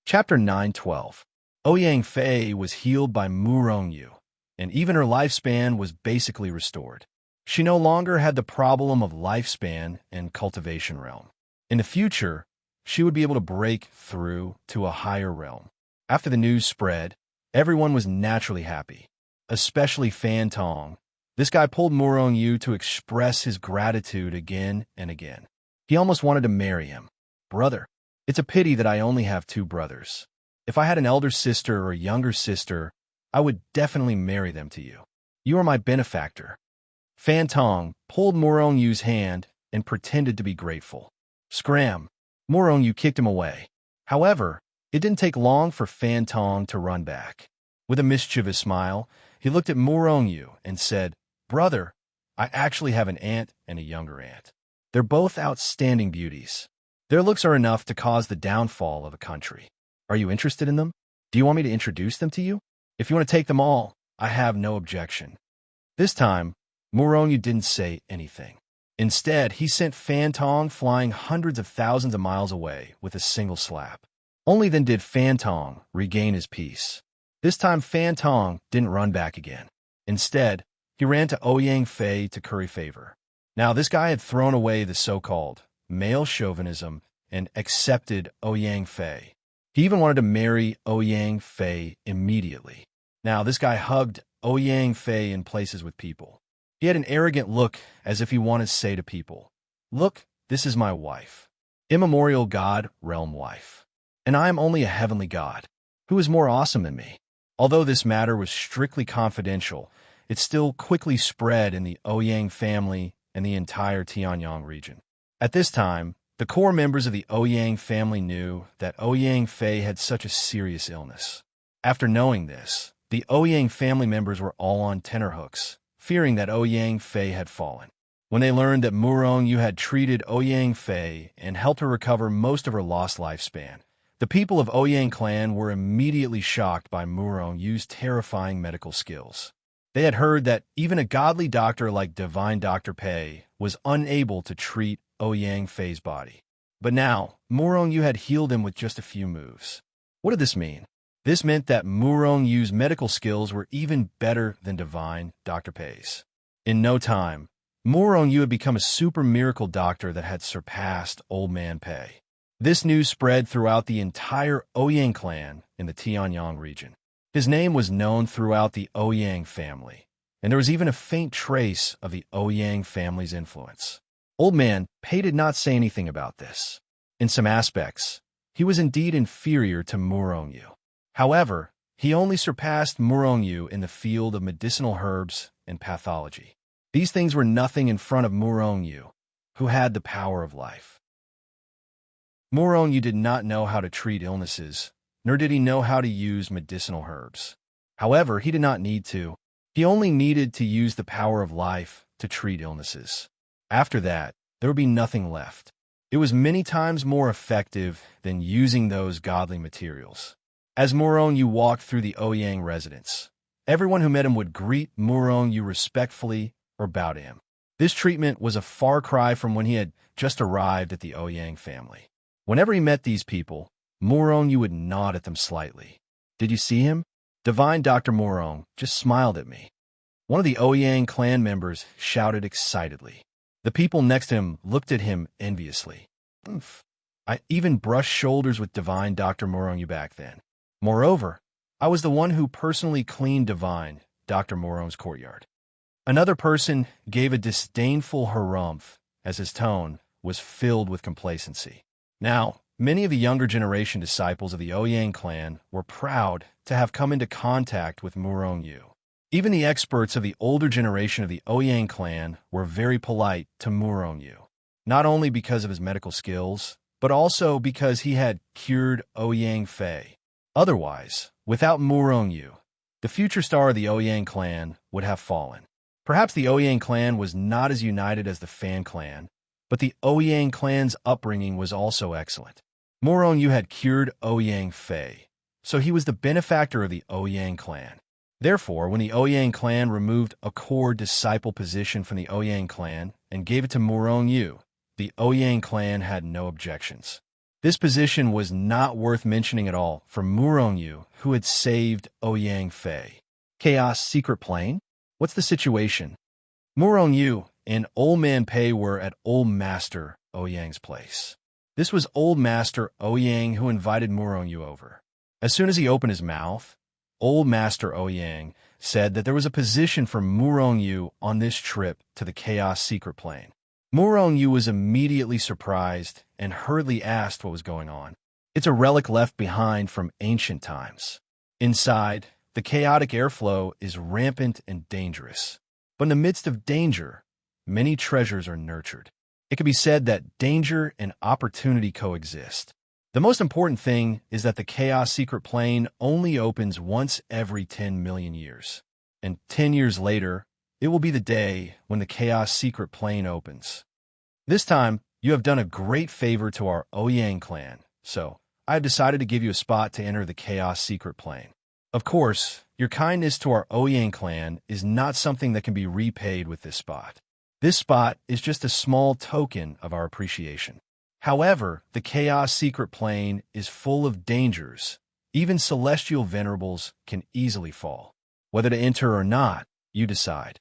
Chapter 912. Ouyang Fei was healed by Murong Yu, and even her lifespan was basically restored. She no longer had the problem of lifespan and cultivation realm. In the future, she would be able to break through to a higher realm. After the news spread, everyone was naturally happy, especially Fan Tong. This guy pulled Murong Yu to express his gratitude again and again. He almost wanted to marry him. Brother, it's a pity that I only have two brothers. If I had an elder sister or a younger sister, I would definitely marry them to you. You are my benefactor. Fan Tong pulled Murong Yu's hand and pretended to be grateful. Scram! Murong Yu kicked him away. However, it didn't take long for Fan Tong to run back. With a mischievous smile, he looked at Murong Yu and said, Brother, I actually have an aunt and a younger aunt. They're both outstanding beauties. Their looks are enough to cause the downfall of a country. Are you interested in them? Do you want me to introduce them to you? If you want to take them all, I have no objection. This time, Murong Yu didn't say anything. Instead, he sent Fan Tong flying hundreds of thousands of miles away with a single slap. Only then did Fan Tong regain his peace. This time, Fan Tong didn't run back again. Instead, he ran to Ouyang Fei to curry favor. Now, this guy had thrown away the so-called male chauvinism and accepted Ouyang Fei. He even wanted to marry Ouyang Fei immediately. Now, this guy hugged Ouyang Fei in places with people. He had an arrogant look as if he wanted to say to people, Look, this is my wife, immemorial god, realm wife. And I am only a heavenly god. Who is more awesome than me? Although this matter was strictly confidential, it still quickly spread in the Ouyang family and the entire Tianyang region. At this time, the core members of the Ouyang family knew that Ouyang Fei had such a serious illness. After knowing this, the Ouyang family members were all on tenterhooks, fearing that Ouyang Fei had fallen. When they learned that Murong Yu had treated Ouyang Fei and helped her recover most of her lost lifespan, the people of Ouyang clan were immediately shocked by Murong Yu's terrifying medical skills. They had heard that even a godly doctor like Divine Dr. Pei was unable to treat Ouyang Fei's body. But now, Murong Yu had healed him with just a few moves. What did this mean? This meant that Murong Yu's medical skills were even better than Divine Dr. Pei's. In no time, Murong Yu had become a super miracle doctor that had surpassed Old Man Pei. This news spread throughout the entire Ouyang clan in the Tianyang region. His name was known throughout the Ouyang family, and there was even a faint trace of the Ouyang family's influence. Old Man Pei did not say anything about this. In some aspects, he was indeed inferior to Murong Yu. However, he only surpassed Murong Yu in the field of medicinal herbs and pathology. These things were nothing in front of Murong Yu, who had the power of life. Murong Yu did not know how to treat illnesses, nor did he know how to use medicinal herbs. However, he did not need to. He only needed to use the power of life to treat illnesses. After that, there would be nothing left. It was many times more effective than using those godly materials. As Murong Yu walked through the Ouyang residence, everyone who met him would greet Murong Yu respectfully or bow to him. This treatment was a far cry from when he had just arrived at the Ouyang family. Whenever he met these people, Murong Yu would nod at them slightly. Did you see him? Divine Dr. Murong just smiled at me. One of the Ouyang clan members shouted excitedly. The people next to him looked at him enviously. I even brushed shoulders with Divine Dr. Murong Yu back then. Moreover, I was the one who personally cleaned Divine Dr. Morong's courtyard. Another person gave a disdainful harumph as his tone was filled with complacency. Now, many of the younger generation disciples of the Ouyang clan were proud to have come into contact with Murong Yu. Even the experts of the older generation of the Ouyang clan were very polite to Murong Yu, not only because of his medical skills, but also because he had cured Ouyang Fei. Otherwise, without Murong Yu, the future star of the Ouyang clan would have fallen. Perhaps the Ouyang clan was not as united as the Fan clan, but the Ouyang clan's upbringing was also excellent. Murong Yu had cured Ouyang Fei, so he was the benefactor of the Ouyang clan. Therefore, when the Ouyang clan removed a core disciple position from the Ouyang clan and gave it to Murong Yu, the Ouyang clan had no objections. This position was not worth mentioning at all for Murongyu, who had saved Ouyang Fei. Chaos Secret Plane? What's the situation? Murongyu and Old Man Pei were at Old Master Ouyang's place. This was Old Master Ouyang who invited Murongyu over. As soon as he opened his mouth, Old Master Ouyang said that there was a position for Murongyu on this trip to the Chaos Secret Plane. Murongyu was immediately surprised and hurriedly asked what was going on. It's a relic left behind from ancient times. Inside, the chaotic airflow is rampant and dangerous. But in the midst of danger, many treasures are nurtured. It can be said that danger and opportunity coexist. The most important thing is that the Chaos Secret Plane only opens once every 10 million years. And 10 years later, it will be the day when the Chaos Secret Plane opens. This time, you have done a great favor to our Ouyang clan, so I have decided to give you a spot to enter the Chaos Secret Plane. Of course, your kindness to our Ouyang clan is not something that can be repaid with this spot. This spot is just a small token of our appreciation. However, the Chaos Secret Plane is full of dangers. Even celestial venerables can easily fall. Whether to enter or not, you decide.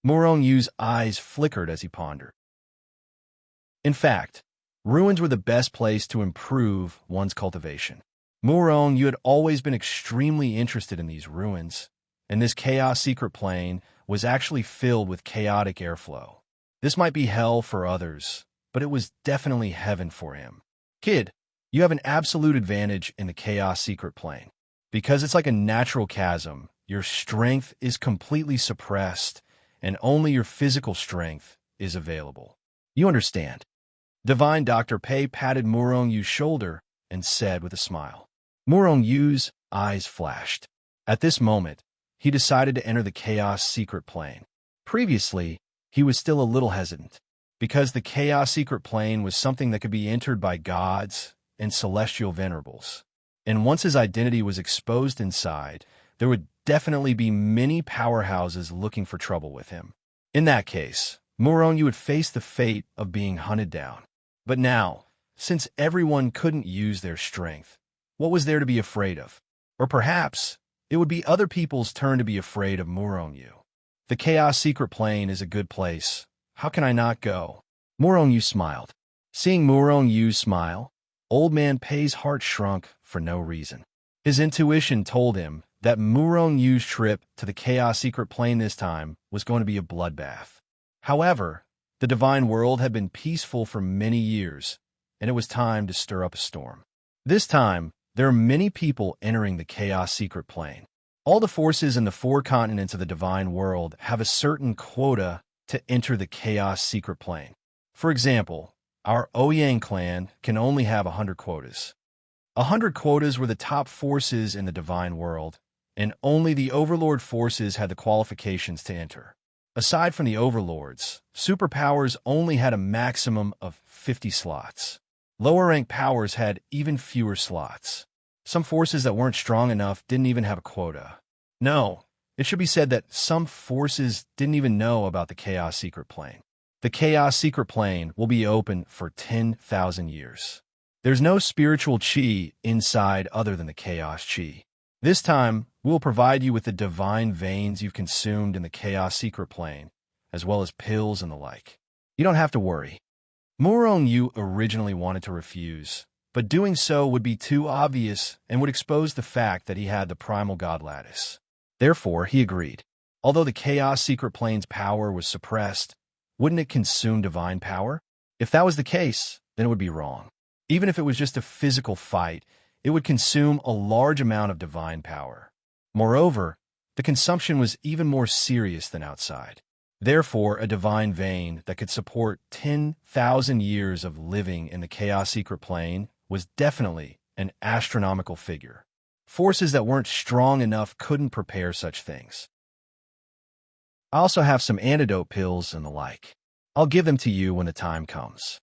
Murongyu's eyes flickered as he pondered. In fact, ruins were the best place to improve one's cultivation. Murongyu had always been extremely interested in these ruins, and this Chaos Secret Plane was actually filled with chaotic airflow. This might be hell for others, but it was definitely heaven for him. Kid, you have an absolute advantage in the Chaos Secret Plane. Because it's like a natural chasm, your strength is completely suppressed, and only your physical strength is available. You understand. Divine Dr. Pei patted Murongyu's shoulder and said with a smile. Murongyu's eyes flashed. At this moment, he decided to enter the Chaos Secret Plane. Previously, he was still a little hesitant, because the Chaos Secret Plane was something that could be entered by gods and celestial venerables. And once his identity was exposed inside, there would definitely be many powerhouses looking for trouble with him. In that case, Murongyu would face the fate of being hunted down. But now, since everyone couldn't use their strength, what was there to be afraid of? Or perhaps, it would be other people's turn to be afraid of Murongyu. The Chaos Secret Plane is a good place. How can I not go? Murongyu smiled. Seeing Murongyu smile, Old Man Pei's heart shrunk for no reason. His intuition told him that Murongyu's trip to the Chaos Secret Plane this time was going to be a bloodbath. However, the divine world had been peaceful for many years, and it was time to stir up a storm. This time, there are many people entering the Chaos Secret Plane. All the forces in the 4 continents of the divine world have a certain quota to enter the Chaos Secret Plane. For example, our Ouyang clan can only have 100 quotas. 100 quotas were the top forces in the divine world, and only the overlord forces had the qualifications to enter. Aside from the overlords, superpowers only had a maximum of 50 slots. Lower-ranked powers had even fewer slots. Some forces that weren't strong enough didn't even have a quota. No, it should be said that some forces didn't even know about the Chaos Secret Plane. The Chaos Secret Plane will be open for 10,000 years. There's no spiritual chi inside other than the Chaos Chi. This time, we'll provide you with the divine veins you've consumed in the Chaos Secret Plane, as well as pills and the like. You don't have to worry. Murongyu originally wanted to refuse, but doing so would be too obvious and would expose the fact that he had the primal god lattice. Therefore, he agreed. Although the Chaos Secret Plane's power was suppressed, wouldn't it consume divine power? If that was the case, then it would be wrong. Even if it was just a physical fight, it would consume a large amount of divine power. Moreover, the consumption was even more serious than outside. Therefore, a divine vein that could support 10,000 years of living in the Chaos Secret Plane was definitely an astronomical figure. Forces that weren't strong enough couldn't prepare such things. I also have some antidote pills and the like. I'll give them to you when the time comes.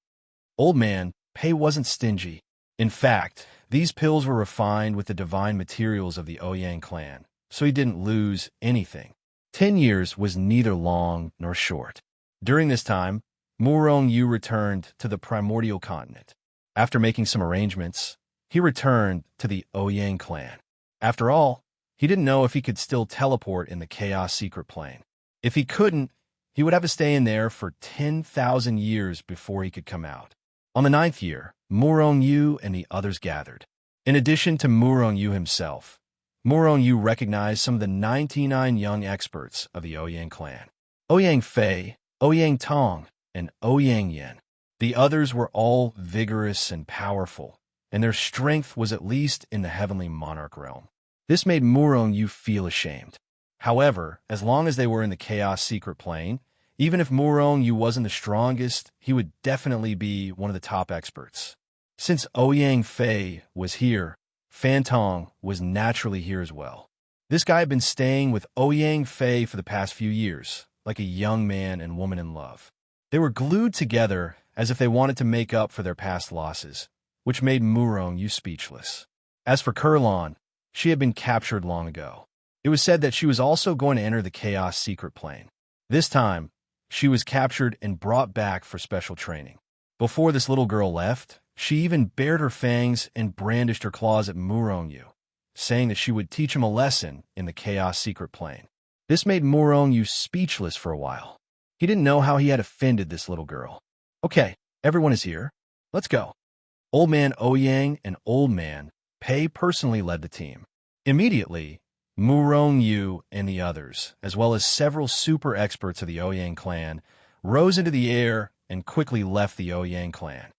Old Man Pei wasn't stingy. In fact, these pills were refined with the divine materials of the Ouyang clan, so he didn't lose anything. 10 years was neither long nor short. During this time, Murongyu returned to the primordial continent. After making some arrangements, he returned to the Ouyang clan. After all, he didn't know if he could still teleport in the Chaos Secret Plane. If he couldn't, he would have to stay in there for 10,000 years before he could come out. On the 9th year, Murong Yu and the others gathered. In addition to Murong Yu himself, Murong Yu recognized some of the 99 young experts of the Ouyang clan. Ouyang Fei, Ouyang Tong, and Ouyang Yin. The others were all vigorous and powerful, and their strength was at least in the heavenly monarch realm. This made Murong Yu feel ashamed. However, as long as they were in the Chaos Secret Plane, even if Murong Yu wasn't the strongest, he would definitely be one of the top experts. Since Ouyang Fei was here, Fan Tong was naturally here as well. This guy had been staying with Ouyang Fei for the past few years, like a young man and woman in love. They were glued together as if they wanted to make up for their past losses, which made Murong Yu speechless. As for Kurlan, she had been captured long ago. It was said that she was also going to enter the Chaos Secret Plane. This time, she was captured and brought back for special training. Before this little girl left, she even bared her fangs and brandished her claws at Murong Yu, saying that she would teach him a lesson in the Chaos Secret Plane. This made Murong Yu speechless for a while. He didn't know how he had offended this little girl. Okay, everyone is here. Let's go. Old Man Ouyang and Old Man Pei personally led the team. Immediately, Murong Yu and the others, as well as several super experts of the Ouyang clan, rose into the air and quickly left the Ouyang clan.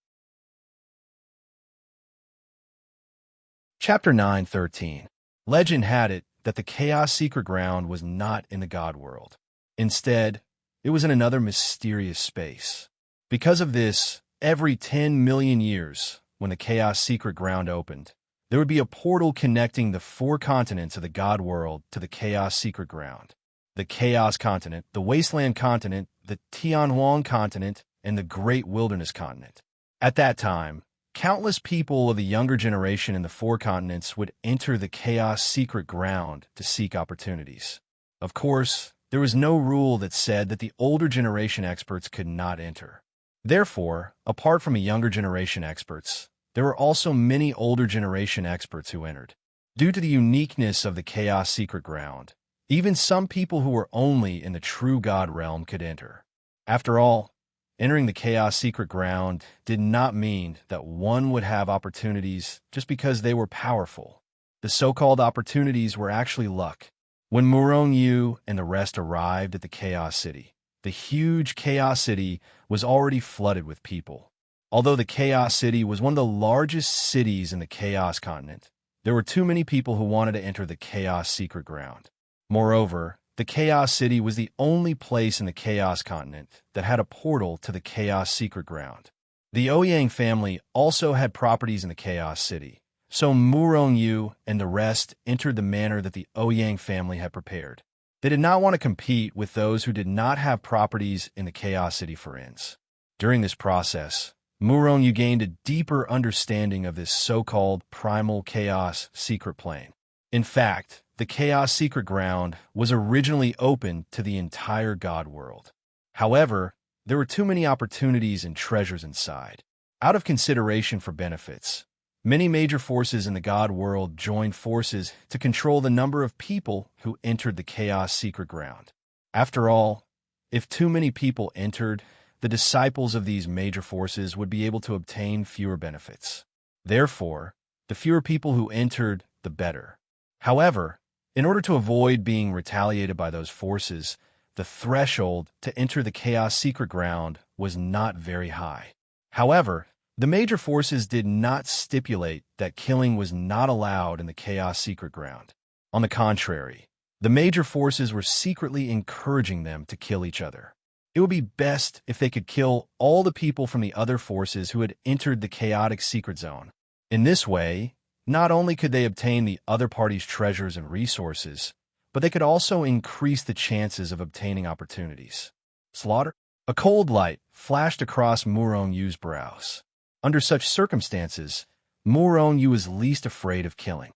Chapter 9:13. Legend had it that the Chaos Secret Ground was not in the God World. Instead, it was in another mysterious space. Because of this, every 10 million years, when the Chaos Secret Ground opened, there would be a portal connecting the 4 continents of the God World to the Chaos Secret Ground. The Chaos Continent, the Wasteland Continent, the Tianhuang Continent, and the Great Wilderness Continent. At that time, countless people of the younger generation in the 4 continents would enter the Chaos Secret Ground to seek opportunities. Of course, there was no rule that said that the older generation experts could not enter. Therefore, apart from the younger generation experts, there were also many older generation experts who entered. Due to the uniqueness of the Chaos Secret Ground, even some people who were only in the true God realm could enter. After all, entering the Chaos Secret Ground did not mean that one would have opportunities just because they were powerful. The so-called opportunities were actually luck. When Murong Yu and the rest arrived at the Chaos City, the huge Chaos City was already flooded with people. Although the Chaos City was one of the largest cities in the Chaos Continent, there were too many people who wanted to enter the Chaos Secret Ground. Moreover, the Chaos City was the only place in the Chaos Continent that had a portal to the Chaos Secret Ground. The Ouyang family also had properties in the Chaos City, so Murong Yu and the rest entered the manner that the Ouyang family had prepared. They did not want to compete with those who did not have properties in the Chaos City for inns. During this process, Murong Yu gained a deeper understanding of this so-called primal Chaos Secret Plane. In fact, the Chaos Secret Ground was originally open to the entire God world. However, there were too many opportunities and treasures inside. Out of consideration for benefits, many major forces in the God world joined forces to control the number of people who entered the Chaos Secret Ground. After all, if too many people entered, the disciples of these major forces would be able to obtain fewer benefits. Therefore, the fewer people who entered, the better. However, in order to avoid being retaliated by those forces, the threshold to enter the Chaos Secret Ground was not very high. However, the major forces did not stipulate that killing was not allowed in the Chaos Secret Ground. On the contrary, the major forces were secretly encouraging them to kill each other. It would be best if they could kill all the people from the other forces who had entered the chaotic secret zone. In this way, not only could they obtain the other party's treasures and resources, but they could also increase the chances of obtaining opportunities. Slaughter? A cold light flashed across Murong Yu's brows. Under such circumstances, Murong Yu was least afraid of killing.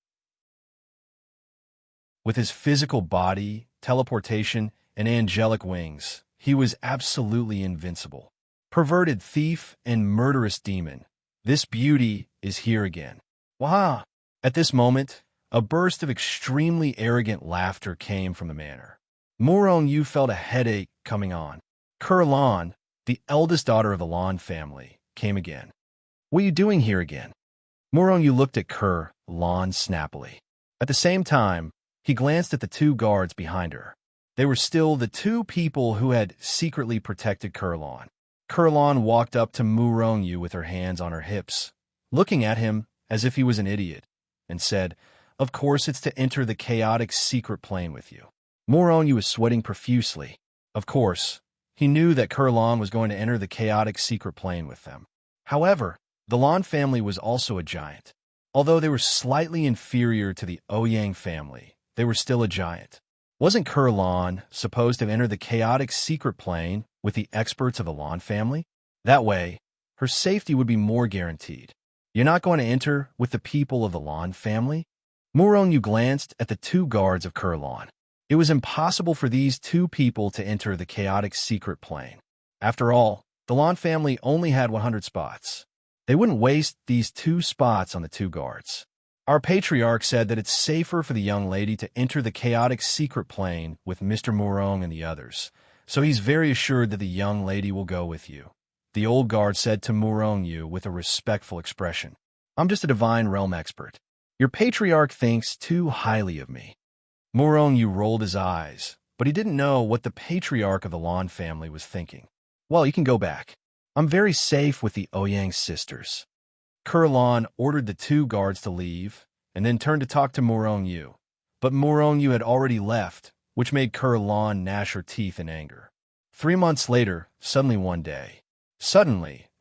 With his physical body, teleportation, and angelic wings, he was absolutely invincible. Perverted thief and murderous demon, This beauty is here again. Wow! At this moment, a burst of extremely arrogant laughter came from the manor. Murong Yu felt a headache coming on. Lan, the eldest daughter of the Lan family, came again. What are you doing here again? Murong Yu looked at Lan snappily. At the same time, he glanced at the two guards behind her. They were still the two people who had secretly protected Lan. Lan walked up to Murong Yu with her hands on her hips, looking at him as if he was an idiot, and said, "Of course it's to enter the chaotic secret plane with you." Murong Yu was sweating profusely. Of course, he knew that Lan was going to enter the chaotic secret plane with them. However, the Lan family was also a giant. Although they were slightly inferior to the Ouyang family, they were still a giant. Wasn't Lan supposed to enter the chaotic secret plane with the experts of the Lan family? That way, her safety would be more guaranteed. You're not going to enter with the people of the Lan family? Murong Yu glanced at the two guards of Lan. It was impossible for these two people to enter the chaotic secret plane. After all, the Lan family only had 100 spots. They wouldn't waste these 2 spots on the 2 guards. Our patriarch said that it's safer for the young lady to enter the chaotic secret plane with Mr. Murong and the others, so he's very assured that the young lady will go with you. The old guard said to Murong Yu with a respectful expression, "I'm just a divine realm expert. Your patriarch thinks too highly of me." Murong Yu rolled his eyes, but he didn't know what the patriarch of the Lan family was thinking. "Well, you can go back. I'm very safe with the Ouyang sisters." Lan ordered the 2 guards to leave, and then turned to talk to Murong Yu. But Murong Yu had already left, which made Lan gnash her teeth in anger. 3 months later, suddenly,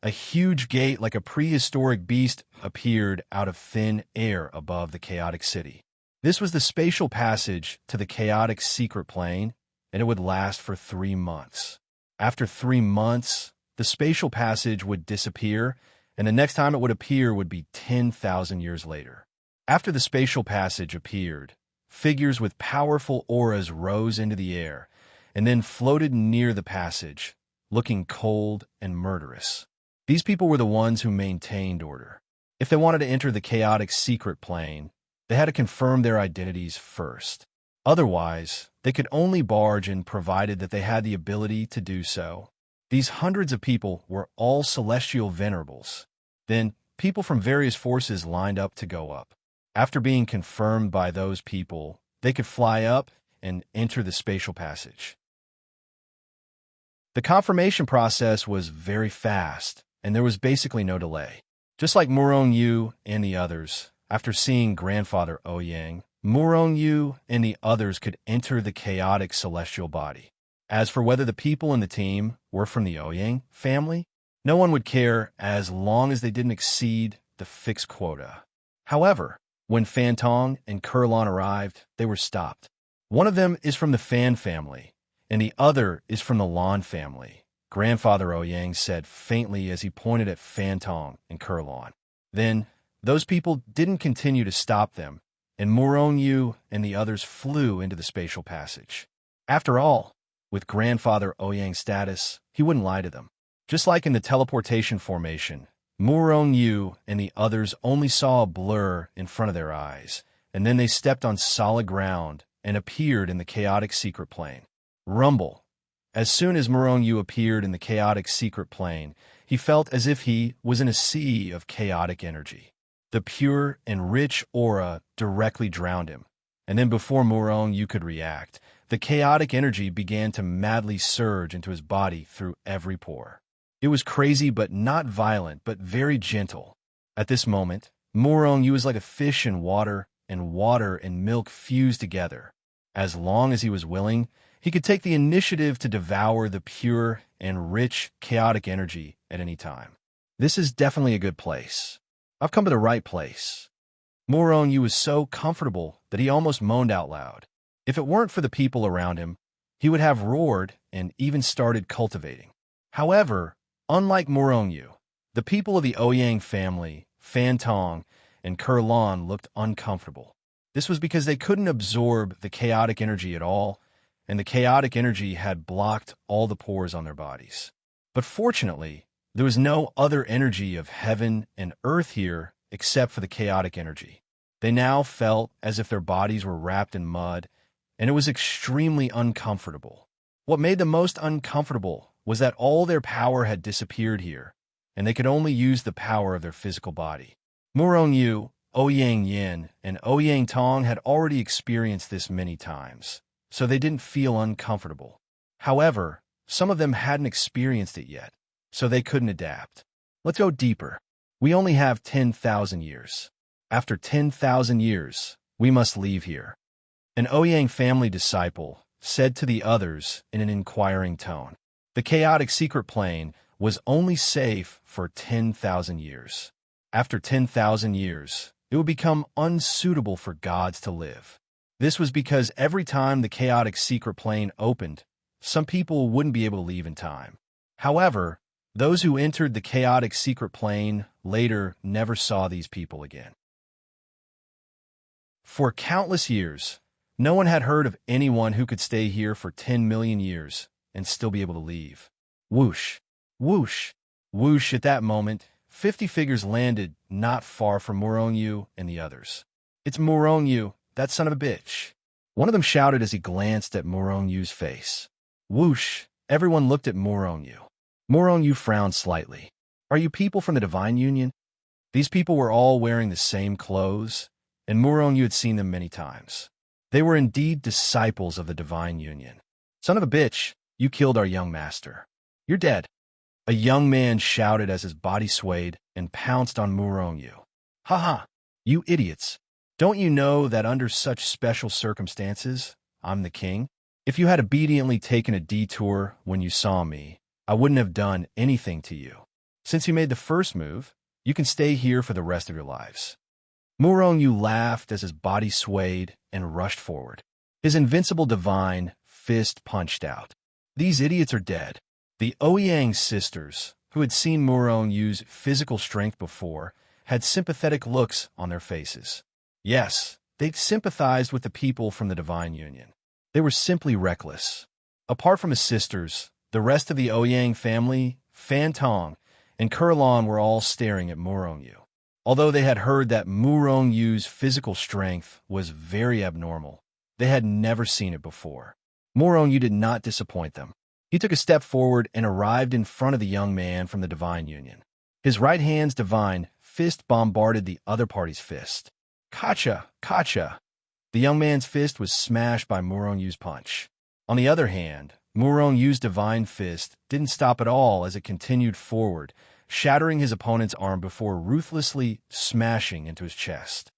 a huge gate like a prehistoric beast appeared out of thin air above the chaotic city. This was the spatial passage to the chaotic secret plane, and it would last for 3 months. After 3 months, the spatial passage would disappear, and the next time it would appear would be 10,000 years later. After the spatial passage appeared, figures with powerful auras rose into the air, and then floated near the passage, looking cold and murderous. These people were the ones who maintained order. If they wanted to enter the chaotic secret plane, they had to confirm their identities first. Otherwise, they could only barge in provided that they had the ability to do so. These hundreds of people were all celestial venerables. Then, people from various forces lined up to go up. After being confirmed by those people, they could fly up and enter the spatial passage. The confirmation process was very fast, and there was basically no delay. Just like Murong Yu and the others, after seeing Grandfather Ouyang, Murong Yu and the others could enter the chaotic celestial body. As for whether the people in the team were from the Ouyang family, no one would care as long as they didn't exceed the fixed quota. However, when Fantong and Lan arrived, they were stopped. One of them is from the Fan family, and the other is from the Lan family, Grandfather Ouyang said faintly as he pointed at Fantong and Lan. Then, those people didn't continue to stop them, and Murong Yu and the others flew into the spatial passage. After all, with Grandfather Ouyang's status, he wouldn't lie to them. Just like in the teleportation formation, Murong Yu and the others only saw a blur in front of their eyes, and then they stepped on solid ground and appeared in the chaotic secret plane. Rumble. As soon as Murong Yu appeared in the chaotic secret plane, he felt as if he was in a sea of chaotic energy. The pure and rich aura directly drowned him, and then before Murong Yu could react, the chaotic energy began to madly surge into his body through every pore. It was crazy but not violent, but very gentle. At this moment, Murong Yu was like a fish in water and milk fused together. As long as he was willing, he could take the initiative to devour the pure and rich chaotic energy at any time. This is definitely a good place. I've come to the right place. Murong Yu was so comfortable that he almost moaned out loud. If it weren't for the people around him, he would have roared and even started cultivating. However, unlike Murong Yu, the people of the Ouyang family, Fantong, and Lan looked uncomfortable. This was because they couldn't absorb the chaotic energy at all, and the chaotic energy had blocked all the pores on their bodies. But fortunately, There was no other energy of heaven and earth here except for the chaotic energy. They now felt as if their bodies were wrapped in mud, and it was extremely uncomfortable. What made them most uncomfortable was that all their power had disappeared here, and they could only use the power of their physical body. Murong Yu, Ouyang Yin, and Ouyang Tong had already experienced this many times, so they didn't feel uncomfortable. However, some of them hadn't experienced it yet, so they couldn't adapt. Let's go deeper. We only have 10,000 years. After 10,000 years, we must leave here. An Ouyang family disciple said to the others in an inquiring tone. The chaotic secret plane was only safe for 10,000 years. After 10,000 years, it would become unsuitable for gods to live. This was because every time the chaotic secret plane opened, some people wouldn't be able to leave in time. However, those who entered the chaotic secret plane later never saw these people again. For countless years, no one had heard of anyone who could stay here for 10 million years and still be able to leave. Whoosh, whoosh, whoosh. At that moment, 50 figures landed not far from Murong Yu and the others. It's Murong Yu, that son of a bitch. One of them shouted as he glanced at Murong Yu's face. Whoosh, everyone looked at Murong Yu. Murong Yu frowned slightly. Are you people from the Divine Union? These people were all wearing the same clothes, and Murong Yu had seen them many times. They were indeed disciples of the Divine Union. Son of a bitch, you killed our young master. You're dead. A young man shouted as his body swayed and pounced on Murong Yu. Ha ha, you idiots. Don't you know that under such special circumstances, I'm the king? If you had obediently taken a detour when you saw me, I wouldn't have done anything to you. Since you made the first move, you can stay here for the rest of your lives. Murong Yu laughed as his body swayed and rushed forward. His invincible divine fist punched out. These idiots are dead. The Ouyang sisters, who had seen Murong Yu's physical strength before, had sympathetic looks on their faces. Yes, they'd sympathized with the people from the Divine Union. They were simply reckless. Apart from his sisters, the rest of the Ouyang family, Fan Tong, and Kurlon were all staring at Murong Yu. Although they had heard that Murong Yu's physical strength was very abnormal, they had never seen it before. Murong Yu did not disappoint them. He took a step forward and arrived in front of the young man from the Divine Union. His right hand's divine fist bombarded the other party's fist. Kacha! Kacha! The young man's fist was smashed by Murong Yu's punch. On the other hand, Murong Yu's divine fist didn't stop at all as it continued forward, shattering his opponent's arm before ruthlessly smashing into his chest.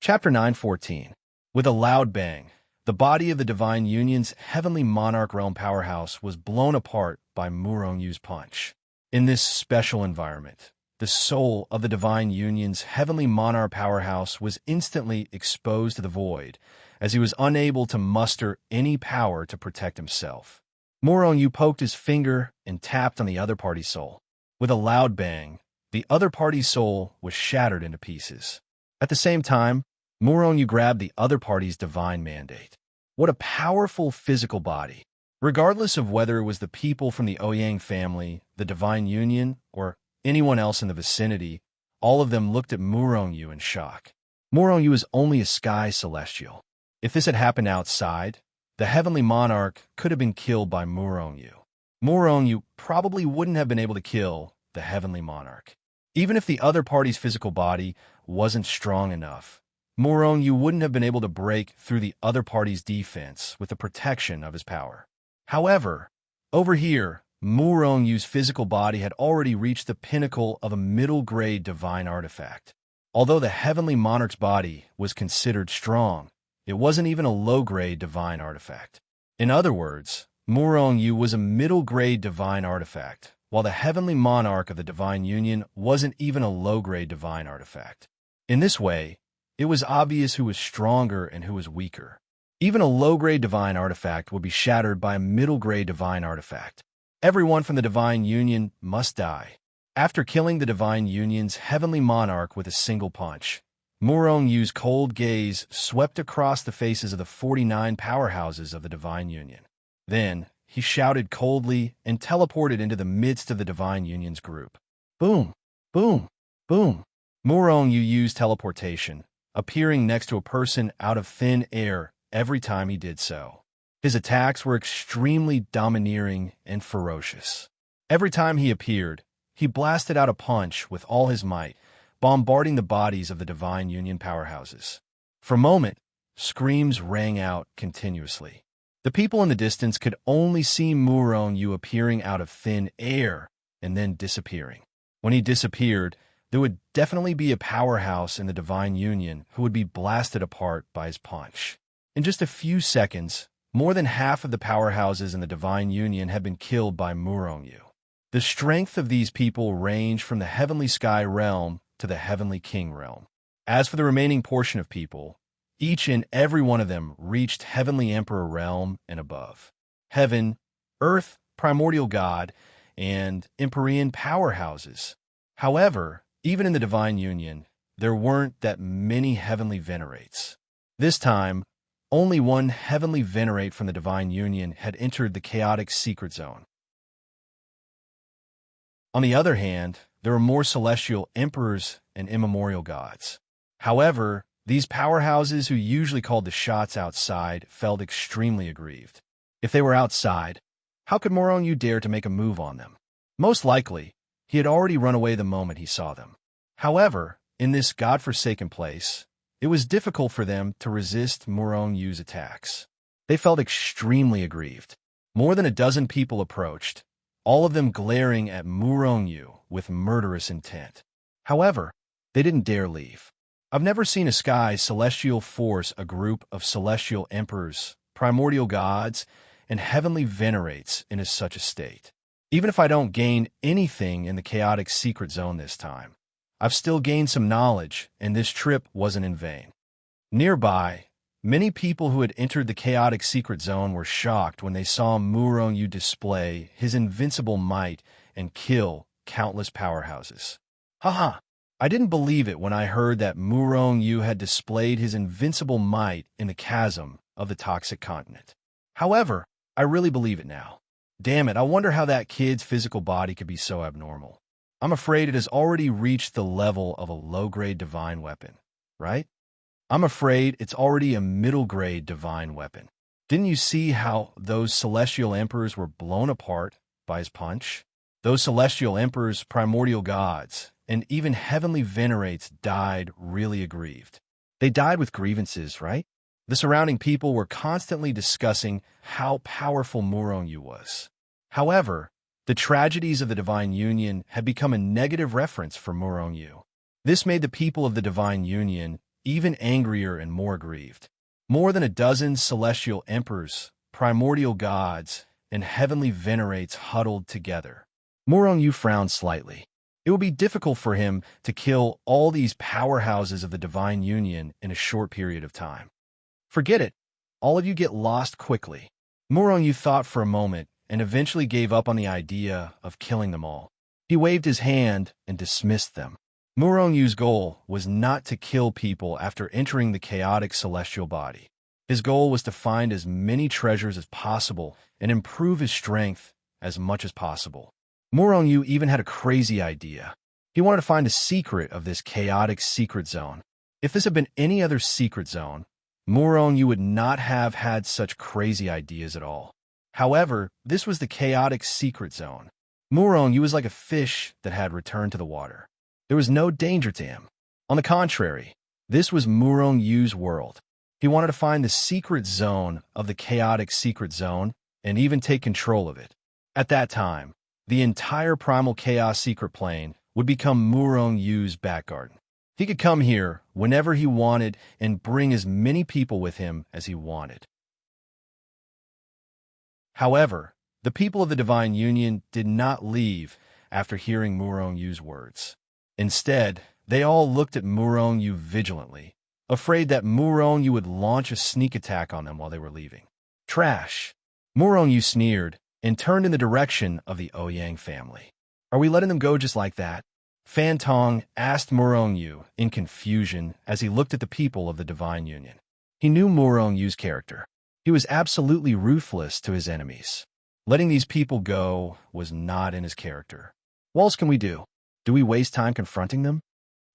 Chapter 9:14. With a loud bang, the body of the Divine Union's heavenly monarch realm powerhouse was blown apart by Murong Yu's punch. In this special environment, the soul of the Divine Union's heavenly monarch powerhouse was instantly exposed to the void, as he was unable to muster any power to protect himself. Murong Yu poked his finger and tapped on the other party's soul. With a loud bang, the other party's soul was shattered into pieces. At the same time, Murong Yu grabbed the other party's divine mandate. What a powerful physical body! Regardless of whether it was the people from the Ouyang family, the Divine Union, or anyone else in the vicinity, all of them looked at Murong Yu in shock. Murong Yu is only a sky celestial. If this had happened outside, the heavenly monarch could have been killed by Murong Yu. Murong Yu probably wouldn't have been able to kill the heavenly monarch. Even if the other party's physical body wasn't strong enough, Murong Yu wouldn't have been able to break through the other party's defense with the protection of his power. However, over here, Murong Yu's physical body had already reached the pinnacle of a middle-grade divine artifact. Although the heavenly monarch's body was considered strong, it wasn't even a low-grade divine artifact. In other words, Murong Yu was a middle-grade divine artifact, while the heavenly monarch of the Divine Union wasn't even a low-grade divine artifact. In this way, it was obvious who was stronger and who was weaker. Even a low-grade divine artifact would be shattered by a middle-grade divine artifact. Everyone from the Divine Union must die. After killing the Divine Union's heavenly monarch with a single punch, Murong Yu's cold gaze swept across the faces of the 49 powerhouses of the Divine Union. Then, he shouted coldly and teleported into the midst of the Divine Union's group. Boom! Boom! Boom! Murong Yu used teleportation, appearing next to a person out of thin air every time he did so. His attacks were extremely domineering and ferocious. Every time he appeared, he blasted out a punch with all his might, bombarding the bodies of the Divine Union powerhouses. For a moment, screams rang out continuously. The people in the distance could only see Murong Yu appearing out of thin air and then disappearing. When he disappeared, there would definitely be a powerhouse in the Divine Union who would be blasted apart by his punch. In just a few seconds, more than half of the powerhouses in the Divine Union had been killed by Murong Yu. The strength of these people ranged from the Heavenly Sky realm to the Heavenly King realm. As for the remaining portion of people, each and every one of them reached Heavenly Emperor realm and above. Heaven, Earth, Primordial God, and Empyrean powerhouses. However, even in the Divine Union, there weren't that many Heavenly Venerates. This time, only one Heavenly Venerate from the Divine Union had entered the chaotic secret zone. On the other hand, there were more celestial emperors and immemorial gods. However, these powerhouses who usually called the shots outside felt extremely aggrieved. If they were outside, how could Murong Yu dare to make a move on them? Most likely, he had already run away the moment he saw them. However, in this godforsaken place, it was difficult for them to resist Murong Yu's attacks. They felt extremely aggrieved. More than a dozen people approached, all of them glaring at Murong Yu with murderous intent. However, they didn't dare leave. I've never seen a sky celestial force a group of celestial emperors, primordial gods, and heavenly venerates in such a state. Even if I don't gain anything in the chaotic secret zone this time, I've still gained some knowledge, and this trip wasn't in vain. Nearby, many people who had entered the chaotic secret zone were shocked when they saw Murong Yu display his invincible might and kill countless powerhouses. Haha! I didn't believe it when I heard that Murong Yu had displayed his invincible might in the chasm of the toxic continent. However, I really believe it now. Damn it, I wonder how that kid's physical body could be so abnormal. I'm afraid it has already reached the level of a low-grade divine weapon, right? I'm afraid it's already a middle-grade divine weapon. Didn't you see how those celestial emperors were blown apart by his punch? Those celestial emperors, primordial gods, and even heavenly venerates died really aggrieved. They died with grievances, right? The surrounding people were constantly discussing how powerful Murong Yu was. However, the tragedies of the Divine Union had become a negative reference for Murong Yu. This made the people of the Divine Union even angrier and more aggrieved. More than a dozen celestial emperors, primordial gods, and heavenly venerates huddled together. Murong Yu frowned slightly. It would be difficult for him to kill all these powerhouses of the Divine Union in a short period of time. Forget it. All of you get lost quickly. Murong Yu thought for a moment and eventually gave up on the idea of killing them all. He waved his hand and dismissed them. Murong Yu's goal was not to kill people after entering the chaotic celestial body. His goal was to find as many treasures as possible and improve his strength as much as possible. Murong Yu even had a crazy idea. He wanted to find a secret of this chaotic secret zone. If this had been any other secret zone, Murong Yu would not have had such crazy ideas at all. However, this was the chaotic secret zone. Murong Yu was like a fish that had returned to the water. There was no danger to him. On the contrary, this was Murong Yu's world. He wanted to find the secret zone of the chaotic secret zone and even take control of it. At that time, the entire primal chaos secret plane would become Murong Yu's back garden. He could come here whenever he wanted and bring as many people with him as he wanted. However, the people of the Divine Union did not leave after hearing Murong Yu's words. Instead, they all looked at Murong Yu vigilantly, afraid that Murong Yu would launch a sneak attack on them while they were leaving. Trash! Murong Yu sneered and turned in the direction of the Ouyang family. Are we letting them go just like that? Fan Tong asked Murong Yu in confusion as he looked at the people of the Divine Union. He knew Murong Yu's character. He was absolutely ruthless to his enemies. Letting these people go was not in his character. What else can we do? Do we waste time confronting them?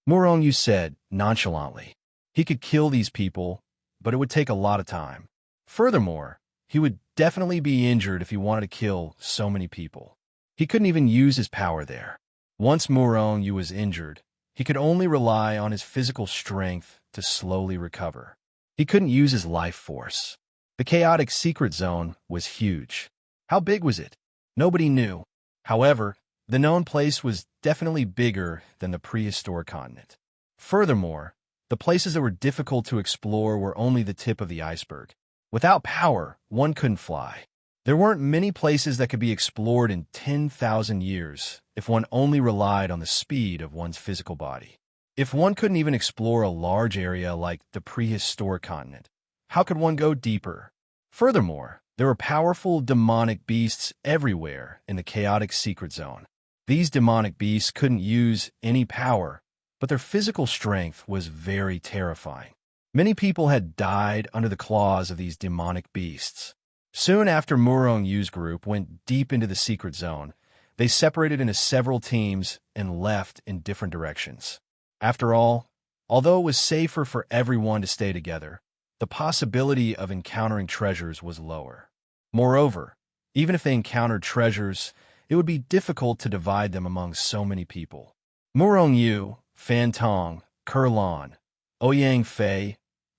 Murong said nonchalantly. He could kill these people, but it would take a lot of time. Furthermore, he would definitely be injured if he wanted to kill so many people. He couldn't even use his power there. Once Murong was injured, he could only rely on his physical strength to slowly recover. He couldn't use his life force. The chaotic secret zone was huge. How big was it? Nobody knew. However, the known place was definitely bigger than the prehistoric continent. Furthermore, the places that were difficult to explore were only the tip of the iceberg. Without power, one couldn't fly. There weren't many places that could be explored in 10,000 years if one only relied on the speed of one's physical body. If one couldn't even explore a large area like the prehistoric continent, how could one go deeper? Furthermore, there were powerful demonic beasts everywhere in the chaotic secret zone. These demonic beasts couldn't use any power, but their physical strength was very terrifying. Many people had died under the claws of these demonic beasts. Soon after Murong group went deep into the secret zone, they separated into several teams and left in different directions. After all, although it was safer for everyone to stay together, the possibility of encountering treasures was lower. Moreover, even if they encountered treasures, it would be difficult to divide them among so many people. Murong, Fan Tong, Kurlan, Ouyang Fei,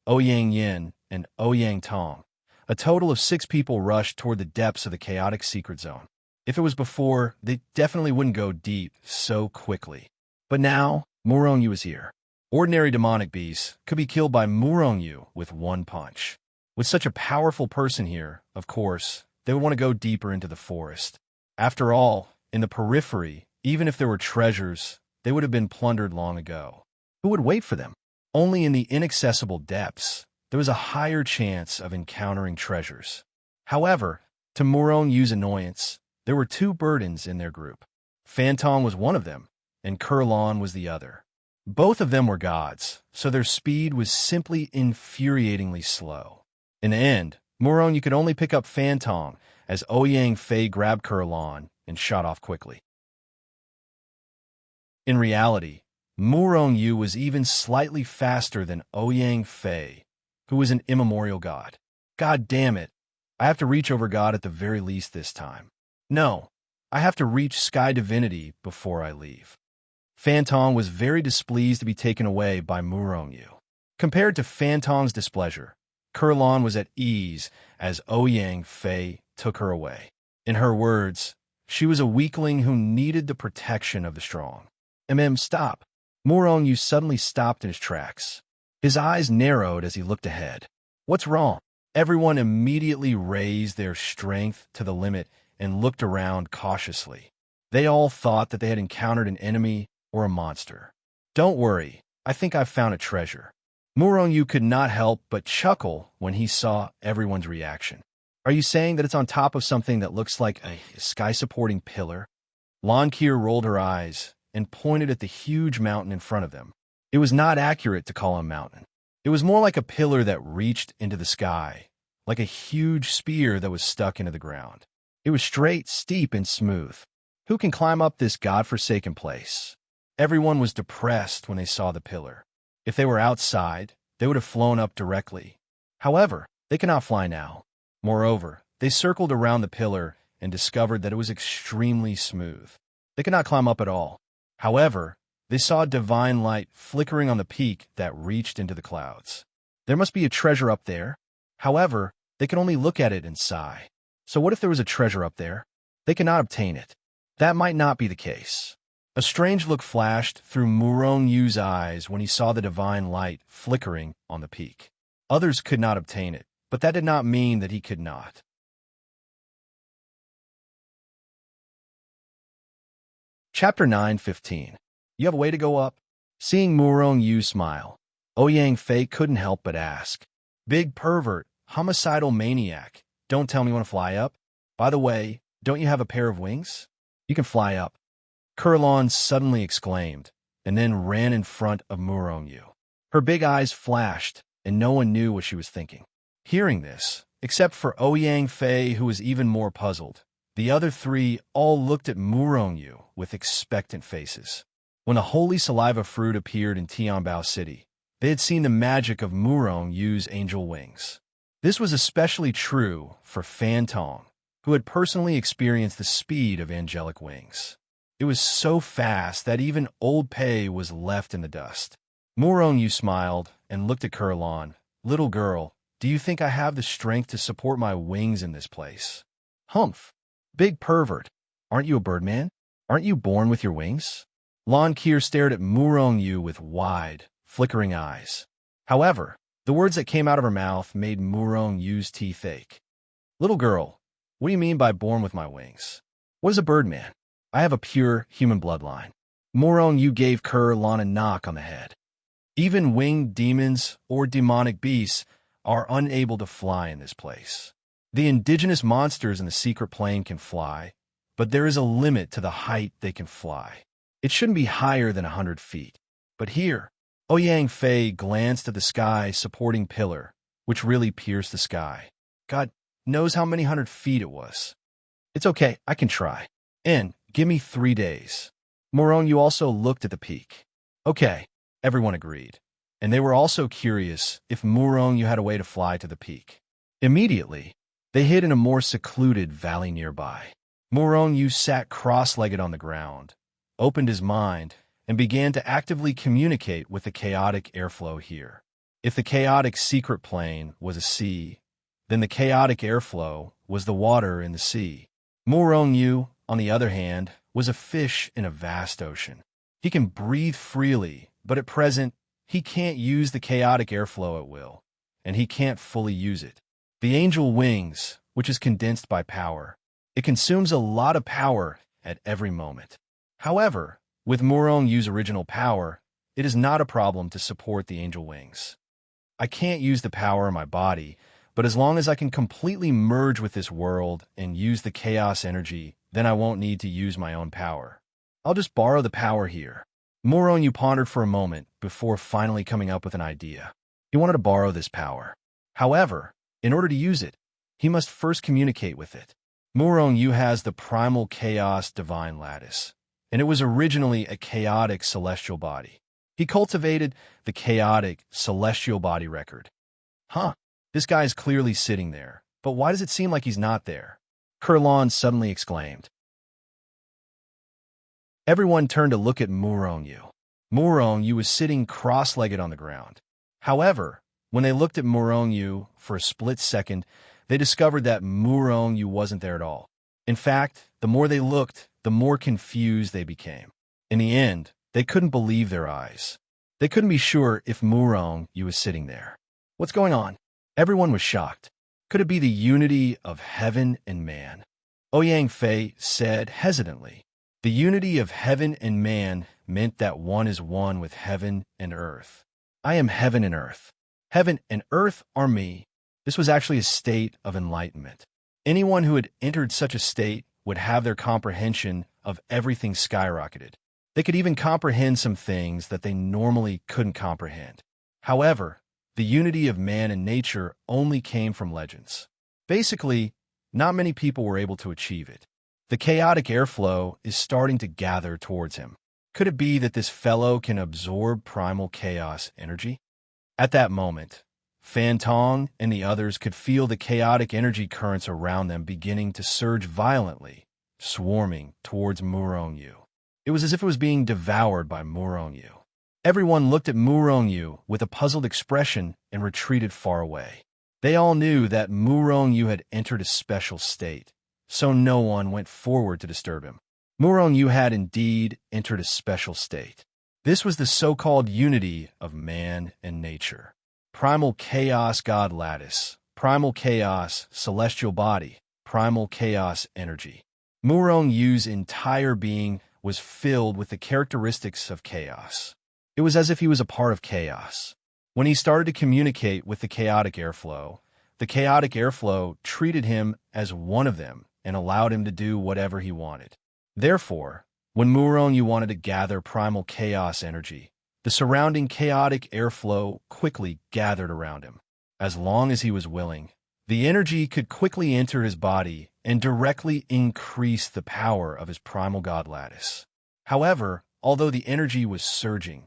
Ouyang Yin, and Ouyang Tong. A total of 6 people rushed toward the depths of the chaotic secret zone. If it was before, they definitely wouldn't go deep so quickly. But now, Murong was here. Ordinary demonic beasts could be killed by Murong with one punch. With such a powerful person here, of course, they would want to go deeper into the forest. After all, in the periphery, even if there were treasures, they would have been plundered long ago. Who would wait for them? Only in the inaccessible depths, there was a higher chance of encountering treasures. However, to Murong's annoyance, there were 2 burdens in their group. Fantong was one of them, and Kurlan was the other. Both of them were gods, so their speed was simply infuriatingly slow. In the end, Murong could only pick up Fantong as Ouyang Fei grabbed Kurlan and shot off quickly. In reality, Murong was even slightly faster than Ouyang Fei, who was an immemorial god. God damn it, I have to reach over God at the very least this time. No, I have to reach Sky Divinity before I leave. Fantong was very displeased to be taken away by Murong. Compared to Fantong's displeasure, Kurlan was at ease as Ouyang Fei took her away. In her words, she was a weakling who needed the protection of the strong. Stop. Murong suddenly stopped in his tracks. His eyes narrowed as he looked ahead. What's wrong? Everyone immediately raised their strength to the limit and looked around cautiously. They all thought that they had encountered an enemy or a monster. Don't worry, I think I've found a treasure. Murong could not help but chuckle when he saw everyone's reaction. Are you saying that it's on top of something that looks like a sky-supporting pillar? Lankir rolled her eyes and pointed at the huge mountain in front of them. It was not accurate to call him mountain. It was more like a pillar that reached into the sky, like a huge spear that was stuck into the ground. It was straight, steep, and smooth. Who can climb up this godforsaken place? Everyone was depressed when they saw the pillar. If they were outside, they would have flown up directly. However, they cannot fly now. Moreover, they circled around the pillar and discovered that it was extremely smooth. They could not climb up at all. However, they saw divine light flickering on the peak that reached into the clouds. There must be a treasure up there. However, they could only look at it and sigh. So what if there was a treasure up there? They cannot obtain it. That might not be the case. A strange look flashed through Murong eyes when he saw the divine light flickering on the peak. Others could not obtain it, but that did not mean that he could not. Chapter 9:15. You have a way to go up? Seeing Murong smile, Ouyang Fei couldn't help but ask. Big pervert, homicidal maniac, don't tell me you want to fly up? By the way, don't you have a pair of wings? You can fly up. Kurlan suddenly exclaimed, and then ran in front of Murong. Her big eyes flashed, and no one knew what she was thinking. Hearing this, except for Ouyang Fei, who was even more puzzled, The other three all looked at Murongyu with expectant faces. When the holy saliva fruit appeared in Tianbao City, they had seen the magic of Murongyu's angel wings. This was especially true for Fan Tong, who had personally experienced the speed of angelic wings. It was so fast that even old Pei was left in the dust. Murongyu smiled and looked at Kurlan. "Little girl, do you think I have the strength to support my wings in this place?" "Humph! Big pervert! Aren't you a birdman? Aren't you born with your wings?" Lan Kier stared at Murongyu with wide, flickering eyes. However, the words that came out of her mouth made Murongyu's teeth ache. "Little girl, what do you mean by born with my wings? What is a birdman? I have a pure human bloodline." Murongyu gave Kurlan a knock on the head. "Even winged demons or demonic beasts are unable to fly in this place. The indigenous monsters in the secret plane can fly, but there is a limit to the height they can fly. It shouldn't be higher than 100 feet. But here," Ouyang Fei glanced at the sky supporting pillar, which really pierced the sky. God knows how many 100 feet it was. "It's okay, I can try. And give me 3 days. Murongyu also looked at the peak. "Okay," everyone agreed. And they were also curious if Murongyu had a way to fly to the peak. Immediately, they hid in a more secluded valley nearby. Murongyu sat cross-legged on the ground, opened his mind, and began to actively communicate with the chaotic airflow here. If the chaotic secret plane was a sea, then the chaotic airflow was the water in the sea. Murongyu, on the other hand, was a fish in a vast ocean. He can breathe freely, but at present, he can't use the chaotic airflow at will, and he can't fully use it. The angel wings, which is condensed by power, it consumes a lot of power at every moment. However, with Murongyu's original power, it is not a problem to support the angel wings. I can't use the power in my body, but as long as I can completely merge with this world and use the chaos energy, then I won't need to use my own power. I'll just borrow the power here." Murongyu pondered for a moment before finally coming up with an idea. He wanted to borrow this power. However, in order to use it, he must first communicate with it. Murongyu has the primal chaos divine lattice, and it was originally a chaotic celestial body. He cultivated the chaotic celestial body record. This guy is clearly sitting there, but why does it seem like he's not there?" Kurlan suddenly exclaimed. Everyone turned to look at Murongyu. Murongyu was sitting cross-legged on the ground. However, when they looked at Murongyu for a split second, they discovered that Murongyu wasn't there at all. In fact, the more they looked, the more confused they became. In the end, they couldn't believe their eyes. They couldn't be sure if Murongyu was sitting there. "What's going on?" Everyone was shocked. Could it be the unity of heaven and man? Ouyang Fei said hesitantly. The unity of heaven and man meant that one is one with heaven and earth. I am heaven and earth. Heaven and earth are me. This was actually a state of enlightenment. Anyone who had entered such a state would have their comprehension of everything skyrocketed. They could even comprehend some things that they normally couldn't comprehend. However, the unity of man and nature only came from legends. Basically, not many people were able to achieve it. The chaotic airflow is starting to gather towards him. Could it be that this fellow can absorb primal chaos energy? At that moment, Fan Tong and the others could feel the chaotic energy currents around them beginning to surge violently, swarming towards Murongyu. It was as if it was being devoured by Murongyu. Everyone looked at Murongyu with a puzzled expression and retreated far away. They all knew that Murongyu had entered a special state, so no one went forward to disturb him. Murongyu had indeed entered a special state. This was the so-called unity of man and nature. Primal chaos god lattice, primal chaos celestial body, primal chaos energy. Murongyu's entire being was filled with the characteristics of chaos. It was as if he was a part of chaos. When he started to communicate with the chaotic airflow treated him as one of them and allowed him to do whatever he wanted. Therefore, when Murongyu wanted to gather primal chaos energy, the surrounding chaotic airflow quickly gathered around him. As long as he was willing, the energy could quickly enter his body and directly increased the power of his primal god lattice. However, although the energy was surging,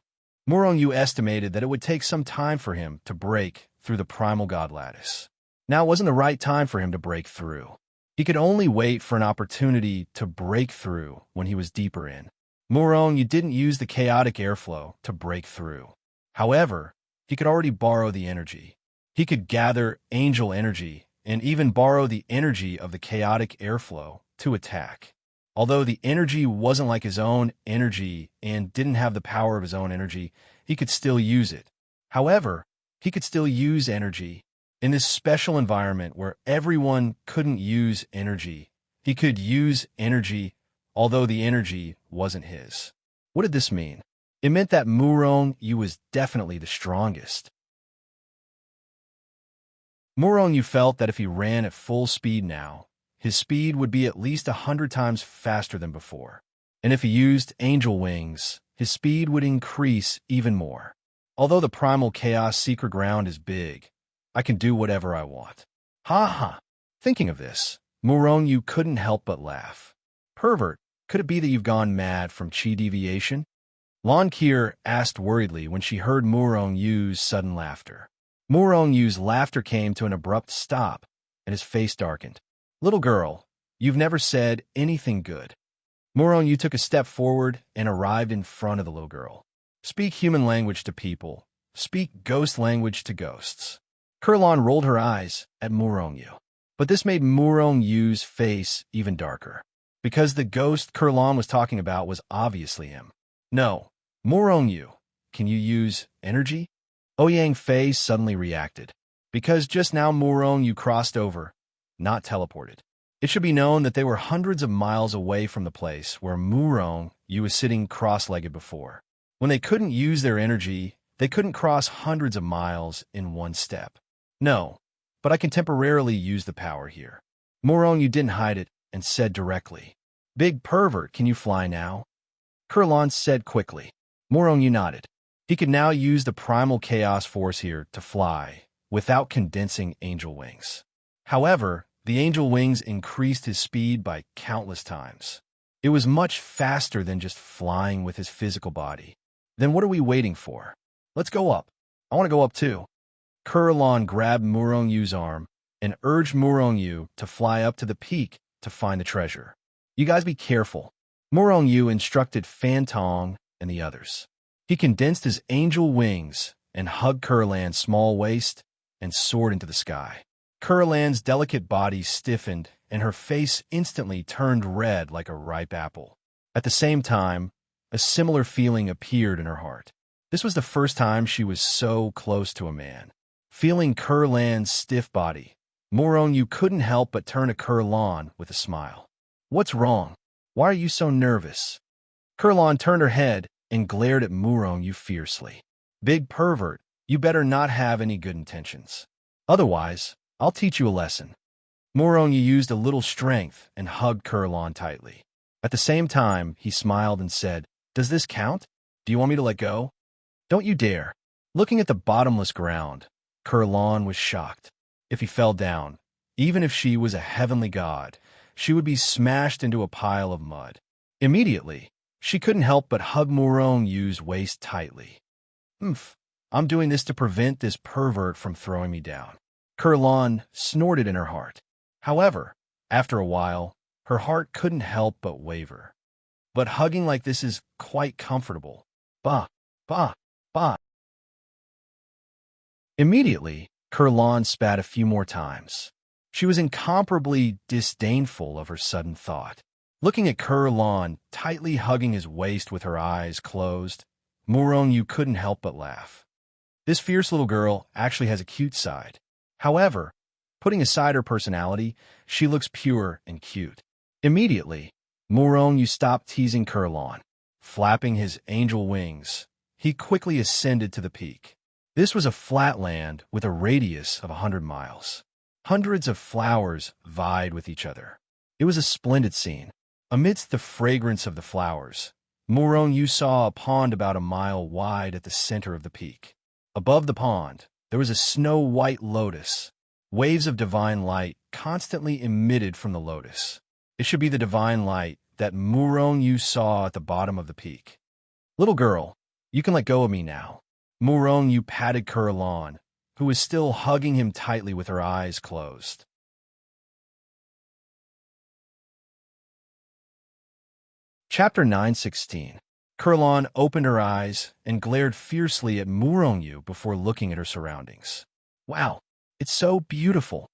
Murong estimated that it would take some time for him to break through the primal god lattice. Now wasn't the right time for him to break through. He could only wait for an opportunity to break through when he was deeper in. Murong didn't use the chaotic airflow to break through. However, he could already borrow the energy. He could gather angel energy and even borrow the energy of the chaotic airflow to attack. Although the energy wasn't like his own energy and didn't have the power of his own energy, he could still use it. However, he could still use energy. In this special environment where everyone couldn't use energy, he could use energy, although the energy wasn't his. What did this mean? It meant that Murong was definitely the strongest. Murong felt that if he ran at full speed now, his speed would be at least 100 times faster than before. And if he used angel wings, his speed would increase even more. Although the primal chaos secret ground is big, I can do whatever I want. Ha ha. Thinking of this, Murong couldn't help but laugh. Pervert, could it be that you've gone mad from chi deviation? Lon Kier asked worriedly when she heard Murong's sudden laughter. Murong's laughter came to an abrupt stop, and his face darkened. Little girl, you've never said anything good. Murong took a step forward and arrived in front of the little girl. Speak human language to people. Speak ghost language to ghosts. Kurlan rolled her eyes at Murong, but this made Murong's face even darker, because the ghost Kurlan was talking about was obviously him. No, Murong, can you use energy? Ouyang Fei suddenly reacted, because just now Murong crossed over, not teleported. It should be known that they were hundreds of miles away from the place where Murong was sitting cross-legged before. When they couldn't use their energy, they couldn't cross hundreds of miles in one step. No, but I can temporarily use the power here. Murong didn't hide it and said directly, Big pervert, can you fly now? Kurlan said quickly. Murong nodded. He could now use the primal chaos force here to fly, without condensing angel wings. However, the angel wings increased his speed by countless times. It was much faster than just flying with his physical body. Then what are we waiting for? Let's go up. I want to go up too. Kurlan grabbed Murong's arm and urged Murong to fly up to the peak to find the treasure. You guys be careful. Murong instructed Fantong and the others. He condensed his angel wings and hugged Kurlan's small waist and soared into the sky. Kurlan's delicate body stiffened and her face instantly turned red like a ripe apple. At the same time, a similar feeling appeared in her heart. This was the first time she was so close to a man. Feeling Kurlan's stiff body, Murong couldn't help but turn to Kurlan with a smile. What's wrong? Why are you so nervous? Kurlan turned her head and glared at Murong fiercely. Big pervert, you better not have any good intentions. Otherwise, I'll teach you a lesson. Murong used a little strength and hugged Kurlan tightly. At the same time, he smiled and said, Does this count? Do you want me to let go? Don't you dare. Looking at the bottomless ground, Kurlan was shocked. If he fell down, even if she was a heavenly god, she would be smashed into a pile of mud. Immediately, she couldn't help but hug Murong's waist tightly. I'm doing this to prevent this pervert from throwing me down. Kurlan snorted in her heart. However, after a while, her heart couldn't help but waver. But hugging like this is quite comfortable. Bah, bah, bah. Immediately, Kurlan spat a few more times. She was incomparably disdainful of her sudden thought. Looking at Kurlan tightly hugging his waist with her eyes closed, Murong couldn't help but laugh. This fierce little girl actually has a cute side. However, putting aside her personality, she looks pure and cute. Immediately, Murong stopped teasing Kurlan. Flapping his angel wings, he quickly ascended to the peak. This was a flat land with a radius of 100 miles. Hundreds of flowers vied with each other. It was a splendid scene. Amidst the fragrance of the flowers, Murong saw a pond about a mile wide at the center of the peak. Above the pond, there was a snow-white lotus, waves of divine light constantly emitted from the lotus. It should be the divine light that Murong-yu saw at the bottom of the peak. Little girl, you can let go of me now. Murong-yu patted Kurlan, who was still hugging him tightly with her eyes closed. Chapter 9:16. Kurlan opened her eyes and glared fiercely at Murong-yu before looking at her surroundings. Wow, it's so beautiful.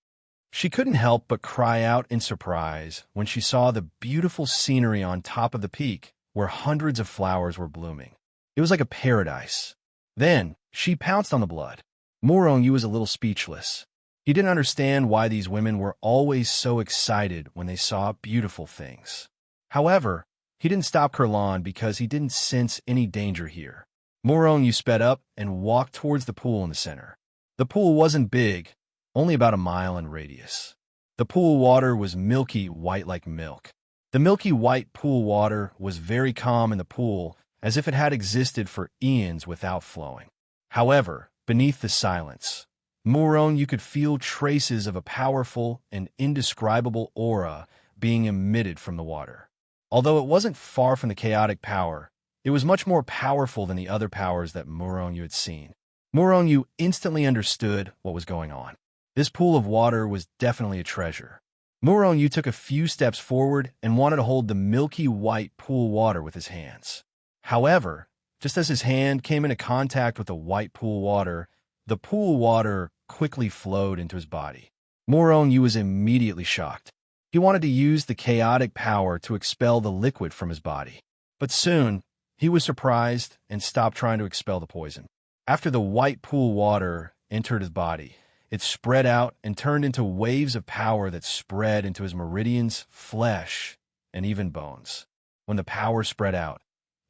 She couldn't help but cry out in surprise when she saw the beautiful scenery on top of the peak where hundreds of flowers were blooming. It was like a paradise. Then she pounced on the blood. Murong-yu was a little speechless. He didn't understand why these women were always so excited when they saw beautiful things. However, he didn't stop Kurlan because he didn't sense any danger here. Murong-yu sped up and walked towards the pool in the center. The pool wasn't big, only about a mile in radius. The pool water was milky white like milk. The milky white pool water was very calm in the pool, as if it had existed for eons without flowing. However, beneath the silence, Murong-yu could feel traces of a powerful and indescribable aura being emitted from the water. Although it wasn't far from the chaotic power, it was much more powerful than the other powers that Murong-yu had seen. Murong-yu instantly understood what was going on. This pool of water was definitely a treasure. Murong-yu took a few steps forward and wanted to hold the milky white pool water with his hands. However, just as his hand came into contact with the white pool water quickly flowed into his body. Murong-yu was immediately shocked. He wanted to use the chaotic power to expel the liquid from his body. But soon, he was surprised and stopped trying to expel the poison. After the white pool water entered his body, it spread out and turned into waves of power that spread into his meridians, flesh, and even bones. When the power spread out,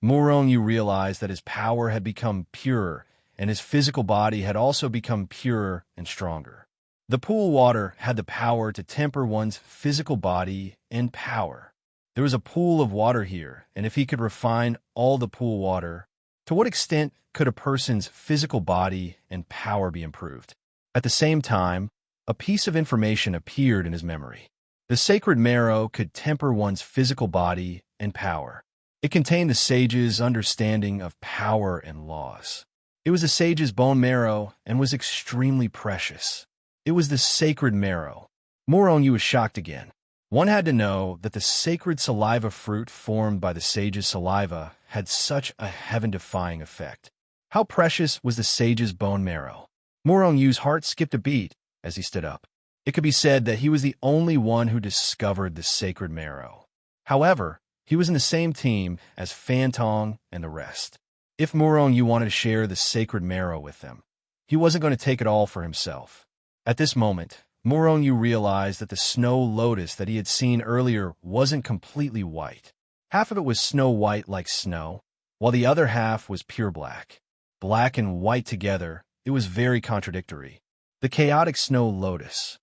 Murong-yu realized that his power had become purer, and his physical body had also become purer and stronger. The pool water had the power to temper one's physical body and power. There was a pool of water here, and if he could refine all the pool water, to what extent could a person's physical body and power be improved? At the same time, a piece of information appeared in his memory. The sacred marrow could temper one's physical body and power. It contained the sage's understanding of power and laws. It was the sage's bone marrow and was extremely precious. It was the sacred marrow. Murong-yu was shocked again. One had to know that the sacred saliva fruit formed by the sage's saliva had such a heaven-defying effect. How precious was the sage's bone marrow? Murong-yu's heart skipped a beat as he stood up. It could be said that he was the only one who discovered the sacred marrow. However, he was in the same team as Fantong and the rest. If Murong-yu wanted to share the sacred marrow with them, he wasn't going to take it all for himself. At this moment, Murong-yu realized that the snow lotus that he had seen earlier wasn't completely white. Half of it was snow white like snow, while the other half was pure black. Black and white together, it was very contradictory. The chaotic snow lotus.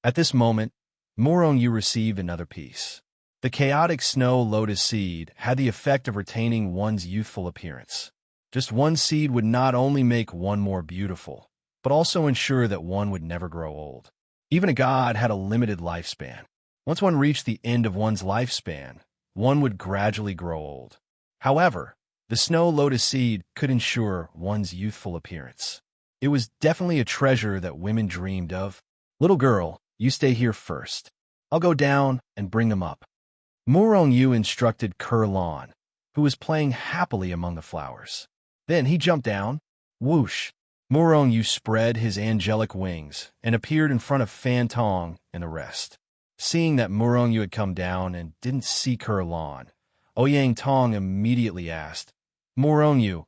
At this moment, Murong-yu received another piece. The chaotic snow lotus seed had the effect of retaining one's youthful appearance. Just one seed would not only make one more beautiful, but also ensure that one would never grow old. Even a god had a limited lifespan. Once one reached the end of one's lifespan, one would gradually grow old. However, the snow lotus seed could ensure one's youthful appearance. It was definitely a treasure that women dreamed of. Little girl, you stay here first. I'll go down and bring them up. Murong-yu instructed Kurlan, who was playing happily among the flowers. Then he jumped down. Whoosh! Murong-yu spread his angelic wings and appeared in front of Fantong and the rest. Seeing that Murong-yu had come down and didn't see Kurlan, Ouyang Tong immediately asked, Murong-yu,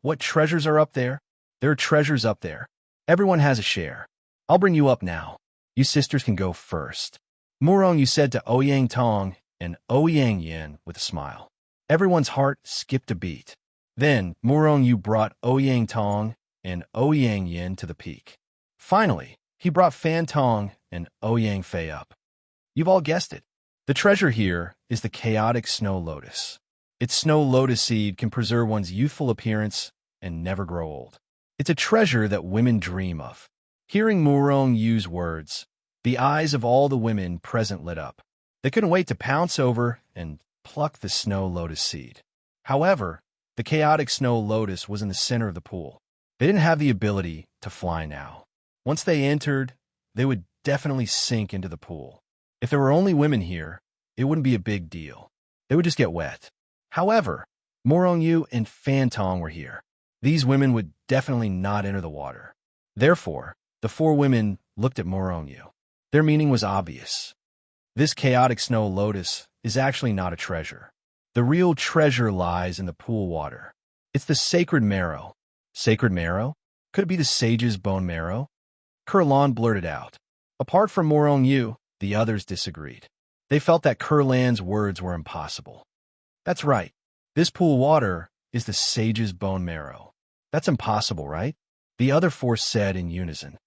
what treasures are up there? There are treasures up there. Everyone has a share. I'll bring you up now. You sisters can go first. Murong-yu said to Ouyang Tong and Ouyang Yin with a smile. Everyone's heart skipped a beat. Then Murong-yu brought Ouyang Tong and Ouyang Yin to the peak. Finally, he brought Fantong and Ouyang Fei up. You've all guessed it. The treasure here is the chaotic snow lotus. Its snow lotus seed can preserve one's youthful appearance and never grow old. It's a treasure that women dream of. Hearing Murong use words, the eyes of all the women present lit up. They couldn't wait to pounce over and pluck the snow lotus seed. However, the chaotic snow lotus was in the center of the pool. They didn't have the ability to fly now. Once they entered, they would definitely sink into the pool. If there were only women here, it wouldn't be a big deal. They would just get wet. However, Morongyu and Fantong were here. These women would definitely not enter the water. Therefore, the four women looked at Morongyu. Their meaning was obvious. This chaotic snow lotus is actually not a treasure. The real treasure lies in the pool water. It's the sacred marrow. Sacred marrow? Could it be the sage's bone marrow? Kurlan blurted out. Apart from Morongyu, the others disagreed. They felt that Kurlan's words were impossible. That's right. This pool water is the sage's bone marrow. That's impossible, right? The other four said in unison.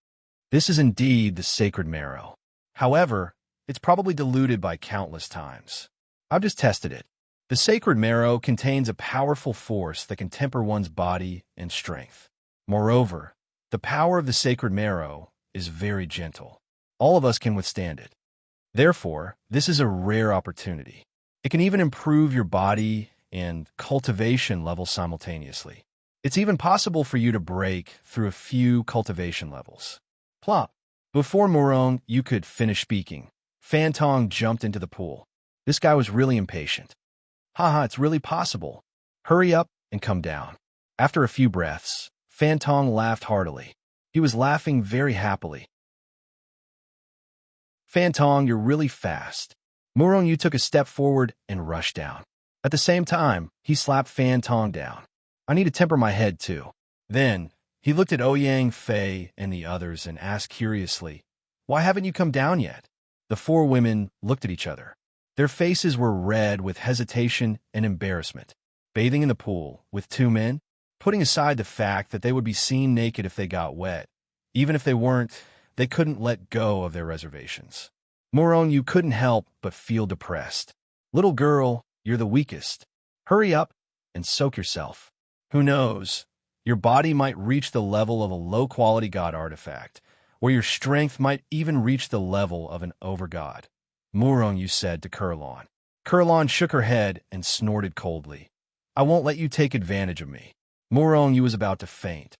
This is indeed the sacred marrow. However, it's probably diluted by countless times. I've just tested it. The sacred marrow contains a powerful force that can temper one's body and strength. Moreover, the power of the sacred marrow is very gentle. All of us can withstand it. Therefore, this is a rare opportunity. It can even improve your body and cultivation levels simultaneously. It's even possible for you to break through a few cultivation levels. Plop. Before Murong, you could finish speaking. Fantong jumped into the pool. This guy was really impatient. Haha, it's really possible. Hurry up and come down. After a few breaths, Fantong laughed heartily. He was laughing very happily. Fantong, you're really fast. Murongyu took a step forward and rushed down. At the same time, he slapped Fantong down. I need to temper my head too. Then, he looked at Ouyang, Fei, and the others and asked curiously, why haven't you come down yet? The four women looked at each other. Their faces were red with hesitation and embarrassment. Bathing in the pool with two men, putting aside the fact that they would be seen naked if they got wet. Even if they weren't, they couldn't let go of their reservations. Murongyu couldn't help but feel depressed. Little girl, you're the weakest. Hurry up and soak yourself. Who knows? Your body might reach the level of a low-quality god artifact, or your strength might even reach the level of an overgod. Murongyu said to Kurlan. Kurlan shook her head and snorted coldly. I won't let you take advantage of me. Murongyu was about to faint.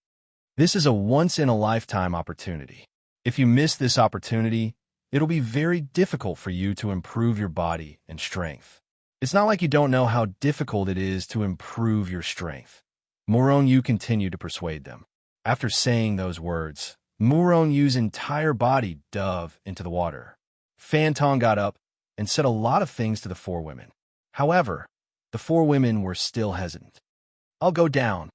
This is a once-in-a-lifetime opportunity. If you miss this opportunity, it'll be very difficult for you to improve your body and strength. It's not like you don't know how difficult it is to improve your strength. Murongyu continued to persuade them. After saying those words, Murongyu's entire body dove into the water. Fantong got up and said a lot of things to the four women. However, the four women were still hesitant. I'll go down.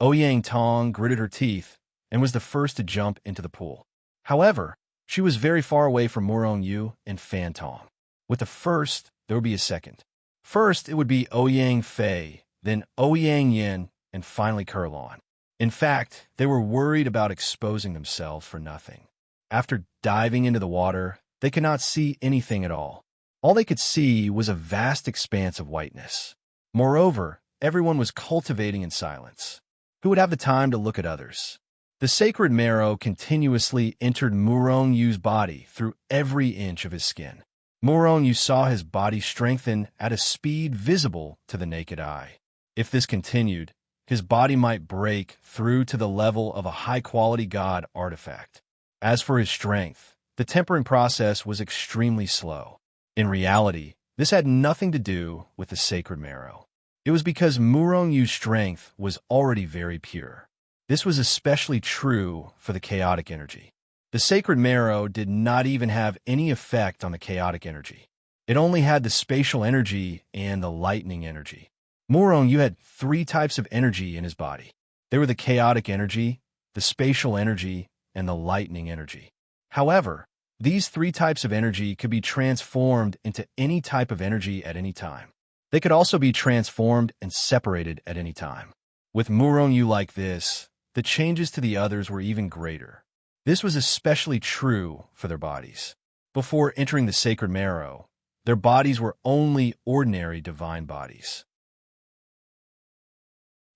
Ouyang Tong gritted her teeth and was the first to jump into the pool. However, she was very far away from Murongyu and Fantong. With the first, there would be a second. First, it would be Ouyang Fei, then Ouyang Yin, and finally Kurlan. In fact, they were worried about exposing themselves for nothing. After diving into the water, they could not see anything at all. All they could see was a vast expanse of whiteness. Moreover, everyone was cultivating in silence. Who would have the time to look at others? The sacred marrow continuously entered Murongyu's body through every inch of his skin. Murongyu saw his body strengthen at a speed visible to the naked eye. If this continued, his body might break through to the level of a high-quality god artifact. As for his strength, the tempering process was extremely slow. In reality, this had nothing to do with the sacred marrow. It was because Murongyu's strength was already very pure. This was especially true for the chaotic energy. The sacred marrow did not even have any effect on the chaotic energy. It only had the spatial energy and the lightning energy. Murongyu had three types of energy in his body. They were the chaotic energy, the spatial energy, and the lightning energy. However, these three types of energy could be transformed into any type of energy at any time. They could also be transformed and separated at any time. With Murongyu like this, the changes to the others were even greater. This was especially true for their bodies. Before entering the sacred marrow, their bodies were only ordinary divine bodies.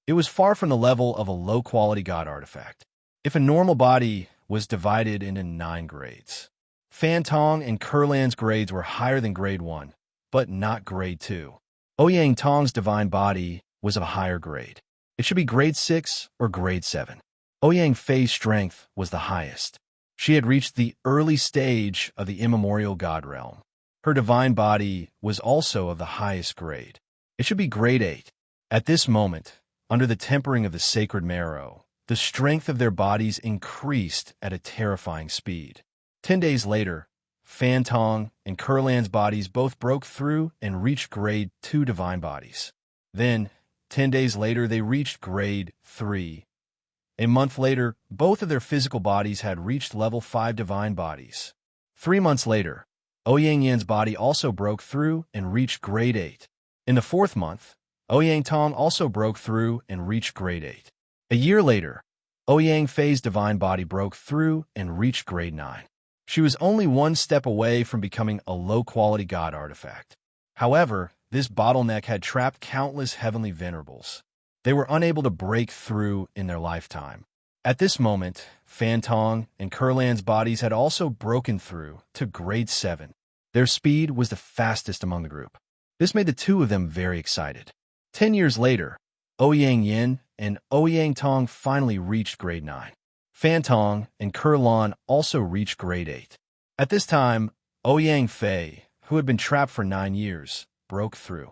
It was far from the level of a low-quality god artifact. If a normal body was divided into 9 grades. Fantong and Kurlan's grades were higher than grade 1, but not grade 2. Ouyang Tong's divine body was of a higher grade. It should be grade 6 or grade 7. Ouyang Fei's strength was the highest. She had reached the early stage of the immemorial god realm. Her divine body was also of the highest grade. It should be grade 8. At this moment, under the tempering of the sacred marrow, the strength of their bodies increased at a terrifying speed. 10 days later, Fantong and Kurlan's bodies both broke through and reached grade 2 divine bodies. Then, 10 days later, they reached grade 3. A month later, both of their physical bodies had reached level 5 divine bodies. 3 months later, Ouyang Yan's body also broke through and reached grade 8. In the 4th month, Ouyang Tong also broke through and reached grade 8. A year later, Ouyang Fei's divine body broke through and reached grade 9. She was only one step away from becoming a low-quality god artifact. However, this bottleneck had trapped countless heavenly venerables. They were unable to break through in their lifetime. At this moment, Fantong and Kurlan's bodies had also broken through to grade 7. Their speed was the fastest among the group. This made the two of them very excited. 10 years later, Ouyang Yin and Ouyang Tong finally reached grade 9. Fantong and Kurlan also reached grade 8. At this time, Ouyang Fei, who had been trapped for 9 years, broke through.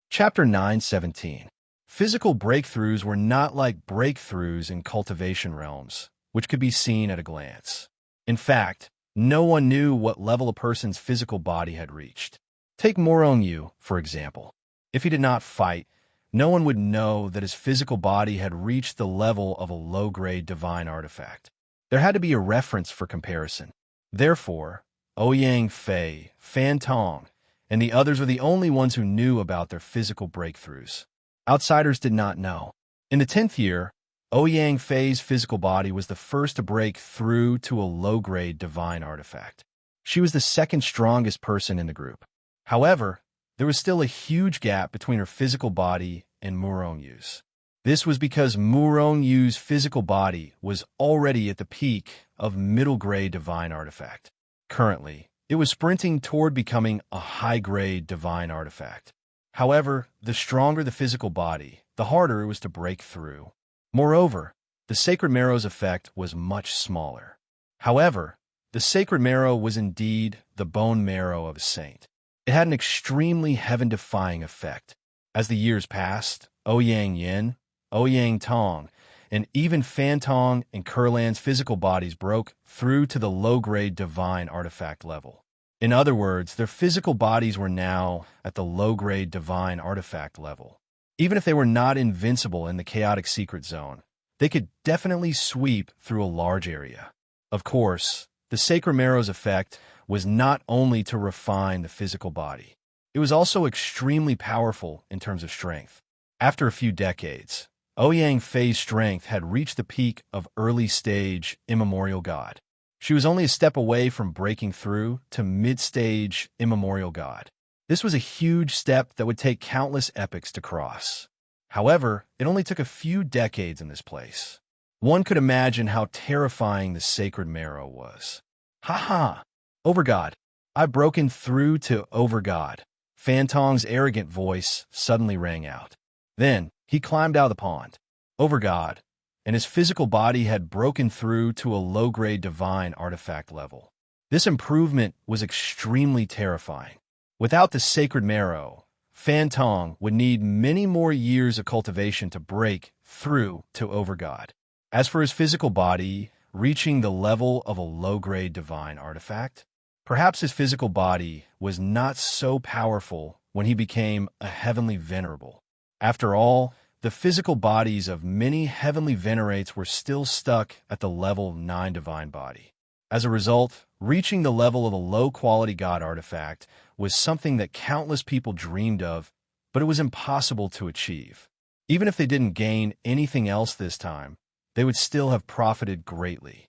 Chapter 9:17. Physical breakthroughs were not like breakthroughs in cultivation realms, which could be seen at a glance. In fact, no one knew what level a person's physical body had reached. Take Morong Yu, for example. If he did not fight, no one would know that his physical body had reached the level of a low-grade divine artifact. There had to be a reference for comparison. Therefore, Ouyang Fei, Fantong, and the others were the only ones who knew about their physical breakthroughs. Outsiders did not know. In the 10th year, Ouyang Fei's physical body was the first to break through to a low-grade divine artifact. She was the second strongest person in the group. However, there was still a huge gap between her physical body and Murong Yu's. This was because Murong Yu's physical body was already at the peak of middle-grade divine artifact. Currently, it was sprinting toward becoming a high-grade divine artifact. However, the stronger the physical body, the harder it was to break through. Moreover, the sacred marrow's effect was much smaller. However, the sacred marrow was indeed the bone marrow of a saint. It had an extremely heaven-defying effect. As the years passed, Ouyang Yin, Ouyang Tong, and even Fantong and Kurlan's physical bodies broke through to the low-grade divine artifact level. In other words, their physical bodies were now at the low-grade divine artifact level. Even if they were not invincible in the chaotic secret zone, they could definitely sweep through a large area. Of course, the sacred marrow's effect was not only to refine the physical body. It was also extremely powerful in terms of strength. After a few decades, Ouyang Fei's strength had reached the peak of early-stage immemorial god. She was only a step away from breaking through to mid-stage immemorial god. This was a huge step that would take countless epochs to cross. However, it only took a few decades in this place. One could imagine how terrifying the sacred marrow was. Ha ha! Overgod! I've broken through to Overgod. Fantong's arrogant voice suddenly rang out. Then, he climbed out of the pond. Overgod, and his physical body had broken through to a low-grade divine artifact level. This improvement was extremely terrifying. Without the sacred marrow, Fantong would need many more years of cultivation to break through to Overgod. As for his physical body, reaching the level of a low-grade divine artifact, perhaps his physical body was not so powerful when he became a heavenly venerable. After all, the physical bodies of many heavenly venerates were still stuck at the level 9 divine body. As a result, reaching the level of a low-quality god artifact was something that countless people dreamed of, but it was impossible to achieve. Even if they didn't gain anything else this time, they would still have profited greatly.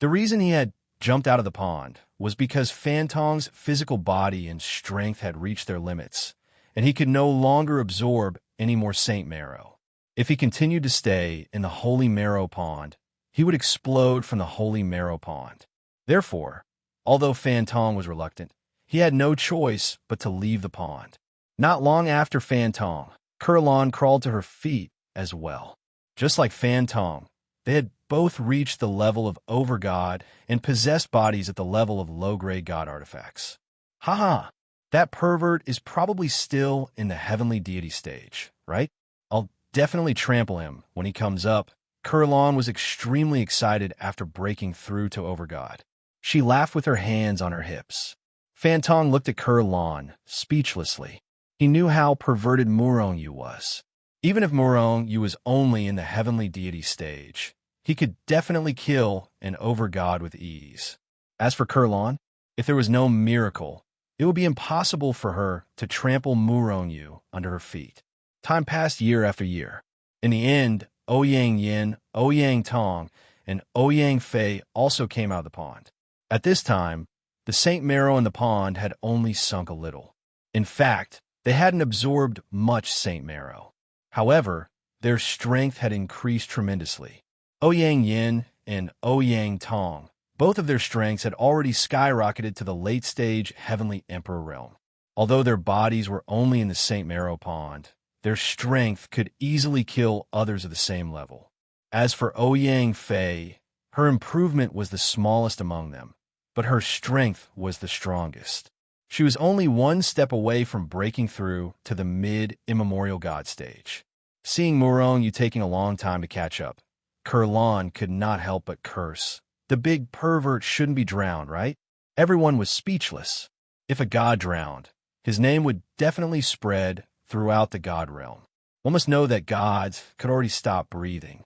The reason he had jumped out of the pond was because Fantong's physical body and strength had reached their limits, and he could no longer absorb any more Saint Marrow. If he continued to stay in the Holy Marrow Pond, he would explode from the Holy Marrow Pond. Therefore, although Fan Tong was reluctant, he had no choice but to leave the pond. Not long after Fan Tong, Kurlan crawled to her feet as well. Just like Fan Tong, they had both reached the level of over-god and possessed bodies at the level of low-grade god artifacts. Haha, that pervert is probably still in the heavenly deity stage, right? I'll definitely trample him when he comes up. Kurlan was extremely excited after breaking through to over-god. She laughed with her hands on her hips. Fan Tong looked at Kurlan speechlessly. He knew how perverted Murong-yu was. Even if Murong-yu was only in the heavenly deity stage, he could definitely kill an over-god with ease. As for Kurlan, if there was no miracle, it would be impossible for her to trample Murong-yu under her feet. Time passed year after year. In the end, Ouyang Yin, Ouyang Tong, and Ouyang Fei also came out of the pond. At this time, the Saint Marrow in the pond had only sunk a little. In fact, they hadn't absorbed much Saint Marrow. However, their strength had increased tremendously. Ouyang Yin and Ouyang Tong, both of their strengths had already skyrocketed to the late-stage Heavenly Emperor realm. Although their bodies were only in the Saint Marrow pond, their strength could easily kill others of the same level. As for Ouyang Fei, her improvement was the smallest among them, but her strength was the strongest. She was only one step away from breaking through to the mid-immemorial god stage. Seeing Murong-yu taking a long time to catch up, Kurlan could not help but curse. The big pervert shouldn't be drowned, right? Everyone was speechless. If a god drowned, his name would definitely spread throughout the god realm. One must know that gods could already stop breathing.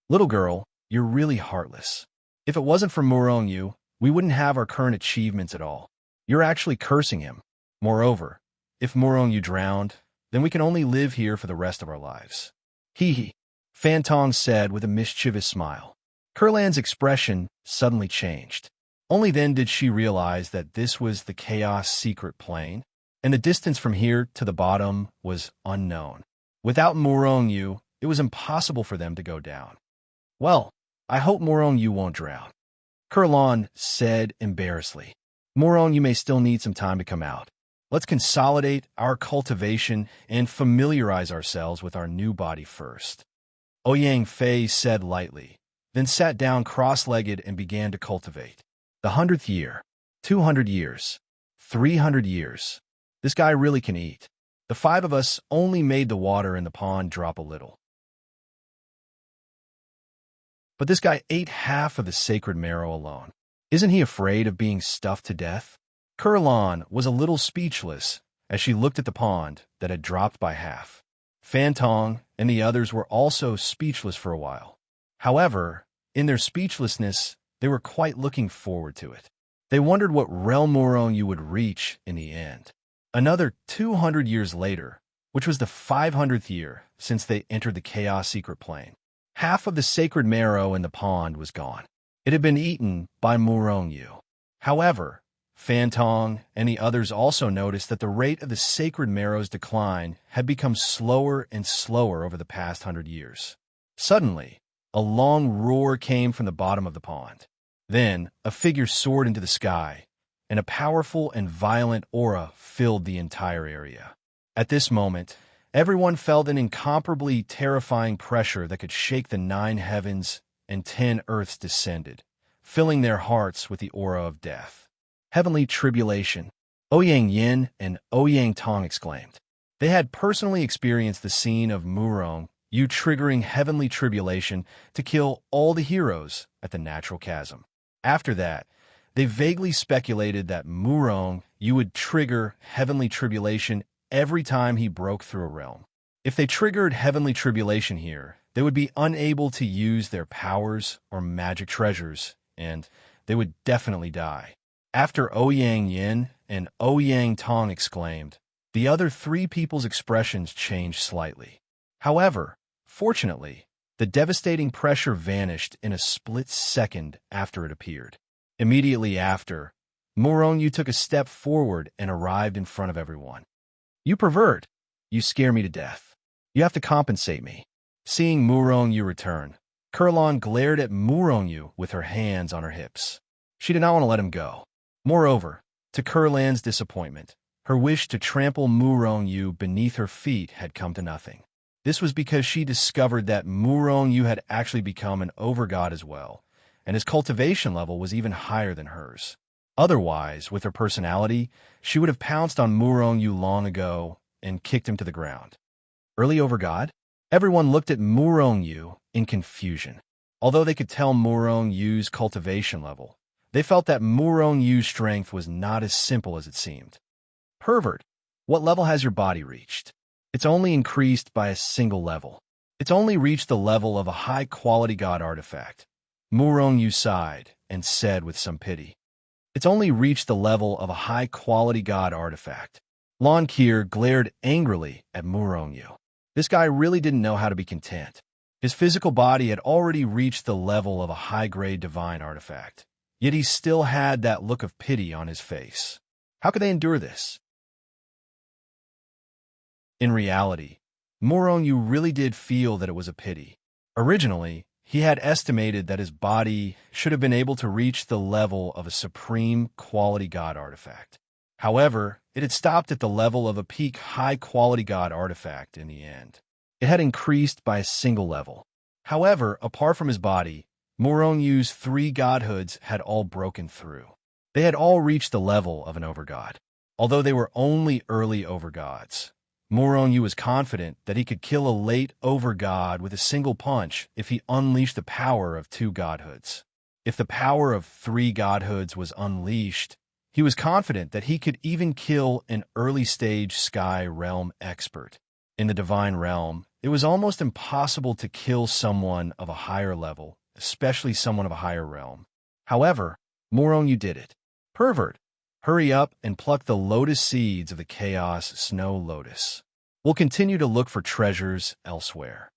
Little girl, you're really heartless. If it wasn't for Murong-yu, we wouldn't have our current achievements at all. You're actually cursing him. Moreover, if Murong-yu drowned, then we can only live here for the rest of our lives. Hee hee, Fan Tong said with a mischievous smile. Kurlan's expression suddenly changed. Only then did she realize that this was the Chaos Secret Plane, and the distance from here to the bottom was unknown. Without Murong-yu, it was impossible for them to go down. Well, I hope Murong-yu won't drown, Kurlan said embarrassedly. Murong-yu may still need some time to come out. Let's consolidate our cultivation and familiarize ourselves with our new body first. Ouyang Fei said lightly, then sat down cross-legged and began to cultivate. The 100th year, 200 years, 300 years. This guy really can eat. The five of us only made the water in the pond drop a little. But this guy ate half of the sacred marrow alone. Isn't he afraid of being stuffed to death? Kurlan was a little speechless as she looked at the pond that had dropped by half. Fan Tong and the others were also speechless for a while. However, in their speechlessness, they were quite looking forward to it. They wondered what realm Murong-yu would reach in the end. Another 200 years later, which was the 500th year since they entered the Chaos Secret Plane, half of the sacred marrow in the pond was gone. It had been eaten by Murong-yu. However, Fan Tong and the others also noticed that the rate of the sacred marrow's decline had become slower and slower over the past 100 years. Suddenly, a long roar came from the bottom of the pond. Then, a figure soared into the sky, and a powerful and violent aura filled the entire area. At this moment, everyone felt an incomparably terrifying pressure that could shake the 9 heavens and 10 earths descended, filling their hearts with the aura of death. Heavenly tribulation, Ouyang Yin and Ouyang Tong exclaimed. They had personally experienced the scene of Murong-yu triggering heavenly tribulation to kill all the heroes at the natural chasm. After that, they vaguely speculated that Murong-yu would trigger heavenly tribulation every time he broke through a realm. If they triggered heavenly tribulation here, they would be unable to use their powers or magic treasures, and they would definitely die. After Ouyang Yin and Ouyang Tong exclaimed, the other 3 people's expressions changed slightly. However, fortunately, the devastating pressure vanished in a split second after it appeared. Immediately after, Murong-yu took a step forward and arrived in front of everyone. You pervert. You scare me to death. You have to compensate me. Seeing Murong-yu return, Kurlan glared at Murong-yu with her hands on her hips. She did not want to let him go. Moreover, to Kurlan's disappointment, her wish to trample Murong-yu beneath her feet had come to nothing. This was because she discovered that Murong-yu had actually become an overgod as well, and his cultivation level was even higher than hers. Otherwise, with her personality, she would have pounced on Murong-yu long ago and kicked him to the ground. Early overgod? Everyone looked at Murong-yu in confusion. Although they could tell Murong-yu's cultivation level, they felt that Murong-yu's strength was not as simple as it seemed. Pervert, what level has your body reached? It's only increased by a single level. It's only reached the level of a high-quality god artifact. Murong-yu sighed and said with some pity. It's only reached the level of a high-quality god artifact. Lon Kier glared angrily at Murong-yu. This guy really didn't know how to be content. His physical body had already reached the level of a high-grade divine artifact, yet he still had that look of pity on his face. How could they endure this? In reality, Murong-yu really did feel that it was a pity. Originally, he had estimated that his body should have been able to reach the level of a supreme quality god artifact. However, it had stopped at the level of a peak high-quality god artifact in the end. It had increased by a single level. However, apart from his body, Murong-yu's 3 godhoods had all broken through. They had all reached the level of an overgod. Although they were only early overgods, Murong-yu was confident that he could kill a late overgod with a single punch if he unleashed the power of 2 godhoods. If the power of 3 godhoods was unleashed, he was confident that he could even kill an early-stage Sky Realm expert. In the Divine Realm, it was almost impossible to kill someone of a higher level, especially someone of a higher realm. However, Murong-yu did it. Pervert, hurry up and pluck the lotus seeds of the Chaos Snow Lotus. We'll continue to look for treasures elsewhere.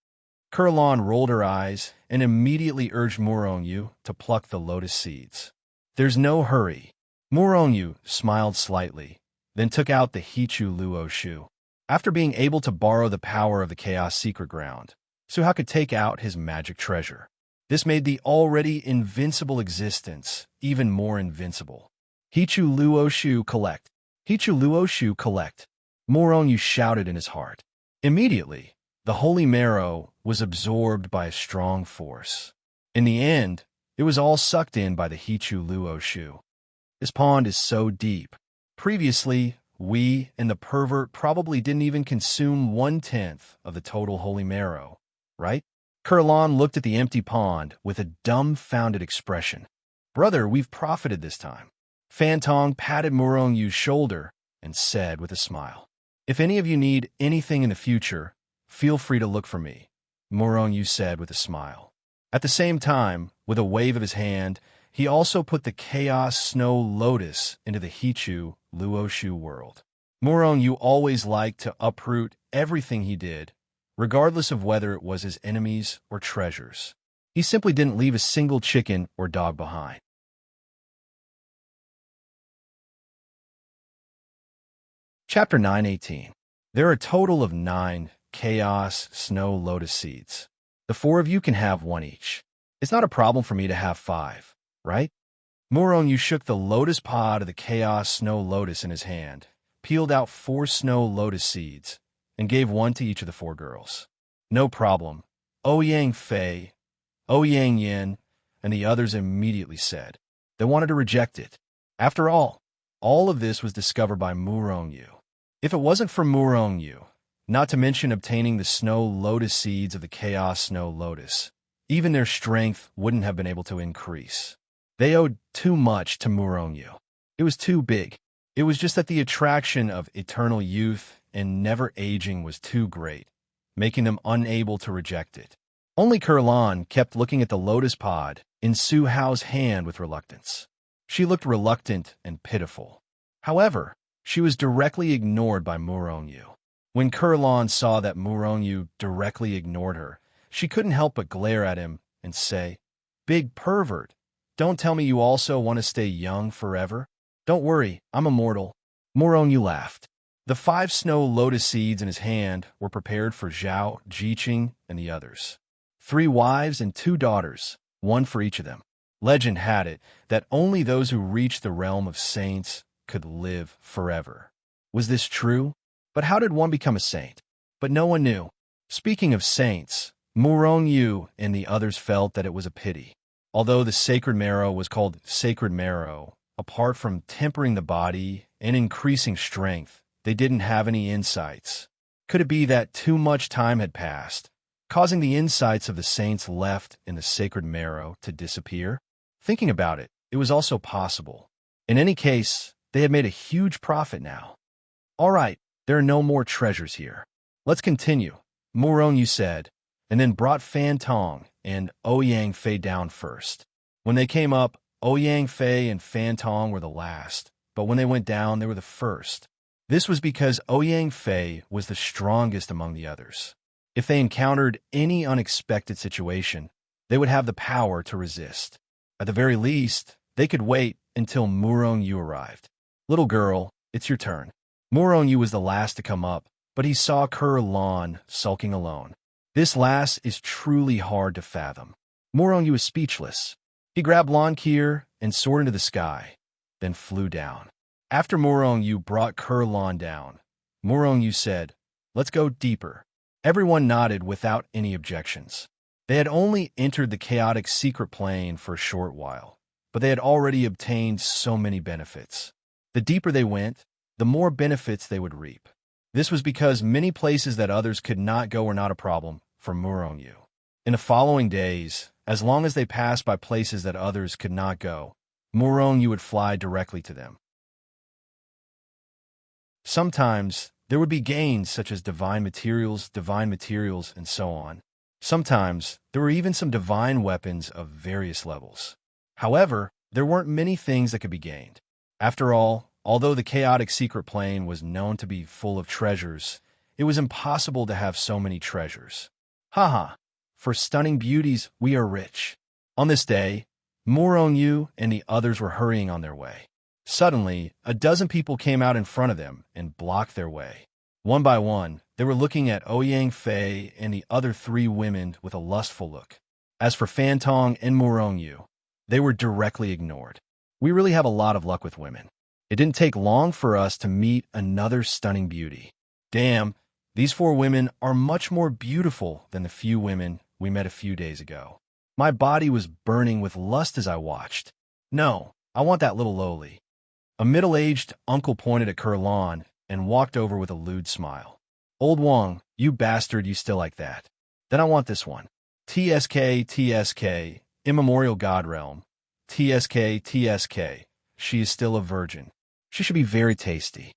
Kurlan rolled her eyes and immediately urged Murong-yu to pluck the lotus seeds. There's no hurry. Murong-yu smiled slightly, then took out the Hichu Luo Shu. After being able to borrow the power of the Chaos Secret Ground, Suha could take out his magic treasure. This made the already invincible existence even more invincible. Hichu Luo Shu collect. Hichu Luo Shu collect. Murong-yu shouted in his heart. Immediately, the holy marrow was absorbed by a strong force. In the end, it was all sucked in by the Hichu Luo Shu. This pond is so deep. Previously, we and the pervert probably didn't even consume 1/10 of the total holy marrow, right? Kurlan looked at the empty pond with a dumbfounded expression. Brother, we've profited this time. Fantong patted Murong-yu's shoulder and said with a smile, if any of you need anything in the future, feel free to look for me, Murong-yu said with a smile. At the same time, with a wave of his hand, he also put the Chaos Snow Lotus into the Hichu Luo Shu world. Murong-yu always liked to uproot everything he did, regardless of whether it was his enemies or treasures. He simply didn't leave a single chicken or dog behind. Chapter 9:18. There are a total of 9 Chaos Snow Lotus seeds. The 4 of you can have 1 each. It's not a problem for me to have 5, right? Murong-yu shook the lotus pod of the Chaos Snow Lotus in his hand, peeled out 4 snow lotus seeds, and gave 1 to each of the 4 girls. No problem. Ouyang Fei, Ouyang Yin, and the others immediately said. They wanted to reject it. After all of this was discovered by Murong-yu. If it wasn't for Murong-yu, not to mention obtaining the snow lotus seeds of the Chaos Snow Lotus, even their strength wouldn't have been able to increase. They owed too much to Murong-yu. It was too big. It was just that the attraction of eternal youth and never aging was too great, making them unable to reject it. Only Kurlan kept looking at the lotus pod in Su Hao's hand with reluctance. She looked reluctant and pitiful. However, she was directly ignored by Murong-yu. When Kurlan saw that Murong-yu directly ignored her, she couldn't help but glare at him and say, Big pervert, don't tell me you also want to stay young forever? Don't worry, I'm immortal. Murong-yu laughed. The 5 snow lotus seeds in his hand were prepared for Zhao, Jiqing, and the others. 3 wives and 2 daughters, one for each of them. Legend had it that only those who reached the realm of saints could live forever. Was this true? But how did one become a saint? But no one knew. Speaking of saints, Murong Yu and the others felt that it was a pity. Although the sacred marrow was called sacred marrow, apart from tempering the body and increasing strength, they didn't have any insights. Could it be that too much time had passed, causing the insights of the saints left in the sacred marrow to disappear? Thinking about it, it was also possible. In any case, they had made a huge profit now. All right, there are no more treasures here. Let's continue, Murong Yu said, and then brought Fan Tong and Ouyang Fei down first. When they came up, Ouyang Fei and Fan Tong were the last, but when they went down, they were the first. This was because Ouyang Fei was the strongest among the others. If they encountered any unexpected situation, they would have the power to resist. At the very least, they could wait until Murong Yu arrived. Little girl, it's your turn. Murong Yu was the last to come up, but he saw Lan sulking alone. This lass is truly hard to fathom. Murong Yu was speechless. He grabbed Lan Kier and soared into the sky, then flew down. After Murong Yu brought Lan down, Murong Yu said, "Let's go deeper." Everyone nodded without any objections. They had only entered the chaotic secret plane for a short while, but they had already obtained so many benefits. The deeper they went, the more benefits they would reap. This was because many places that others could not go were not a problem for Murong Yu. In the following days, as long as they passed by places that others could not go, Murong Yu would fly directly to them. Sometimes, there would be gains such as divine materials, and so on. Sometimes, there were even some divine weapons of various levels. However, there weren't many things that could be gained. After all, although the chaotic secret plane was known to be full of treasures, it was impossible to have so many treasures. Haha, for stunning beauties, we are rich. On this day, Murong Yu and the others were hurrying on their way. Suddenly, a dozen people came out in front of them and blocked their way. One by one, they were looking at Ouyang Fei and the other 3 women with a lustful look. As for Fan Tong and Murong Yu, they were directly ignored. We really have a lot of luck with women. It didn't take long for us to meet another stunning beauty. Damn, these 4 women are much more beautiful than the few women we met a few days ago. My body was burning with lust as I watched. No, I want that little lowly. A middle-aged uncle pointed at Lan and walked over with a lewd smile. Old Wang, you bastard, you still like that. Then I want this one. TSK, Immemorial God Realm. TSK, she is still a virgin. She should be very tasty.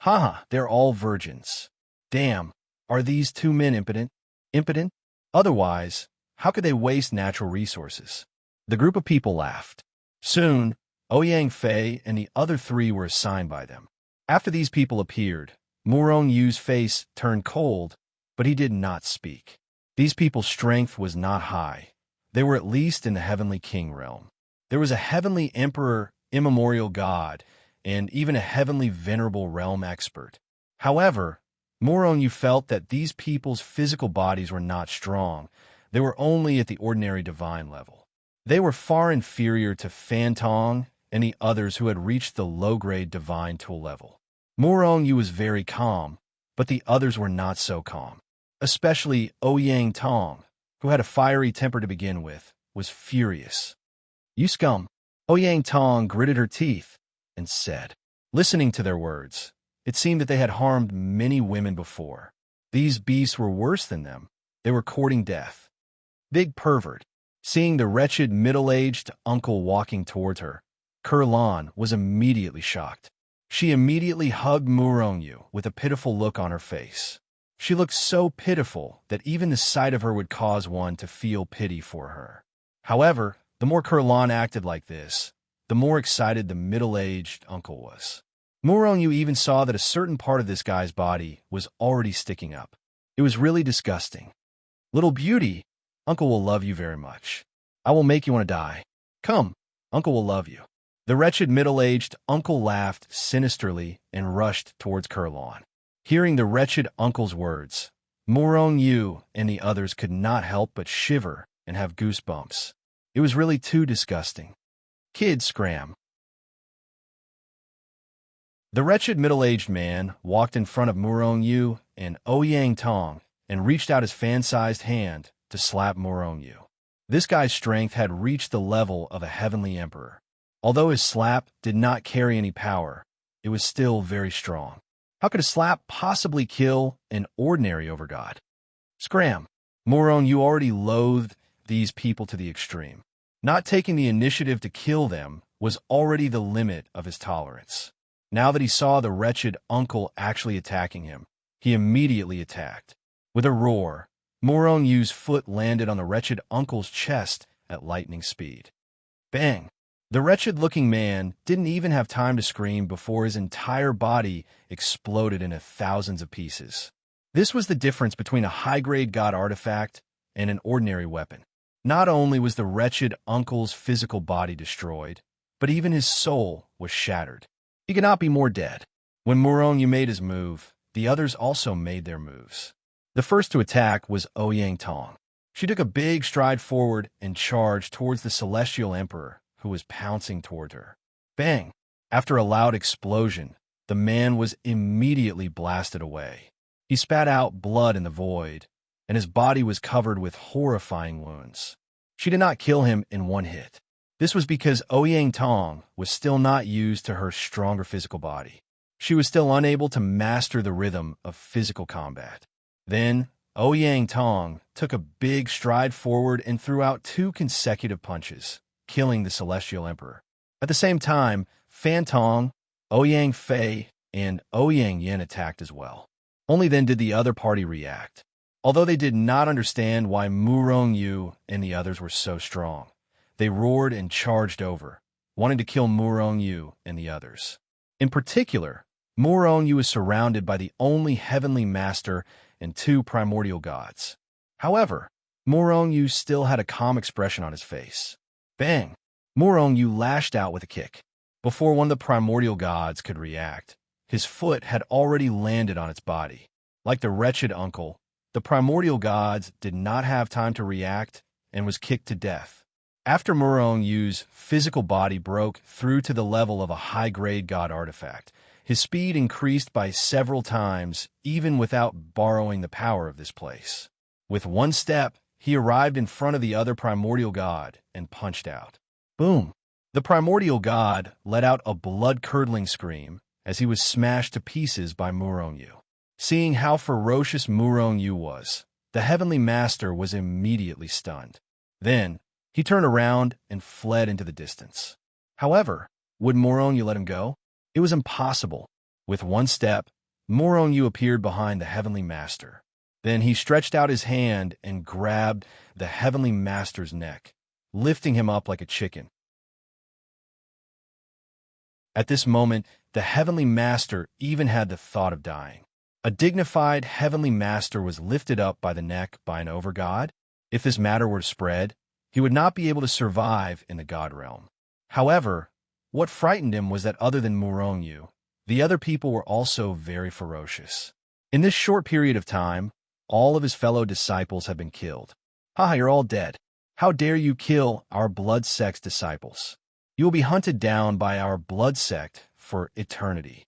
Haha, they're all virgins. Damn, are these 2 men impotent? Impotent? Otherwise, how could they waste natural resources? The group of people laughed. Soon, Ouyang Fei and the other 3 were assigned by them. After these people appeared, Murong Yu's face turned cold, but he did not speak. These people's strength was not high. They were at least in the heavenly king realm. There was a heavenly emperor, immemorial god, and even a heavenly venerable realm expert. However, Murong Yu felt that these people's physical bodies were not strong. They were only at the ordinary divine level. They were far inferior to Fan Tong and the others who had reached the low-grade divine tool level. Murong Yu was very calm, but the others were not so calm. Especially Ouyang Tong, who had a fiery temper to begin with, was furious. "You scum!" Ouyang Tong gritted her teeth and said. Listening to their words, it seemed that they had harmed many women before. These beasts were worse than them. They were courting death. Big pervert. Seeing the wretched middle-aged uncle walking towards her, Lan was immediately shocked. She immediately hugged Murong Yu with a pitiful look on her face. She looked so pitiful that even the sight of her would cause one to feel pity for her. However, the more Lan acted like this, the more excited the middle-aged uncle was. Murong Yu even saw that a certain part of this guy's body was already sticking up. It was really disgusting. "Little beauty, Uncle will love you very much. I will make you want to die. Come, Uncle will love you." The wretched middle-aged uncle laughed sinisterly and rushed towards Kurlon. Hearing the wretched uncle's words, Murong Yu and the others could not help but shiver and have goosebumps. It was really too disgusting. Kid scram. The wretched middle-aged man walked in front of Murong Yu and Ouyang Tong and reached out his fan-sized hand to slap Murong Yu. This guy's strength had reached the level of a heavenly emperor. Although his slap did not carry any power, it was still very strong. How could a slap possibly kill an ordinary overgod? Scram. Murong Yu already loathed these people to the extreme. Not taking the initiative to kill them was already the limit of his tolerance. Now that he saw the wretched uncle actually attacking him, he immediately attacked. With a roar, Murong Yu's foot landed on the wretched uncle's chest at lightning speed. Bang! The wretched-looking man didn't even have time to scream before his entire body exploded into thousands of pieces. This was the difference between a high-grade god artifact and an ordinary weapon. Not only was the wretched uncle's physical body destroyed, but even his soul was shattered. He could not be more dead. When Murong Yu made his move, the others also made their moves. The first to attack was Ouyang Tong. She took a big stride forward and charged towards the Celestial Emperor, who was pouncing toward her. Bang! After a loud explosion, the man was immediately blasted away. He spat out blood in the void, and his body was covered with horrifying wounds. She did not kill him in one hit. This was because Ouyang Tong was still not used to her stronger physical body. She was still unable to master the rhythm of physical combat. Then, Ouyang Tong took a big stride forward and threw out 2 consecutive punches, killing the Celestial Emperor. At the same time, Fan Tong, Ouyang Fei, and Ouyang Yin attacked as well. Only then did the other party react. Although they did not understand why Murong Yu and the others were so strong, they roared and charged over, wanting to kill Murong Yu and the others. In particular, Murong Yu was surrounded by the only heavenly master and 2 primordial gods. However, Murong Yu still had a calm expression on his face. Bang! Murong Yu lashed out with a kick. Before one of the primordial gods could react, his foot had already landed on its body. Like the wretched uncle, the primordial gods did not have time to react and was kicked to death. After Murong Yu's physical body broke through to the level of a high-grade god artifact, his speed increased by several times, even without borrowing the power of this place. With one step, he arrived in front of the other primordial god and punched out. Boom! The primordial god let out a blood-curdling scream as he was smashed to pieces by Murong Yu. Seeing how ferocious Murong Yu was, the heavenly master was immediately stunned. Then, he turned around and fled into the distance. However, would Murong Yu let him go? It was impossible. With one step, Murong Yu appeared behind the heavenly master. Then he stretched out his hand and grabbed the heavenly master's neck, lifting him up like a chicken. At this moment, the heavenly master even had the thought of dying. A dignified heavenly master was lifted up by the neck by an overgod. If this matter were to spread, he would not be able to survive in the god realm. However, what frightened him was that other than Murong Yu, the other people were also very ferocious. In this short period of time, all of his fellow disciples had been killed. Haha, you're all dead. How dare you kill our blood sect's disciples? You will be hunted down by our blood sect for eternity.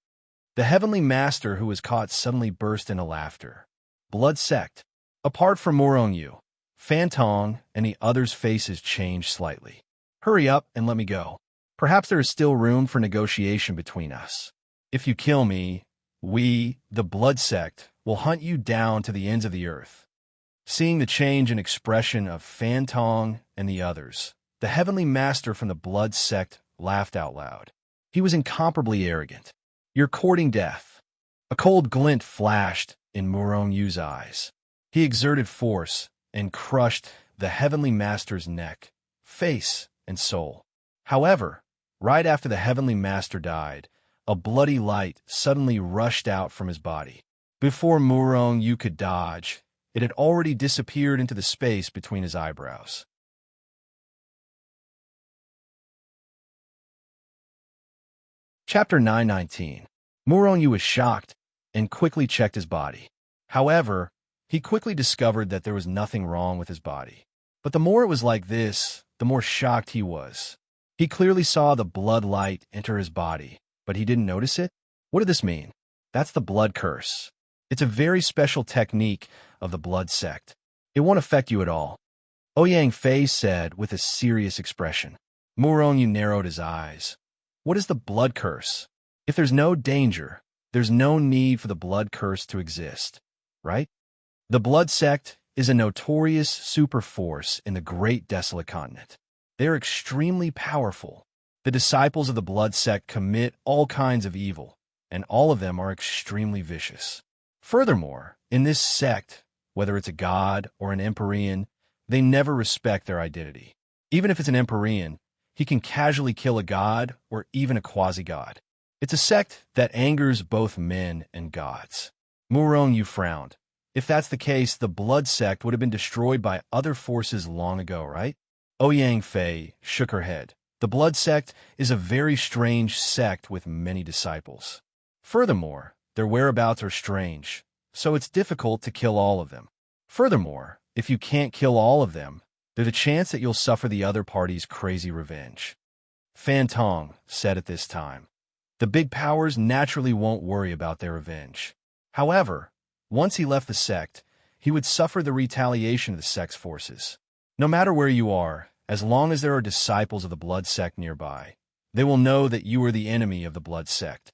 The heavenly master who was caught suddenly burst into laughter. Blood sect. Apart from Murong Yu, Fan Tong and the others' faces changed slightly. Hurry up and let me go. Perhaps there is still room for negotiation between us. If you kill me, we, the blood sect, will hunt you down to the ends of the earth. Seeing the change in expression of Fan Tong and the others, the heavenly master from the blood sect laughed out loud. He was incomparably arrogant. You're courting death. A cold glint flashed in Murong Yu's eyes. He exerted force and crushed the heavenly master's neck, face, and soul. However, right after the heavenly master died, a bloody light suddenly rushed out from his body. Before Murong Yu could dodge, it had already disappeared into the space between his eyebrows. Chapter 919. Murong Yu was shocked and quickly checked his body. However, he quickly discovered that there was nothing wrong with his body. But the more it was like this, the more shocked he was. He clearly saw the blood light enter his body, but he didn't notice it? What did this mean? That's the blood curse. It's a very special technique of the blood sect. It won't affect you at all. Ouyang Fei said with a serious expression. Murong Yu narrowed his eyes. What is the blood curse? If there's no danger, there's no need for the blood curse to exist, right? The blood sect is a notorious super force in the great desolate continent. They're extremely powerful. The disciples of the blood sect commit all kinds of evil, and all of them are extremely vicious. Furthermore, in this sect, whether it's a god or an Empyrean, they never respect their identity. Even if it's an Empyrean, he can casually kill a god or even a quasi-god. It's a sect that angers both men and gods. Murong Yu frowned. If that's the case, the blood sect would have been destroyed by other forces long ago, right? Ouyang Fei shook her head. The blood sect is a very strange sect with many disciples. Furthermore, their whereabouts are strange, so it's difficult to kill all of them. Furthermore, if you can't kill all of them, there's a chance that you'll suffer the other party's crazy revenge. Fan Tong said at this time. The big powers naturally won't worry about their revenge. However, once he left the sect, he would suffer the retaliation of the sect's forces. No matter where you are, as long as there are disciples of the blood sect nearby, they will know that you are the enemy of the blood sect.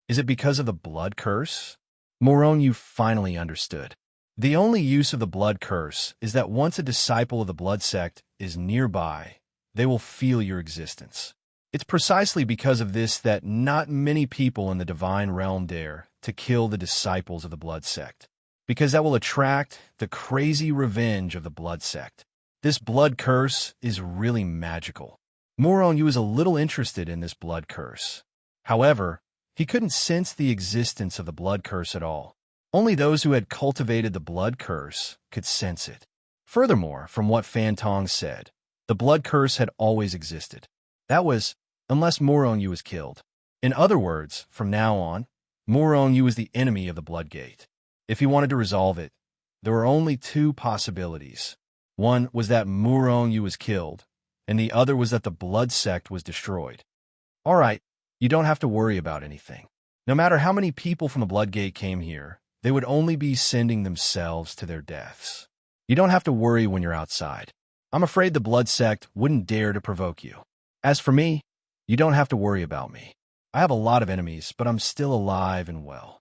Is it because of the blood curse? Murong Yu finally understood. The only use of the blood curse is that once a disciple of the blood sect is nearby, they will feel your existence. It's precisely because of this that not many people in the divine realm dare to kill the disciples of the blood sect, because that will attract the crazy revenge of the blood sect. This blood curse is really magical. Murong Yu is a little interested in this blood curse. However, he couldn't sense the existence of the blood curse at all. Only those who had cultivated the blood curse could sense it. Furthermore, from what Fan Tong said, the blood curse had always existed. That was, unless Murong Yu was killed. In other words, from now on, Murong Yu was the enemy of the blood gate. If he wanted to resolve it, there were only two possibilities. One was that Murong Yu was killed, and the other was that the blood sect was destroyed. All right, you don't have to worry about anything. No matter how many people from the blood gate came here, they would only be sending themselves to their deaths. You don't have to worry when you're outside. I'm afraid the blood sect wouldn't dare to provoke you. As for me, you don't have to worry about me. I have a lot of enemies, but I'm still alive and well.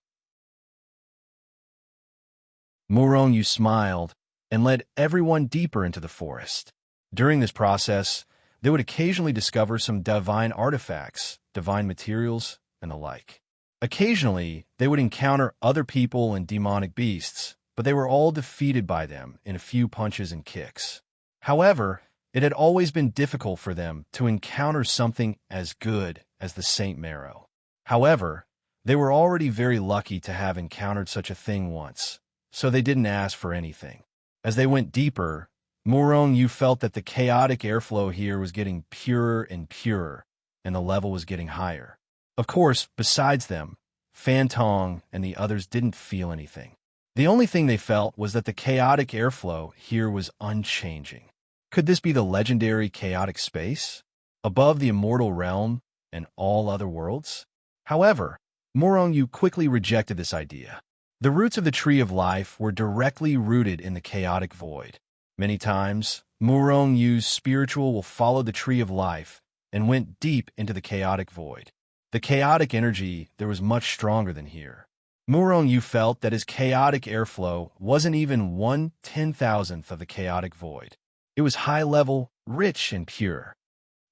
Murong Yu smiled and led everyone deeper into the forest. During this process, they would occasionally discover some divine artifacts, divine materials, and the like. Occasionally, they would encounter other people and demonic beasts, but they were all defeated by them in a few punches and kicks. However, it had always been difficult for them to encounter something as good as the Saint Marrow. However, they were already very lucky to have encountered such a thing once, so they didn't ask for anything. As they went deeper, Murong Yu felt that the chaotic airflow here was getting purer and purer, and the level was getting higher. Of course, besides them, Fan Tong and the others didn't feel anything. The only thing they felt was that the chaotic airflow here was unchanging. Could this be the legendary chaotic space, above the immortal realm and all other worlds? However, Murong Yu quickly rejected this idea. The roots of the tree of life were directly rooted in the chaotic void. Many times, Murong Yu's spiritual will follow the tree of life and went deep into the chaotic void. The chaotic energy there was much stronger than here. Murong Yu felt that his chaotic airflow wasn't even 1/10,000th of the chaotic void. It was high-level, rich, and pure.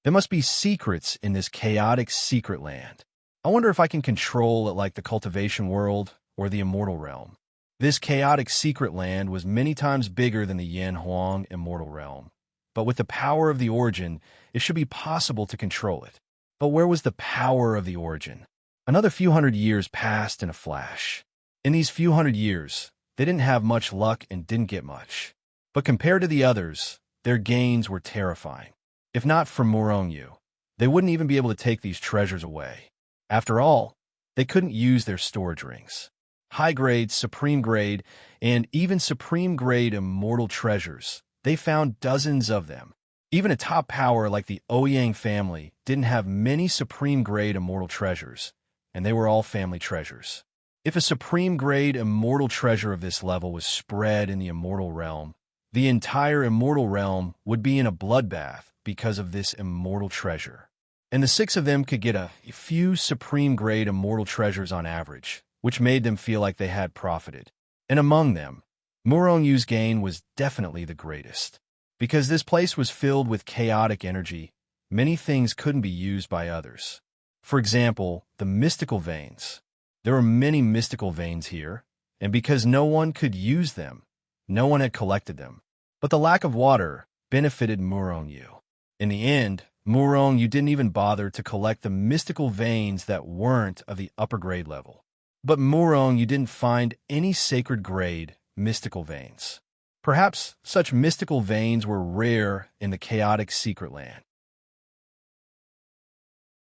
There must be secrets in this chaotic secret land. I wonder if I can control it like the cultivation world or the immortal realm. This chaotic secret land was many times bigger than the Yan Huang immortal realm. But with the power of the origin, it should be possible to control it. But where was the power of the origin? Another few hundred years passed in a flash. In these few hundred years, they didn't have much luck and didn't get much. But compared to the others, their gains were terrifying. If not for Murong Yu, they wouldn't even be able to take these treasures away. After all, they couldn't use their storage rings. High grade, supreme grade, and even supreme grade immortal treasures. They found dozens of them. Even a top power like the Ouyang family didn't have many supreme grade immortal treasures, and they were all family treasures. If a supreme grade immortal treasure of this level was spread in the immortal realm, the entire immortal realm would be in a bloodbath because of this immortal treasure. And the six of them could get a few supreme grade immortal treasures on average, which made them feel like they had profited. And among them, Murongyu's gain was definitely the greatest. Because this place was filled with chaotic energy, many things couldn't be used by others. For example, the mystical veins. There were many mystical veins here, and because no one could use them, no one had collected them. But the lack of water benefited Murongyu. In the end, Murongyu didn't even bother to collect the mystical veins that weren't of the upper grade level. But Murongyu didn't find any sacred grade mystical veins. Perhaps such mystical veins were rare in the chaotic secret land.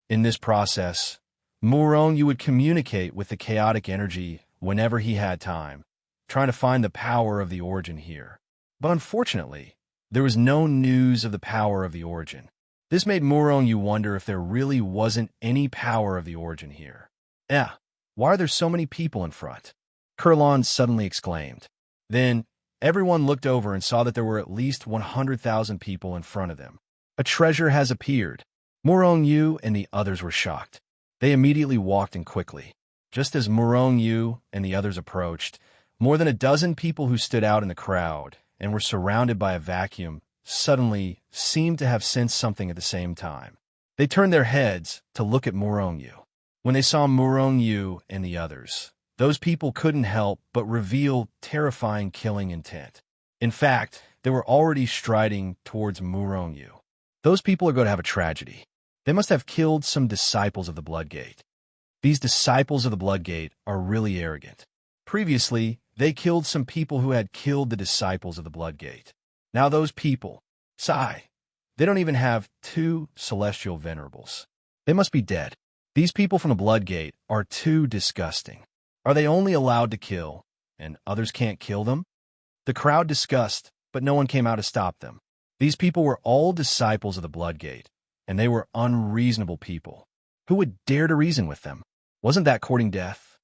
In this process, Murongyu would communicate with the chaotic energy whenever he had time, trying to find the power of the origin here. But unfortunately, there was no news of the power of the origin. This made Murongyu wonder if there really wasn't any power of the origin here. Why are there so many people in front? Kurlon suddenly exclaimed. Then, everyone looked over and saw that there were at least 100,000 people in front of them. A treasure has appeared. Murongyu and the others were shocked. They immediately walked in quickly. Just as Murongyu and the others approached, more than a dozen people who stood out in the crowd and were surrounded by a vacuum suddenly seemed to have sensed something at the same time. They turned their heads to look at Murongyu. When they saw Murongyu and the others, those people couldn't help but reveal terrifying killing intent. In fact, they were already striding towards Murongyu. Those people are going to have a tragedy. They must have killed some disciples of the Bloodgate. These disciples of the Bloodgate are really arrogant. Previously, they killed some people who had killed the disciples of the Bloodgate. Now those people, they don't even have 2 celestial venerables. They must be dead. These people from the Bloodgate are too disgusting. Are they only allowed to kill, and others can't kill them? The crowd discussed, but no one came out to stop them. These people were all disciples of the Bloodgate, and they were unreasonable people. Who would dare to reason with them? Wasn't that courting death?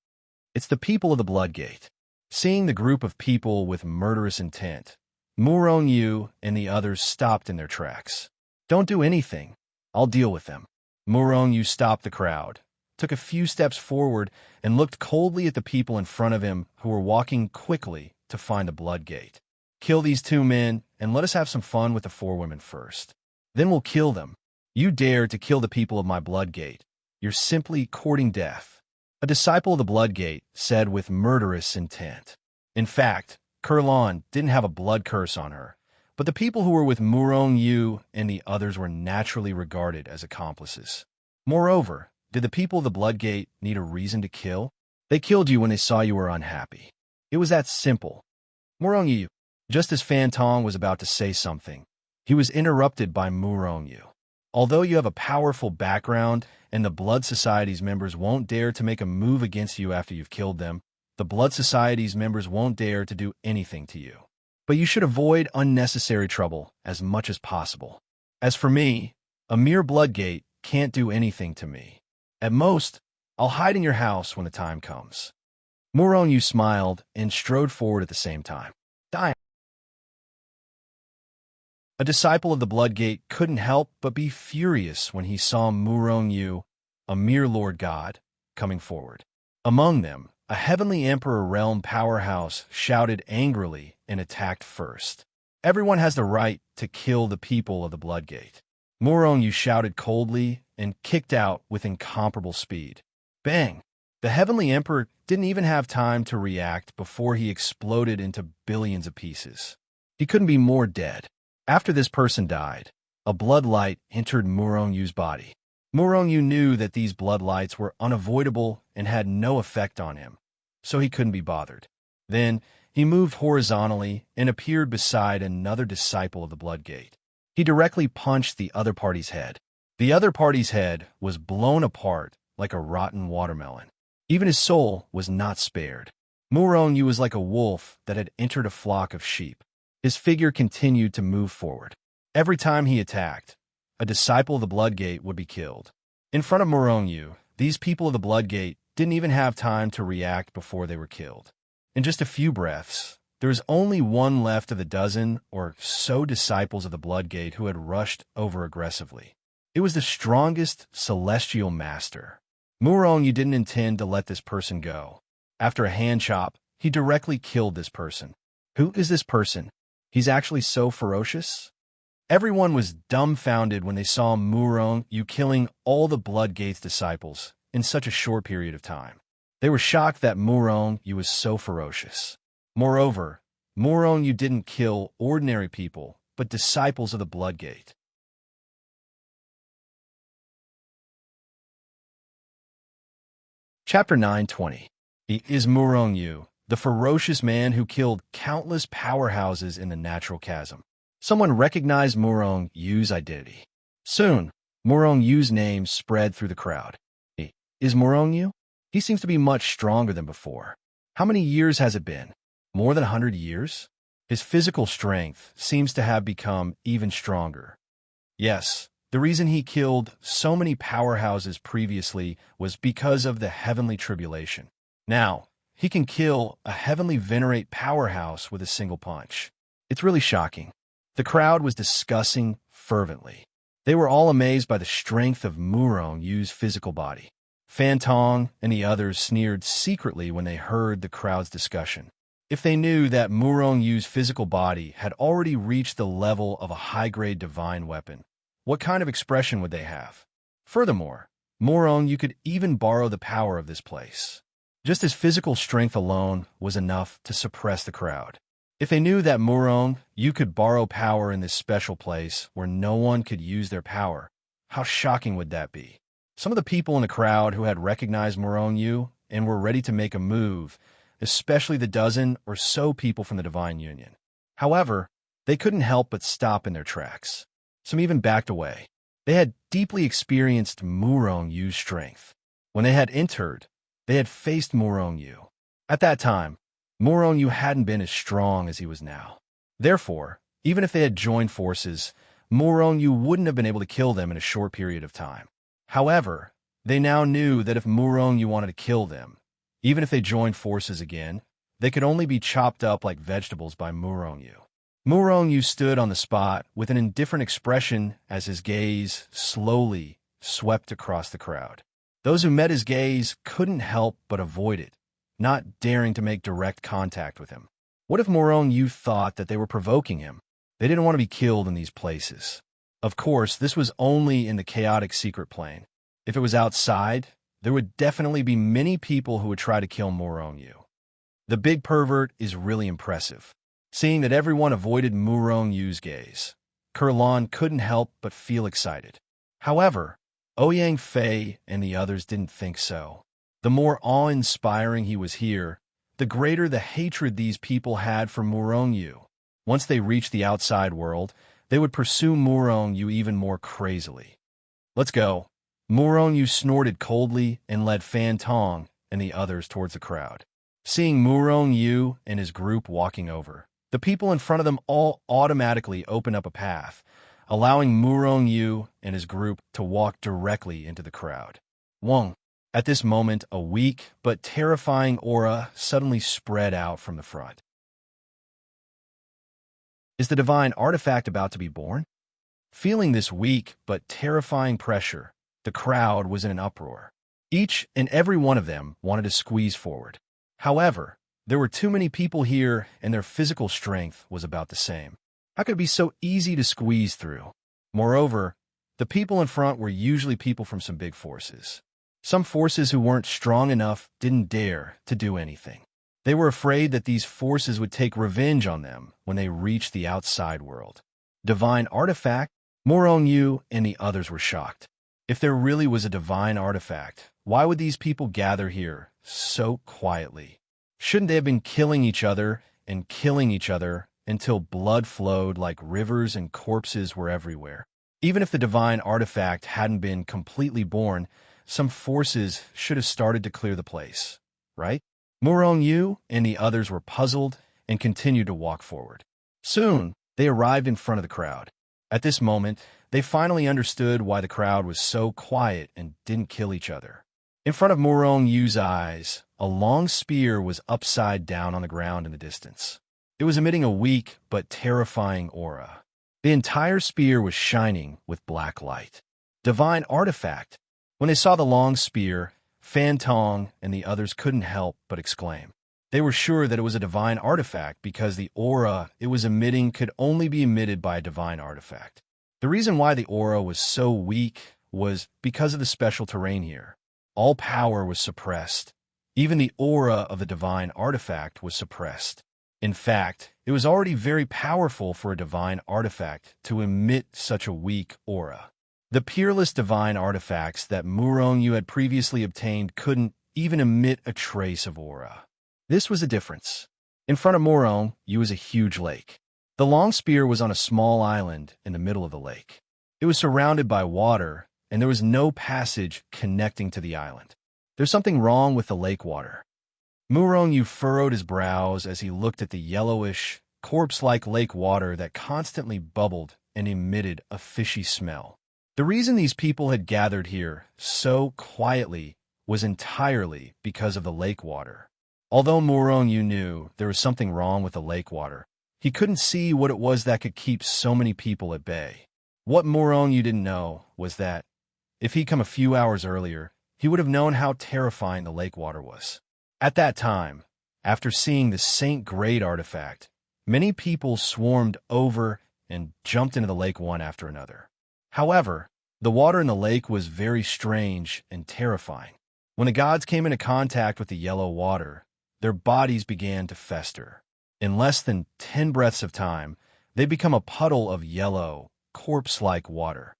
It's the people of the Bloodgate. Seeing the group of people with murderous intent, Murongyu and the others stopped in their tracks. Don't do anything. I'll deal with them. Murongyu stopped the crowd, took a few steps forward, and looked coldly at the people in front of him who were walking quickly to find the Bloodgate. Kill these 2 men, and let us have some fun with the 4 women first. Then we'll kill them. You dare to kill the people of my Bloodgate. You're simply courting death. A disciple of the Bloodgate said with murderous intent. In fact, Kurlon didn't have a blood curse on her, but the people who were with Murongyu and the others were naturally regarded as accomplices. Moreover, did the people of the Bloodgate need a reason to kill? They killed you when they saw you were unhappy. It was that simple. Murongyu, just as Fantong was about to say something, he was interrupted by Murongyu. Although you have a powerful background and the Blood Society's members won't dare to make a move against you after you've killed them, the Blood Society's members won't dare to do anything to you. But you should avoid unnecessary trouble as much as possible. As for me, a mere Bloodgate can't do anything to me. At most, I'll hide in your house when the time comes. Murongyu smiled and strode forward at the same time. A disciple of the Bloodgate couldn't help but be furious when he saw Murongyu, a mere Lord God, coming forward. Among them, a Heavenly Emperor realm powerhouse shouted angrily and attacked first. Everyone has the right to kill the people of the Bloodgate. Murongyu shouted coldly and kicked out with incomparable speed. Bang! The Heavenly Emperor didn't even have time to react before he exploded into billions of pieces. He couldn't be more dead. After this person died, a blood light entered Murongyu's body. Murongyu knew that these blood lights were unavoidable and had no effect on him, so he couldn't be bothered. Then, he moved horizontally and appeared beside another disciple of the Bloodgate. He directly punched the other party's head. The other party's head was blown apart like a rotten watermelon. Even his soul was not spared. Murong-yu was like a wolf that had entered a flock of sheep. His figure continued to move forward. Every time he attacked, a disciple of the Bloodgate would be killed. In front of Murong-yu, these people of the Bloodgate didn't even have time to react before they were killed. In just a few breaths, there was only one left of the dozen or so disciples of the Bloodgate who had rushed over aggressively. It was the strongest celestial master. Murong-yu didn't intend to let this person go. After a hand chop, he directly killed this person. Who is this person? He's actually so ferocious? Everyone was dumbfounded when they saw Murong-yu killing all the Bloodgate's disciples in such a short period of time. They were shocked that Murong-yu was so ferocious. Moreover, Murong-yu didn't kill ordinary people, but disciples of the Bloodgate. Chapter 9:20. He is Murong-yu, the ferocious man who killed countless powerhouses in the natural chasm. Someone recognized Murong-yu's identity. Soon, Murong-yu's name spread through the crowd. He is Murong-yu? He seems to be much stronger than before. How many years has it been? More than 100 years? His physical strength seems to have become even stronger. Yes, the reason he killed so many powerhouses previously was because of the heavenly tribulation. Now, he can kill a heavenly venerate powerhouse with a single punch. It's really shocking. The crowd was discussing fervently. They were all amazed by the strength of Murong-yu's physical body. Fan Tong and the others sneered secretly when they heard the crowd's discussion. If they knew that Murong-yu's physical body had already reached the level of a high-grade divine weapon, what kind of expression would they have? Furthermore, Murong-yu could even borrow the power of this place. Just his physical strength alone was enough to suppress the crowd. If they knew that Murong-yu could borrow power in this special place where no one could use their power, how shocking would that be? Some of the people in the crowd who had recognized Murong-yu and were ready to make a move, especially the dozen or so people from the Divine Union. However, they couldn't help but stop in their tracks. Some even backed away. They had deeply experienced Murong-yu's strength. When they had entered, they had faced Murong-yu. At that time, Murong-yu hadn't been as strong as he was now. Therefore, even if they had joined forces, Murong-yu wouldn't have been able to kill them in a short period of time. However, they now knew that if Murong-yu wanted to kill them, even if they joined forces again, they could only be chopped up like vegetables by Murong-yu. Murong-yu stood on the spot with an indifferent expression as his gaze slowly swept across the crowd. Those who met his gaze couldn't help but avoid it, not daring to make direct contact with him. What if Murong-yu thought that they were provoking him? They didn't want to be killed in these places. Of course, this was only in the chaotic secret plane. If it was outside, there would definitely be many people who would try to kill Murong-yu. The big pervert is really impressive. Seeing that everyone avoided Murong-yu's gaze, Kurlan couldn't help but feel excited. However, Ouyang Fei and the others didn't think so. The more awe-inspiring he was here, the greater the hatred these people had for Murong-yu. Once they reached the outside world, they would pursue Murong-yu even more crazily. Let's go. Murong-yu snorted coldly and led Fan Tong and the others towards the crowd. Seeing Murong-yu and his group walking over, the people in front of them all automatically opened up a path, allowing Murong-yu and his group to walk directly into the crowd. Wong. At this moment, a weak but terrifying aura suddenly spread out from the front. Is the divine artifact about to be born? Feeling this weak but terrifying pressure, the crowd was in an uproar. Each and every one of them wanted to squeeze forward. However, there were too many people here and their physical strength was about the same. How could it be so easy to squeeze through? Moreover, the people in front were usually people from some big forces. Some forces who weren't strong enough didn't dare to do anything. They were afraid that these forces would take revenge on them when they reached the outside world. Divine artifact? Murong-yu and the others were shocked. If there really was a divine artifact, why would these people gather here so quietly? Shouldn't they have been killing each other and killing each other until blood flowed like rivers and corpses were everywhere? Even if the divine artifact hadn't been completely born, some forces should have started to clear the place, right? Murong Yu and the others were puzzled and continued to walk forward. Soon, they arrived in front of the crowd. At this moment, they finally understood why the crowd was so quiet and didn't kill each other. In front of Murong Yu's eyes, a long spear was upside down on the ground in the distance. It was emitting a weak but terrifying aura. The entire spear was shining with black light. Divine artifact. When they saw the long spear, Fan Tong and the others couldn't help but exclaim. They were sure that it was a divine artifact because the aura it was emitting could only be emitted by a divine artifact. The reason why the aura was so weak was because of the special terrain here. All power was suppressed. Even the aura of the divine artifact was suppressed. In fact, it was already very powerful for a divine artifact to emit such a weak aura. The peerless divine artifacts that Murong Yu had previously obtained couldn't even emit a trace of aura. This was the difference. In front of Murong Yu was a huge lake. The long spear was on a small island in the middle of the lake. It was surrounded by water, and there was no passage connecting to the island. There's something wrong with the lake water. Murong Yu furrowed his brows as he looked at the yellowish, corpse-like lake water that constantly bubbled and emitted a fishy smell. The reason these people had gathered here so quietly was entirely because of the lake water. Although Murong Yu knew there was something wrong with the lake water, he couldn't see what it was that could keep so many people at bay. What Murong Yu didn't know was that, if he'd come a few hours earlier, he would have known how terrifying the lake water was. At that time, after seeing the Saint-grade artifact, many people swarmed over and jumped into the lake one after another. However, the water in the lake was very strange and terrifying. When the gods came into contact with the yellow water, their bodies began to fester. In less than 10 breaths of time, they become a puddle of yellow, corpse-like water.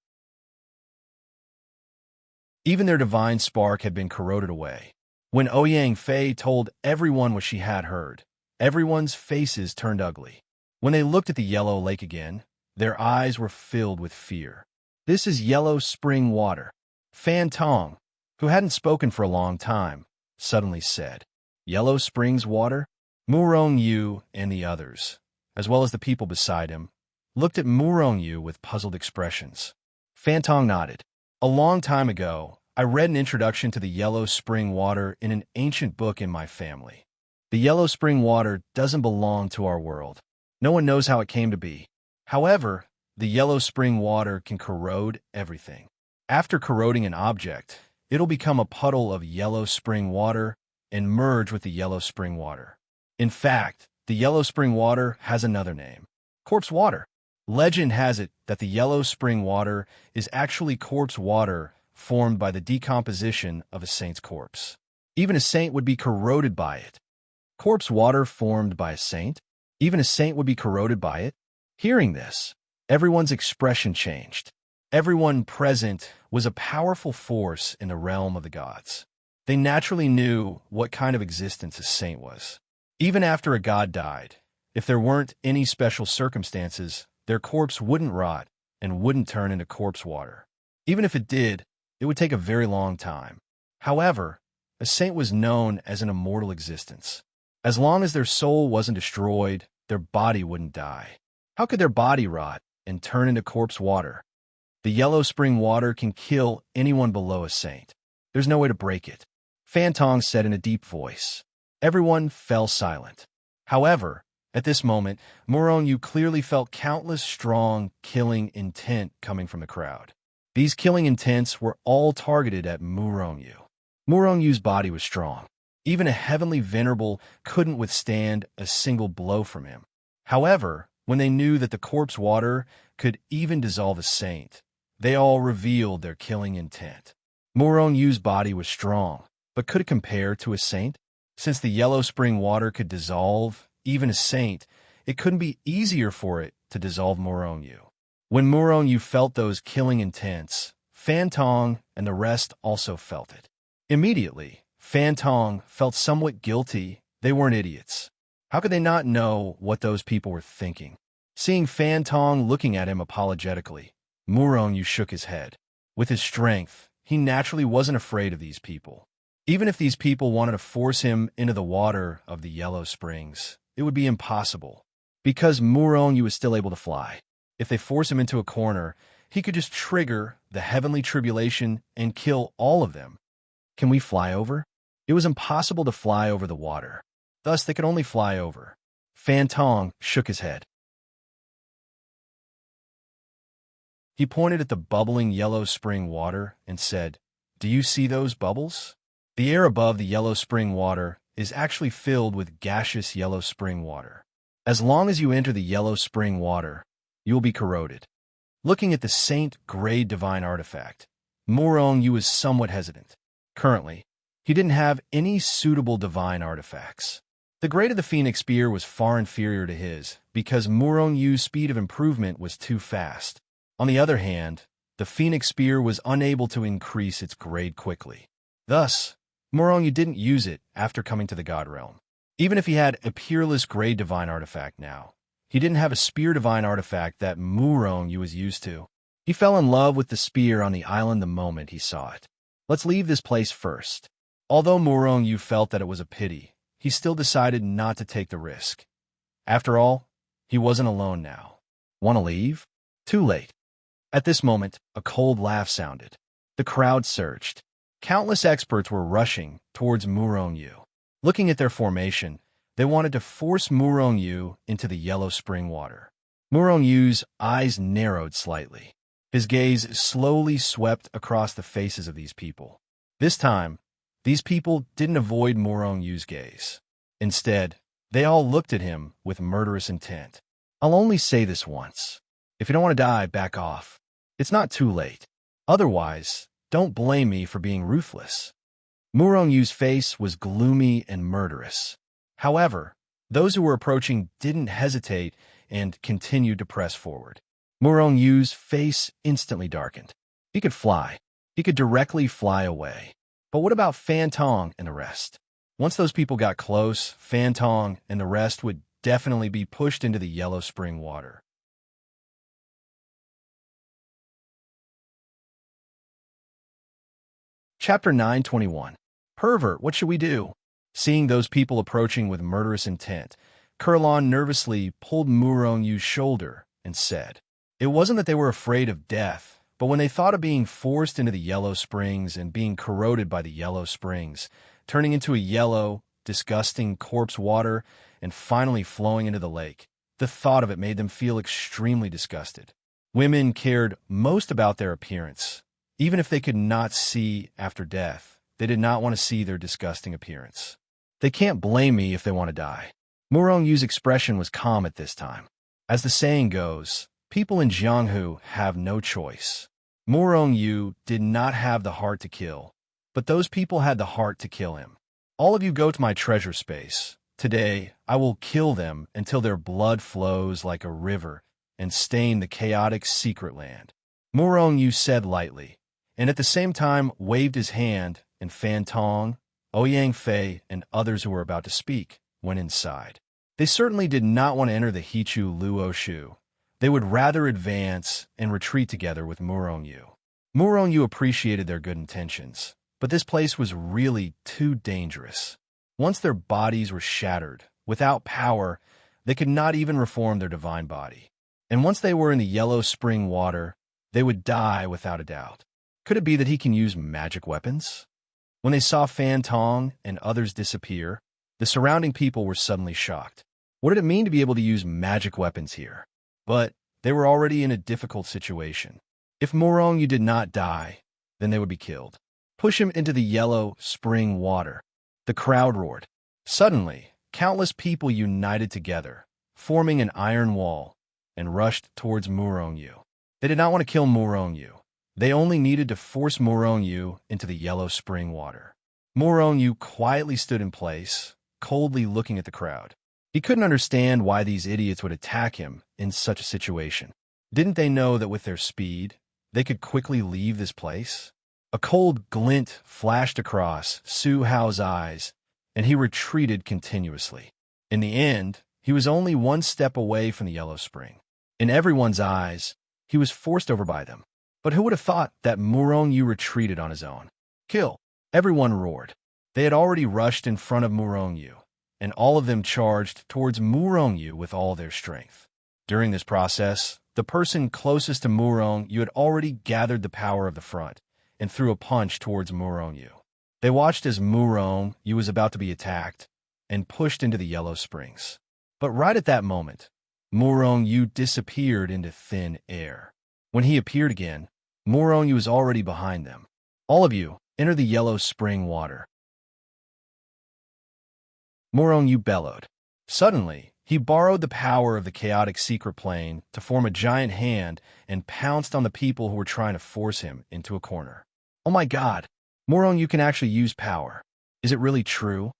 Even their divine spark had been corroded away. When Ouyang Fei told everyone what she had heard, everyone's faces turned ugly. When they looked at the yellow lake again, their eyes were filled with fear. This is yellow spring water. Fan Tong, who hadn't spoken for a long time, suddenly said, "Yellow Springs water?" Murong Yu and the others, as well as the people beside him, looked at Murong Yu with puzzled expressions. Fan Tong nodded. A long time ago, I read an introduction to the yellow spring water in an ancient book in my family. The yellow spring water doesn't belong to our world. No one knows how it came to be. However, the yellow spring water can corrode everything. After corroding an object, it'll become a puddle of yellow spring water and merge with the yellow spring water. In fact, the yellow spring water has another name: corpse water. Legend has it that the yellow spring water is actually corpse water formed by the decomposition of a saint's corpse. Even a saint would be corroded by it. Corpse water formed by a saint? Even a saint would be corroded by it? Hearing this, everyone's expression changed. Everyone present was a powerful force in the realm of the gods. They naturally knew what kind of existence a saint was. Even after a god died, if there weren't any special circumstances, their corpse wouldn't rot and wouldn't turn into corpse water. Even if it did, it would take a very long time. However, a saint was known as an immortal existence. As long as their soul wasn't destroyed, their body wouldn't die. How could their body rot and turn into corpse water? The yellow spring water can kill anyone below a saint. There's no way to break it. Fan Tong said in a deep voice. Everyone fell silent. However, at this moment, Murong Yu clearly felt countless strong, killing intent coming from the crowd. These killing intents were all targeted at Murong Yu. Murong Yu's body was strong. Even a heavenly venerable couldn't withstand a single blow from him. However, when they knew that the corpse water could even dissolve a saint, they all revealed their killing intent. Murong Yu's body was strong, but could it compare to a saint? Since the yellow spring water could dissolve even a saint, it couldn't be easier for it to dissolve Murong Yu. When Murong Yu felt those killing intents, Fan Tong and the rest also felt it. Immediately, Fan Tong felt somewhat guilty. They weren't idiots. How could they not know what those people were thinking? Seeing Fan Tong looking at him apologetically, Murong Yu shook his head. With his strength, he naturally wasn't afraid of these people. Even if these people wanted to force him into the water of the Yellow Springs, it would be impossible, because Murong was still able to fly. If they force him into a corner, he could just trigger the heavenly tribulation and kill all of them. Can we fly over? It was impossible to fly over the water. Thus, they could only fly over. Fan Tong shook his head. He pointed at the bubbling yellow spring water and said, "Do you see those bubbles? The air above the yellow spring water is actually filled with gaseous yellow spring water. As long as you enter the yellow spring water, you will be corroded." Looking at the Saint Grade Divine Artifact, Murong was somewhat hesitant. Currently, he didn't have any suitable divine artifacts. The grade of the Phoenix Spear was far inferior to his because Murong's speed of improvement was too fast. On the other hand, the Phoenix Spear was unable to increase its grade quickly. Thus, Murong didn't use it after coming to the God Realm. Even if he had a peerless Grade Divine Artifact now, he didn't have a Spear Divine Artifact that Murong was used to. He fell in love with the spear on the island the moment he saw it. Let's leave this place first. Although Murong felt that it was a pity, he still decided not to take the risk. After all, he wasn't alone now. Want to leave? Too late. At this moment, a cold laugh sounded. The crowd surged. Countless experts were rushing towards Murong. Looking at their formation, they wanted to force Murong into the yellow spring water. Murong's eyes narrowed slightly. His gaze slowly swept across the faces of these people. This time, these people didn't avoid Murong's gaze. Instead, they all looked at him with murderous intent. I'll only say this once. If you don't want to die, back off. It's not too late. Otherwise, don't blame me for being ruthless. Murong's face was gloomy and murderous. However, those who were approaching didn't hesitate and continued to press forward. Murong's face instantly darkened. He could fly. He could directly fly away. But what about Fan Tong and the rest? Once those people got close, Fan Tong and the rest would definitely be pushed into the yellow spring water. Chapter 921. Pervert, what should we do? Seeing those people approaching with murderous intent, Kurlon nervously pulled Murong's shoulder and said, "It wasn't that they were afraid of death, but when they thought of being forced into the yellow springs and being corroded by the yellow springs, turning into a yellow, disgusting corpse water, and finally flowing into the lake, the thought of it made them feel extremely disgusted. Women cared most about their appearance. Even if they could not see after death, they did not want to see their disgusting appearance. They can't blame me if they want to die." Murong's expression was calm at this time. As the saying goes, people in Jianghu have no choice. Murong did not have the heart to kill, but those people had the heart to kill him. All of you go to my treasure space. Today, I will kill them until their blood flows like a river and stain the chaotic secret land. Murong said lightly, and at the same time waved his hand, and Fan Tong, Ouyang Fei, and others who were about to speak went inside. They certainly did not want to enter the Hichu Luo Shu. They would rather advance and retreat together with Murong. Murong appreciated their good intentions, but this place was really too dangerous. Once their bodies were shattered, without power, they could not even reform their divine body. And once they were in the yellow spring water, they would die without a doubt. Could it be that he can use magic weapons? When they saw Fan Tong and others disappear, the surrounding people were suddenly shocked. What did it mean to be able to use magic weapons here? But they were already in a difficult situation. If Murong did not die, then they would be killed. Push him into the yellow spring water. The crowd roared. Suddenly, countless people united together, forming an iron wall, and rushed towards Murong. They did not want to kill Murong. They only needed to force Murong into the yellow spring water. Murong quietly stood in place, coldly looking at the crowd. He couldn't understand why these idiots would attack him in such a situation. Didn't they know that with their speed, they could quickly leave this place? A cold glint flashed across Su Hao's eyes, and he retreated continuously. In the end, he was only one step away from the yellow spring. In everyone's eyes, he was forced over by them. But who would have thought that Murong-yu retreated on his own? Kill! Everyone roared. They had already rushed in front of Murong-yu, and all of them charged towards Murong-yu with all their strength. During this process, the person closest to Murong-yu had already gathered the power of the front and threw a punch towards Murong-yu. They watched as Murong-yu was about to be attacked and pushed into the yellow springs. But right at that moment, Murong-yu disappeared into thin air. When he appeared again, Murong-yu was already behind them. All of you, enter the yellow spring water. Murong-yu bellowed. Suddenly, he borrowed the power of the chaotic secret plane to form a giant hand and pounced on the people who were trying to force him into a corner. Oh my god, Murong-yu can actually use power. Is it really true?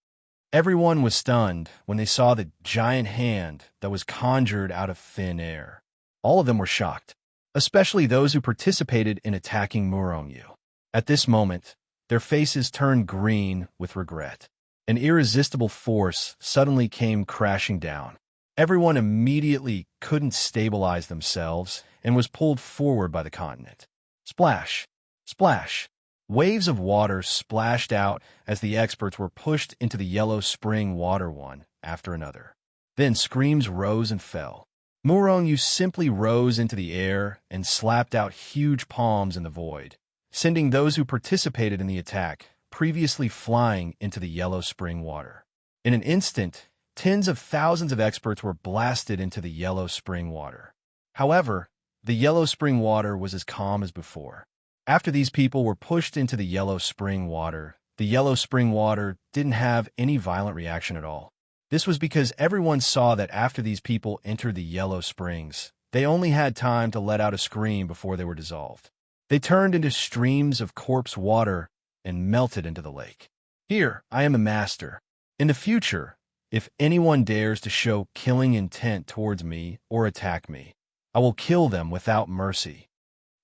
Everyone was stunned when they saw the giant hand that was conjured out of thin air. All of them were shocked, especially those who participated in attacking Murong-yu. At this moment, their faces turned green with regret. An irresistible force suddenly came crashing down. Everyone immediately couldn't stabilize themselves and was pulled forward by the continent. Splash! Splash! Waves of water splashed out as the experts were pushed into the yellow spring water one after another. Then screams rose and fell. Murong-yu simply rose into the air and slapped out huge palms in the void, sending those who participated in the attack previously flying into the yellow spring water. In an instant, tens of thousands of experts were blasted into the yellow spring water. However, the yellow spring water was as calm as before. After these people were pushed into the yellow spring water didn't have any violent reaction at all. This was because everyone saw that after these people entered the yellow springs, they only had time to let out a scream before they were dissolved. They turned into streams of corpse water and melted into the lake. Here, I am a master. In the future, if anyone dares to show killing intent towards me or attack me, I will kill them without mercy.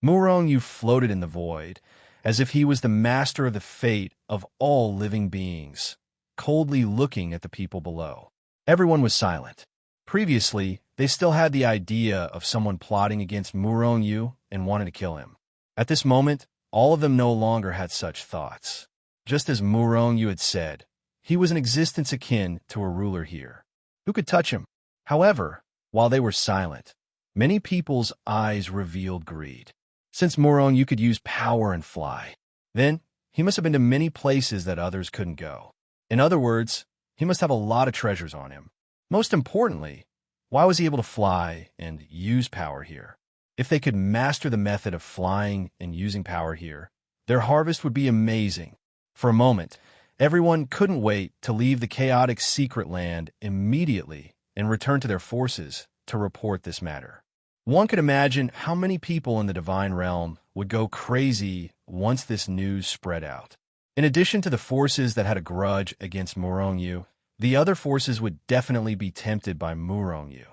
Murong-yu floated in the void, as if he was the master of the fate of all living beings, coldly looking at the people below. Everyone was silent. Previously, they still had the idea of someone plotting against Murong-yu and wanted to kill him. At this moment, all of them no longer had such thoughts. Just as Murong-yu had said, he was an existence akin to a ruler here. Who could touch him? However, while they were silent, many people's eyes revealed greed. Since Murong-yu could use power and fly, then he must have been to many places that others couldn't go. In other words, he must have a lot of treasures on him. Most importantly, why was he able to fly and use power here? If they could master the method of flying and using power here, their harvest would be amazing. For a moment, everyone couldn't wait to leave the chaotic secret land immediately and return to their forces to report this matter. One could imagine how many people in the divine realm would go crazy once this news spread out. In addition to the forces that had a grudge against Murong-yu, the other forces would definitely be tempted by Murong-yu.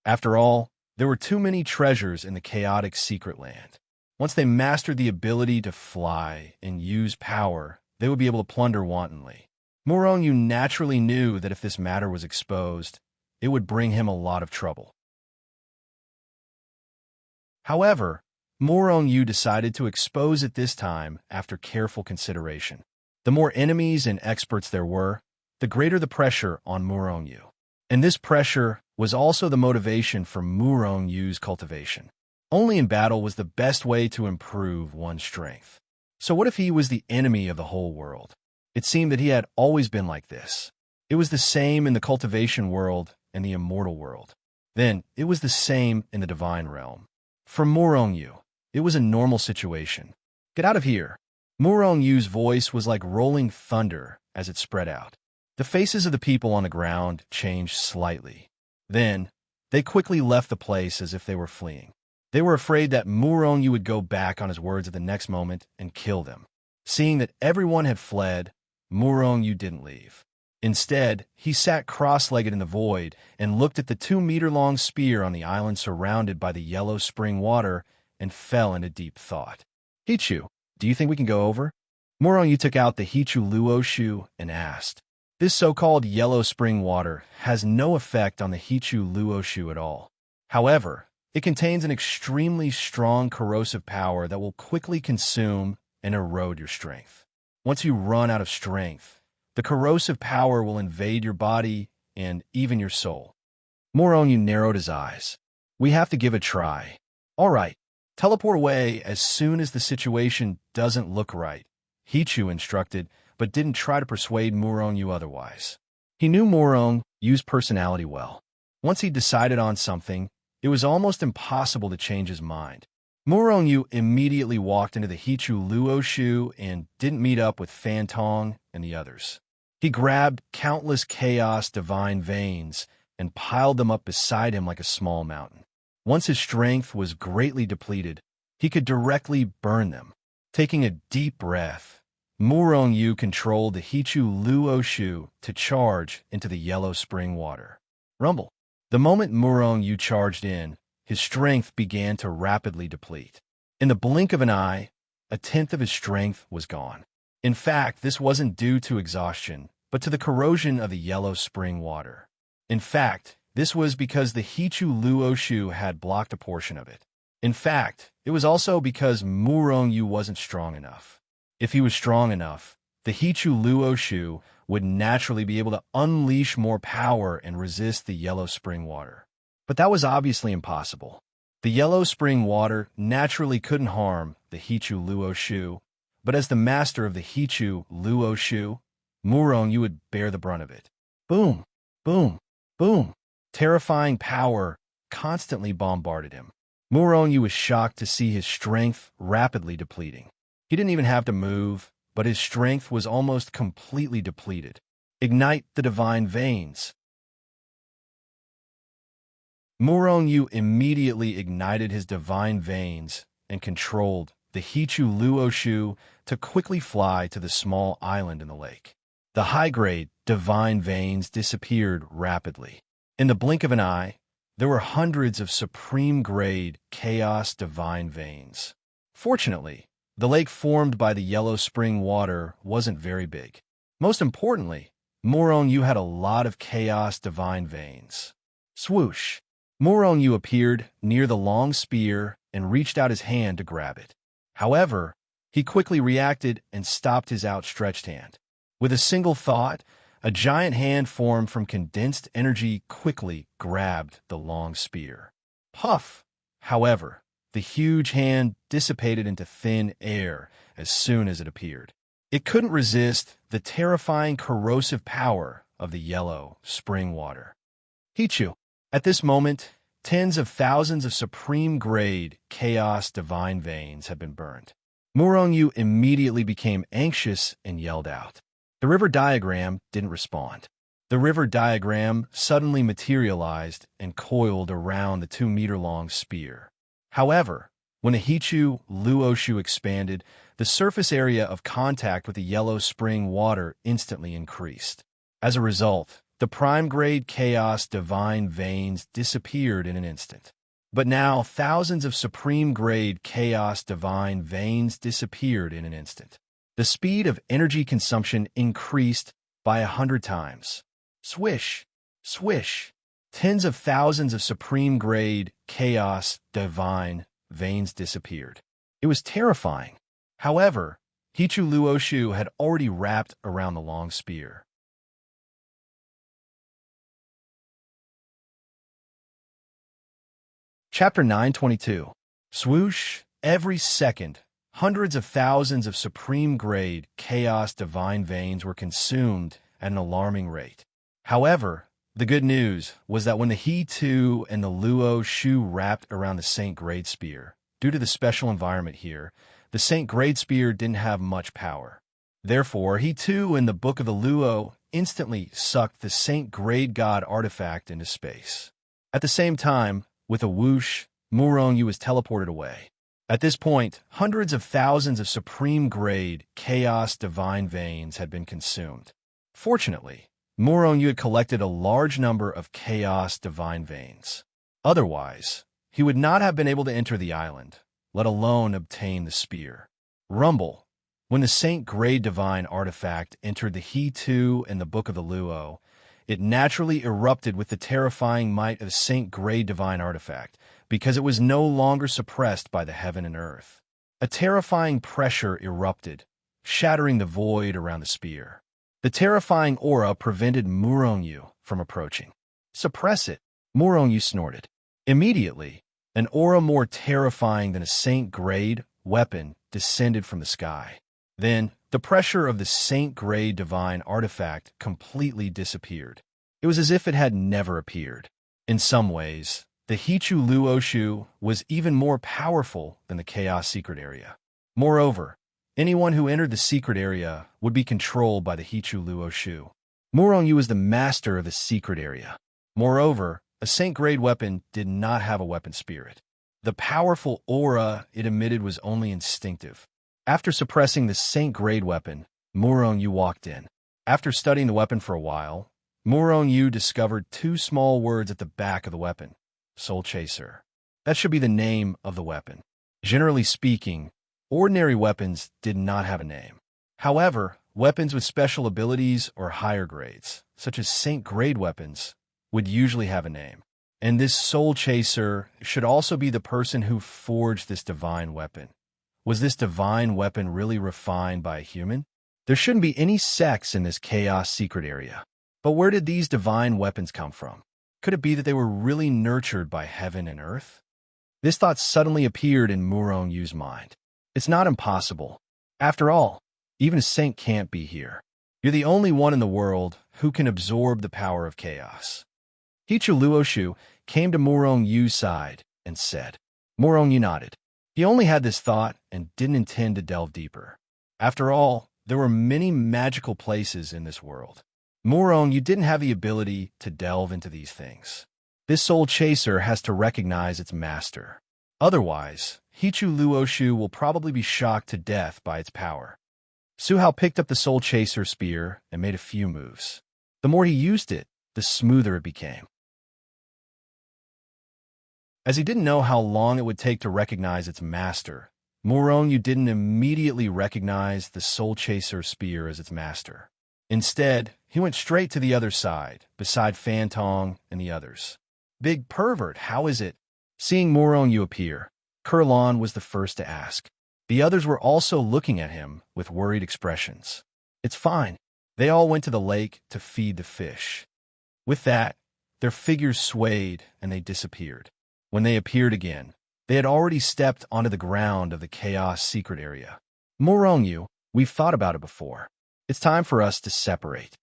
After all, there were too many treasures in the chaotic secret land. Once they mastered the ability to fly and use power, they would be able to plunder wantonly. Murong-yu naturally knew that if this matter was exposed, it would bring him a lot of trouble. However, Murong-yu decided to expose it this time after careful consideration. The more enemies and experts there were, the greater the pressure on Murong-yu. And this pressure was also the motivation for Murong-yu's cultivation. Only in battle was the best way to improve one's strength. So what if he was the enemy of the whole world? It seemed that he had always been like this. It was the same in the cultivation world and the immortal world. Then, it was the same in the divine realm. For Murong-yu, it was a normal situation. Get out of here! Murong-yu's voice was like rolling thunder as it spread out. The faces of the people on the ground changed slightly. Then, they quickly left the place as if they were fleeing. They were afraid that Murong-yu would go back on his words at the next moment and kill them. Seeing that everyone had fled, Murong-yu didn't leave. Instead, he sat cross-legged in the void and looked at the 2-meter-long spear on the island surrounded by the yellow spring water and fell into deep thought. Hichu, do you think we can go over? Murong-yu took out the Hichu Luoshu and asked. This so-called yellow spring water has no effect on the Hichu Luoshu at all. However, It contains an extremely strong corrosive power that will quickly consume and erode your strength. Once you run out of strength, the corrosive power will invade your body and even your soul. Moronyu narrowed his eyes. We have to give it a try. All right, teleport away as soon as the situation doesn't look right, Hichu instructed, but didn't try to persuade Moronyu otherwise. He knew Morongyu's personality well. Once he decided on something, it was almost impossible to change his mind. Moronyu immediately walked into the Hichu Luoshu and didn't meet up with Fantong and the others. He grabbed countless chaos divine veins and piled them up beside him like a small mountain. Once his strength was greatly depleted, he could directly burn them. Taking a deep breath, Moronyu controlled the Hichu Luoshu to charge into the yellow spring water. Rumble. The moment Moronyu charged in, his strength began to rapidly deplete. In the blink of an eye, a tenth of his strength was gone. In fact, this wasn't due to exhaustion, but to the corrosion of the yellow spring water. In fact, this was because the Hichu Luoshu had blocked a portion of it. In fact, it was also because Moronyu wasn't strong enough. If he was strong enough, the Hichu Luoshu would naturally be able to unleash more power and resist the yellow spring water. But that was obviously impossible. The yellow spring water naturally couldn't harm the Hichu Luoshu, but as the master of the Hichu Luoshu, Moronyu would bear the brunt of it. Boom, boom, boom. Terrifying power constantly bombarded him. Moronyu was shocked to see his strength rapidly depleting. He didn't even have to move, but his strength was almost completely depleted. Ignite the divine veins. Moronyu immediately ignited his divine veins and controlled the Hichu Luoshu to quickly fly to the small island in the lake. The high-grade divine veins disappeared rapidly. In the blink of an eye, there were hundreds of supreme-grade chaos divine veins. Fortunately, the lake formed by the yellow spring water wasn't very big. Most importantly, Moronyu had a lot of chaos divine veins. Swoosh! Moronyu appeared near the long spear and reached out his hand to grab it. However, he quickly reacted and stopped his outstretched hand. With a single thought, a giant hand formed from condensed energy quickly grabbed the long spear. Puff! However, the huge hand dissipated into thin air as soon as it appeared. It couldn't resist the terrifying corrosive power of the yellow spring water. Hichu. At this moment, tens of thousands of supreme-grade chaos divine veins had been burned. Moronyu immediately became anxious and yelled out. The river diagram didn't respond. The river diagram suddenly materialized and coiled around the 2-meter-long spear. However, when the Hichu Luoshu expanded, the surface area of contact with the yellow spring water instantly increased. As a result, the prime-grade chaos divine veins disappeared in an instant. But now thousands of supreme-grade chaos divine veins disappeared in an instant. The speed of energy consumption increased by 100 times. Swish, swish. Tens of thousands of supreme-grade chaos divine veins disappeared. It was terrifying. However, Hichu Luoshu had already wrapped around the long spear. Chapter 922. Swoosh. Every second, hundreds of thousands of supreme-grade chaos divine veins were consumed at an alarming rate. However, the good news was that when the He-2 and the Luoshu wrapped around the Saint Grade Spear, due to the special environment here, the Saint Grade Spear didn't have much power. Therefore, He-2 and the Book of the Luo instantly sucked the Saint Grade God artifact into space. At the same time, with a whoosh, Moronyu was teleported away. At this point, hundreds of thousands of supreme-grade chaos divine veins had been consumed. Fortunately, Moronyu had collected a large number of chaos divine veins. Otherwise, he would not have been able to enter the island, let alone obtain the spear. Rumble. When the Saint Grade Divine artifact entered the He-2 and the Book of the Luo, it naturally erupted with the terrifying might of the Saint Grade Divine artifact, because it was no longer suppressed by the heaven and earth. A terrifying pressure erupted, shattering the void around the spear. The terrifying aura prevented Murongyu from approaching. "Suppress it," Murongyu snorted. Immediately, an aura more terrifying than a Saint-grade weapon descended from the sky. Then, the pressure of the Saint-grade divine artifact completely disappeared. It was as if it had never appeared. In some ways, the Hichu Luoshu was even more powerful than the Chaos Secret Area. Moreover, anyone who entered the secret area would be controlled by the Hichu Luoshu. Murongyu was the master of the secret area. Moreover, a Saint-grade weapon did not have a weapon spirit. The powerful aura it emitted was only instinctive. After suppressing the Saint-grade weapon, Murongyu walked in. After studying the weapon for a while, Murongyu discovered two small words at the back of the weapon. Soul Chaser. That should be the name of the weapon. Generally speaking, ordinary weapons did not have a name. However, weapons with special abilities or higher grades, such as Saint-grade weapons, would usually have a name. And this Soul Chaser should also be the person who forged this divine weapon. Was this divine weapon really refined by a human? There shouldn't be any sex in this Chaos Secret Area. But where did these divine weapons come from? Could it be that they were really nurtured by heaven and earth? This thought suddenly appeared in Murongyu's mind. It's not impossible. After all, even a saint can't be here. You're the only one in the world who can absorb the power of chaos. Hichu Luoshu came to Murongyu's side and said. Murongyu nodded. He only had this thought and didn't intend to delve deeper. After all, there were many magical places in this world. Murongyu didn't have the ability to delve into these things. This Soul Chaser has to recognize its master. Otherwise, Hichu Luoshu will probably be shocked to death by its power. Suhao picked up the Soul Chaser spear and made a few moves. The more he used it, the smoother it became. As he didn't know how long it would take to recognize its master, Murongyu didn't immediately recognize the Soul Chaser spear as its master. Instead, he went straight to the other side, beside Fantong and the others. Big pervert, how is it? Seeing Murongyu appear, Kurlan was the first to ask. The others were also looking at him with worried expressions. It's fine. They all went to the lake to feed the fish. With that, their figures swayed and they disappeared. When they appeared again, they had already stepped onto the ground of the Chaos Secret Area. Murongyu, we've thought about it before. It's time for us to separate.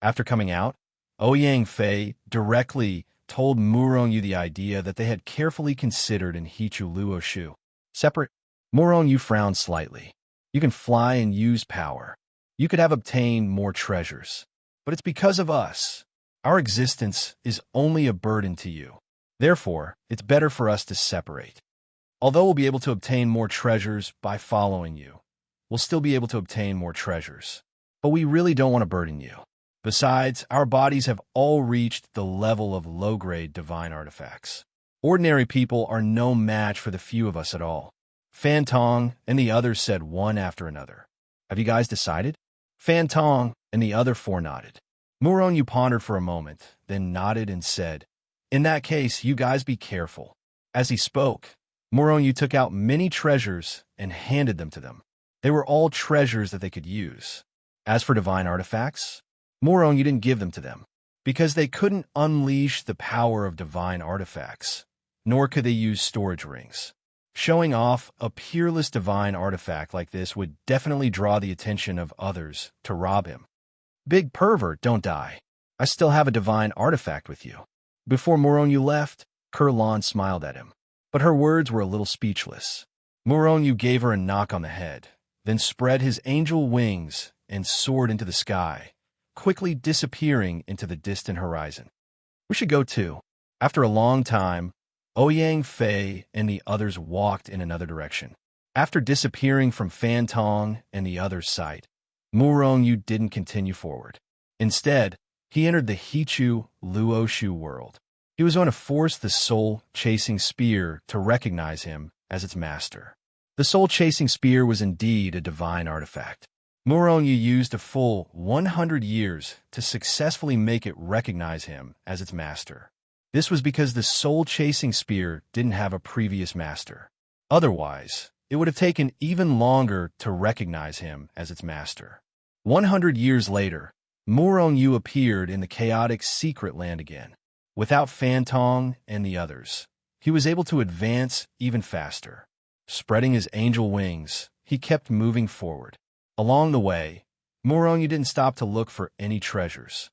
After coming out, Ouyang Fei directly told Murongyu the idea that they had carefully considered in Hichu Luoshu. Separate? Murongyu frowned slightly. You can fly and use power. You could have obtained more treasures. But it's because of us. Our existence is only a burden to you. Therefore, it's better for us to separate. Although we'll be able to obtain more treasures by following you, we'll still be able to obtain more treasures. But we really don't want to burden you. Besides, our bodies have all reached the level of low-grade divine artifacts. Ordinary people are no match for the few of us at all. Fantong and the others said one after another. Have you guys decided? Fantong and the other four nodded. Murongyu pondered for a moment, then nodded and said, In that case, you guys be careful. As he spoke, Murongyu took out many treasures and handed them to them. They were all treasures that they could use. As for divine artifacts, Murongyu didn't give them to them, because they couldn't unleash the power of divine artifacts, nor could they use storage rings. Showing off a peerless divine artifact like this would definitely draw the attention of others to rob him. Big pervert, don't die. I still have a divine artifact with you. Before Murongyu left, Kurlan smiled at him, but her words were a little speechless. Murongyu gave her a knock on the head, then spread his angel wings and soared into the sky, quickly disappearing into the distant horizon. We should go too. After a long time, Ouyang Fei and the others walked in another direction. After disappearing from Fantong and the others' sight, Murongyu didn't continue forward. Instead, he entered the Hichu Luoshu world. He was going to force the soul-chasing spear to recognize him as its master. The soul-chasing spear was indeed a divine artifact. Murongyu used a full 100 years to successfully make it recognize him as its master. This was because the soul-chasing spear didn't have a previous master. Otherwise, it would have taken even longer to recognize him as its master. 100 years later, Murong Yu appeared in the chaotic secret land again. Without Fantong and the others, he was able to advance even faster. Spreading his angel wings, he kept moving forward. Along the way, Murong Yu didn't stop to look for any treasures.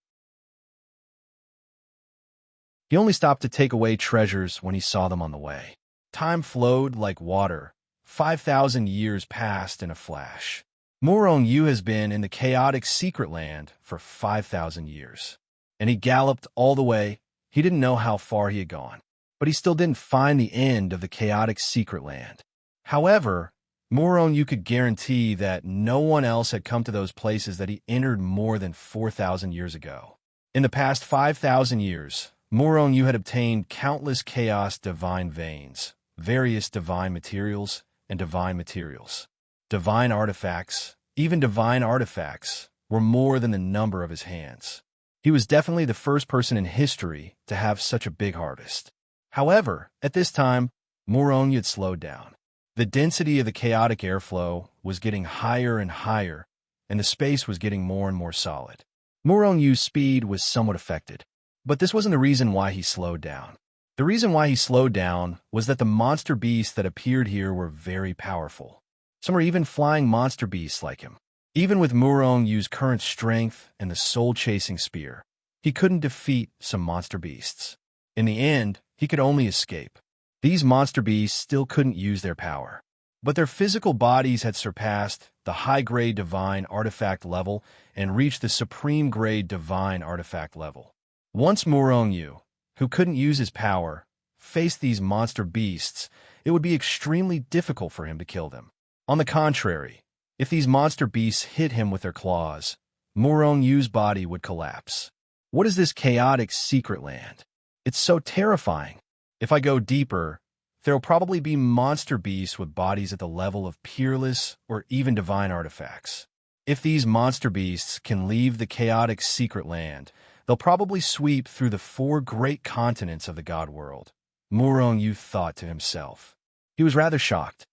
He only stopped to take away treasures when he saw them on the way. Time flowed like water. 5,000 years passed in a flash. Murong Yu has been in the chaotic secret land for 5,000 years. And he galloped all the way. He didn't know how far he had gone, but he still didn't find the end of the chaotic secret land. However, Murong Yu could guarantee that no one else had come to those places that he entered more than 4,000 years ago. In the past 5,000 years, Murong Yu had obtained countless chaos divine veins, various divine materials, and divine materials. Divine artifacts, even divine artifacts, were more than the number of his hands. He was definitely the first person in history to have such a big harvest. However, at this time, Murong Yu had slowed down. The density of the chaotic airflow was getting higher and higher, and the space was getting more and more solid. Murong Yu's speed was somewhat affected. But this wasn't the reason why he slowed down. The reason why he slowed down was that the monster beasts that appeared here were very powerful. Some were even flying monster beasts like him. Even with Murong Yu's current strength and the soul-chasing spear, he couldn't defeat some monster beasts. In the end, he could only escape. These monster beasts still couldn't use their power, but their physical bodies had surpassed the high-grade divine artifact level and reached the supreme-grade divine artifact level. Once Murong Yu, who couldn't use his power, faced these monster beasts, it would be extremely difficult for him to kill them. On the contrary, if these monster beasts hit him with their claws, Murong Yu's body would collapse. What is this chaotic secret land? It's so terrifying. If I go deeper, there will probably be monster beasts with bodies at the level of peerless or even divine artifacts. If these monster beasts can leave the chaotic secret land, they'll probably sweep through the 4 great continents of the God world, Murong Yu thought to himself. He was rather shocked.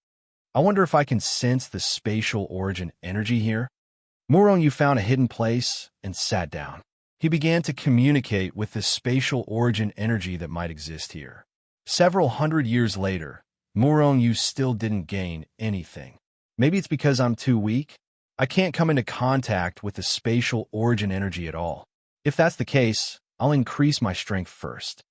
I wonder if I can sense the spatial origin energy here? Murong Yu found a hidden place and sat down. He began to communicate with the spatial origin energy that might exist here. Several hundred years later, Murong Yu still didn't gain anything. Maybe it's because I'm too weak? I can't come into contact with the spatial origin energy at all. If that's the case, I'll increase my strength first.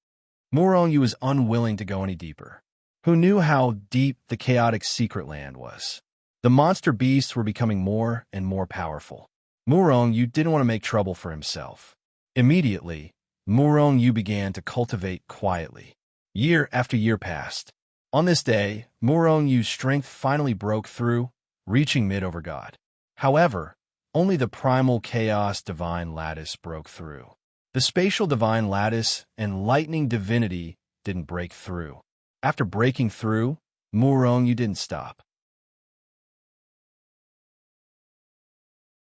Murong Yu was unwilling to go any deeper. Who knew how deep the chaotic secret land was? The monster beasts were becoming more and more powerful. Murong Yu didn't want to make trouble for himself. Immediately, Murong Yu began to cultivate quietly. Year after year passed. On this day, Murong Yu's strength finally broke through, reaching mid-over God. However, only the primal chaos divine lattice broke through. The spatial divine lattice and lightning divinity didn't break through. After breaking through, Murong Yu didn't stop.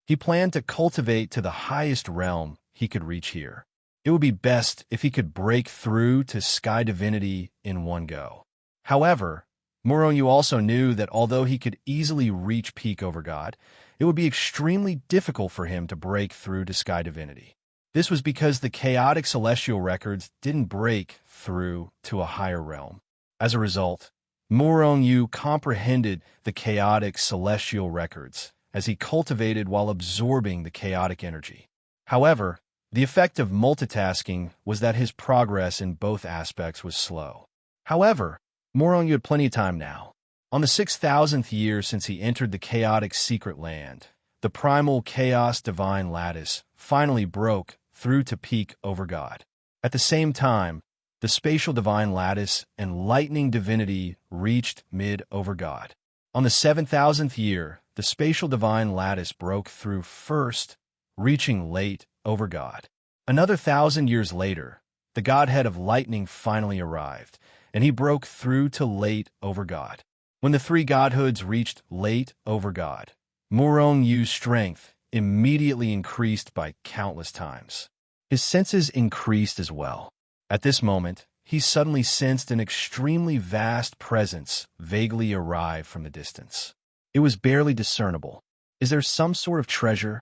He planned to cultivate to the highest realm he could reach here. It would be best if he could break through to sky divinity in one go. However, Murong Yu also knew that although he could easily reach peak over God, it would be extremely difficult for him to break through to sky divinity. This was because the chaotic celestial records didn't break through to a higher realm. As a result, Murong Yu comprehended the chaotic celestial records as he cultivated while absorbing the chaotic energy. However, the effect of multitasking was that his progress in both aspects was slow. However, Murong Yu had plenty of time now. On the 6,000th year since he entered the chaotic secret land, the primal chaos divine lattice finally broke through to peak over God. At the same time, the spatial divine lattice and lightning divinity reached mid over God. On the 7,000th year, the spatial divine lattice broke through first, reaching late over God. Another 1,000 years later, the godhead of lightning finally arrived, and he broke through to late over God. When the 3 godhoods reached late over God, Murong Yu's strength immediately increased by countless times. His senses increased as well. At this moment, he suddenly sensed an extremely vast presence vaguely arrive from the distance. It was barely discernible. Is there some sort of treasure?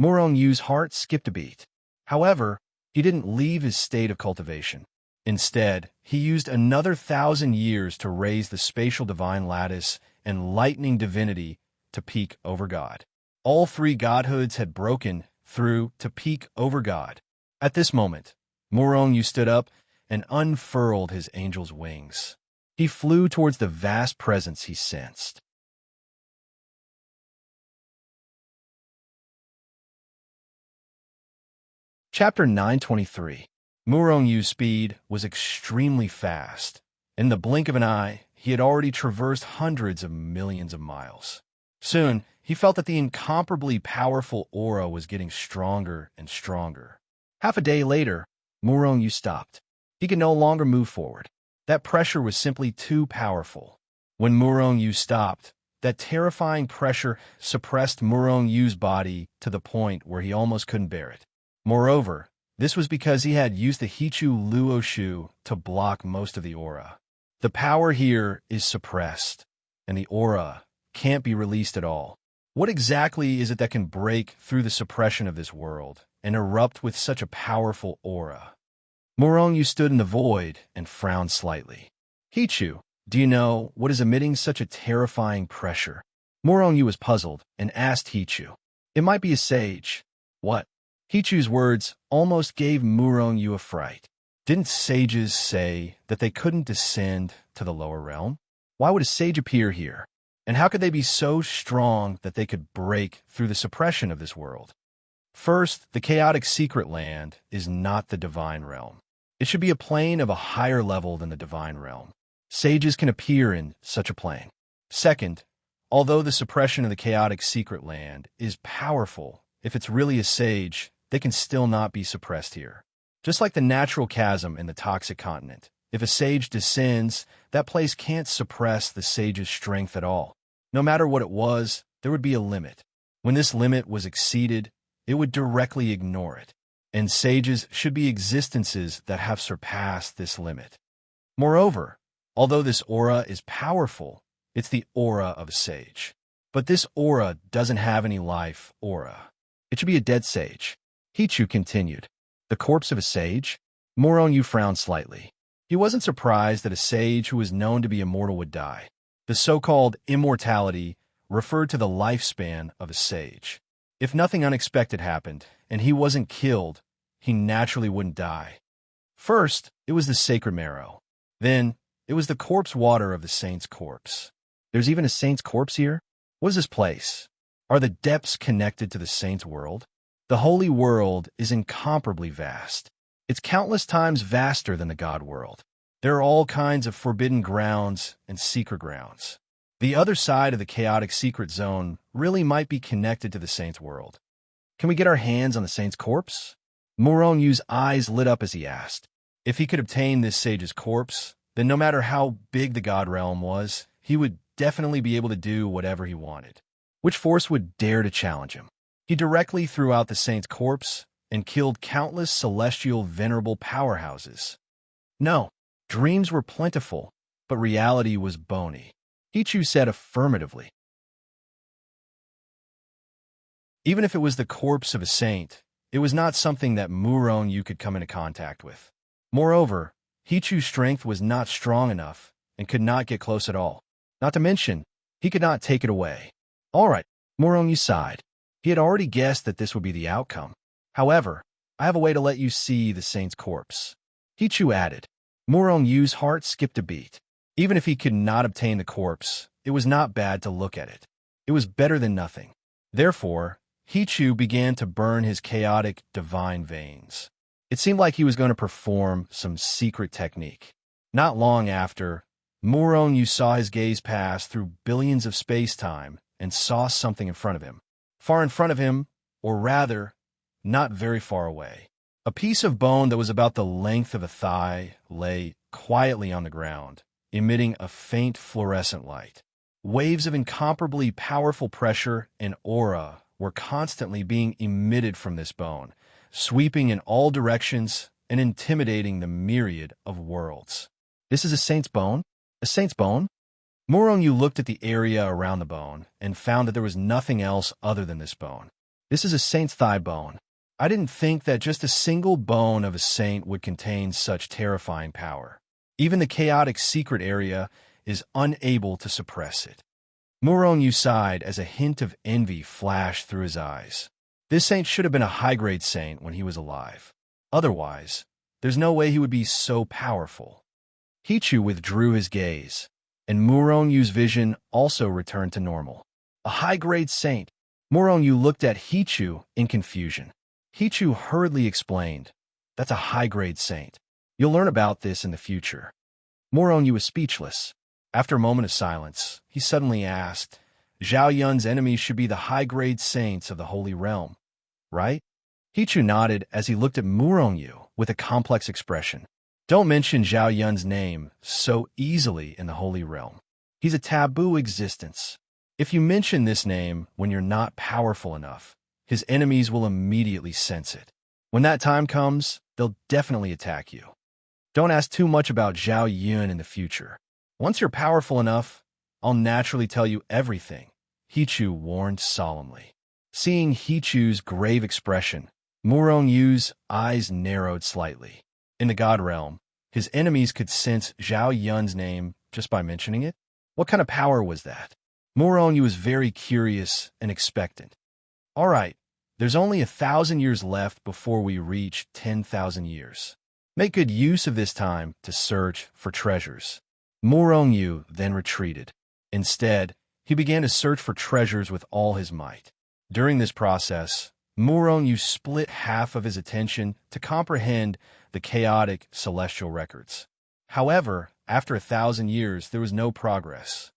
Murong Yu's heart skipped a beat. However, he didn't leave his state of cultivation. Instead, he used another 1,000 years to raise the spatial divine lattice and lightning divinity to peak over God. All three godhoods had broken through to peak over God. At this moment, Murong Yu stood up and unfurled his angel's wings. He flew towards the vast presence he sensed. Chapter 923. Murong Yu's speed was extremely fast. In the blink of an eye, he had already traversed hundreds of millions of miles. Soon, he felt that the incomparably powerful aura was getting stronger and stronger. Half a day later, Murong Yu stopped. He could no longer move forward. That pressure was simply too powerful. When Murong Yu stopped, that terrifying pressure suppressed Murong Yu's body to the point where he almost couldn't bear it. Moreover, this was because he had used the Hichu Luoshu to block most of the aura. The power here is suppressed, and the aura can't be released at all. What exactly is it that can break through the suppression of this world and erupt with such a powerful aura? Murong Yu stood in the void and frowned slightly. Hichu, do you know what is emitting such a terrifying pressure? Murong Yu was puzzled and asked Hichu. It might be a sage. What? Hichu's words almost gave Murong Yu a fright. Didn't sages say that they couldn't descend to the lower realm? Why would a sage appear here? And how could they be so strong that they could break through the suppression of this world? First, the chaotic secret land is not the divine realm. It should be a plane of a higher level than the divine realm. Sages can appear in such a plane. Second, although the suppression of the chaotic secret land is powerful, if it's really a sage, they can still not be suppressed here. Just like the natural chasm in the toxic continent, if a sage descends, that place can't suppress the sage's strength at all. No matter what it was, there would be a limit. When this limit was exceeded, it would directly ignore it. And sages should be existences that have surpassed this limit. Moreover, although this aura is powerful, it's the aura of a sage. But this aura doesn't have any life aura. It should be a dead sage. Hichu continued. The corpse of a sage? Murong Yu frowned slightly. He wasn't surprised that a sage who was known to be immortal would die. The so-called immortality referred to the lifespan of a sage. If nothing unexpected happened, and he wasn't killed, he naturally wouldn't die. First, it was the sacred marrow. Then, it was the corpse water of the saint's corpse. There's even a saint's corpse here? What is this place? Are the depths connected to the saint's world? The holy world is incomparably vast. It's countless times vaster than the God world. There are all kinds of forbidden grounds and secret grounds. The other side of the chaotic secret zone really might be connected to the saint's world. Can we get our hands on the saint's corpse? Murong Yu's eyes lit up as he asked. If he could obtain this sage's corpse, then no matter how big the God realm was, he would definitely be able to do whatever he wanted. Which force would dare to challenge him? He directly threw out the saint's corpse and killed countless celestial venerable powerhouses. No, dreams were plentiful, but reality was bony. Hichu said affirmatively. Even if it was the corpse of a saint, it was not something that Murong Yu could come into contact with. Moreover, Hichu's strength was not strong enough and could not get close at all. Not to mention, he could not take it away. All right, Murong Yu sighed. He had already guessed that this would be the outcome. However, I have a way to let you see the saint's corpse. Hichu added. Murong Yu's heart skipped a beat. Even if he could not obtain the corpse, it was not bad to look at it. It was better than nothing. Therefore, Hichu began to burn his chaotic divine veins. It seemed like he was going to perform some secret technique. Not long after, Murong Yu saw his gaze pass through billions of space-time and saw something in front of him. Far in front of him, or rather, not very far away. A piece of bone that was about the length of a thigh lay quietly on the ground, emitting a faint fluorescent light. Waves of incomparably powerful pressure and aura were constantly being emitted from this bone, sweeping in all directions and intimidating the myriad of worlds. This is a saint's bone? A saint's bone? Murong-Yu looked at the area around the bone and found that there was nothing else other than this bone. This is a saint's thigh bone. I didn't think that just a single bone of a saint would contain such terrifying power. Even the chaotic secret area is unable to suppress it. Murong-Yu sighed as a hint of envy flashed through his eyes. This saint should have been a high-grade saint when he was alive. Otherwise, there's no way he would be so powerful. Hichu withdrew his gaze, and Murong-Yu's vision also returned to normal. A high-grade saint. Murong-Yu looked at Hichu in confusion. Hichu hurriedly explained, "That's a high-grade saint. You'll learn about this in the future." Murong-Yu was speechless. After a moment of silence, he suddenly asked, "Zhao Yun's enemies should be the high-grade saints of the Holy Realm, right?" Hichu nodded as he looked at Murong-Yu with a complex expression. "Don't mention Zhao Yun's name so easily in the Holy Realm. He's a taboo existence. If you mention this name when you're not powerful enough, his enemies will immediately sense it. When that time comes, they'll definitely attack you. Don't ask too much about Zhao Yun in the future. Once you're powerful enough, I'll naturally tell you everything," Hichu warned solemnly. Seeing Hichu's grave expression, Murong-Yu's eyes narrowed slightly. In the God Realm, his enemies could sense Zhao Yun's name just by mentioning it? What kind of power was that? Murong-Yu was very curious and expectant. "All right, there's only 1,000 years left before we reach 10,000 years. Make good use of this time to search for treasures." Murong-Yu then retreated. Instead, he began to search for treasures with all his might. During this process, Murong-Yu split half of his attention to comprehend the chaotic celestial records. However, after 1,000 years, there was no progress.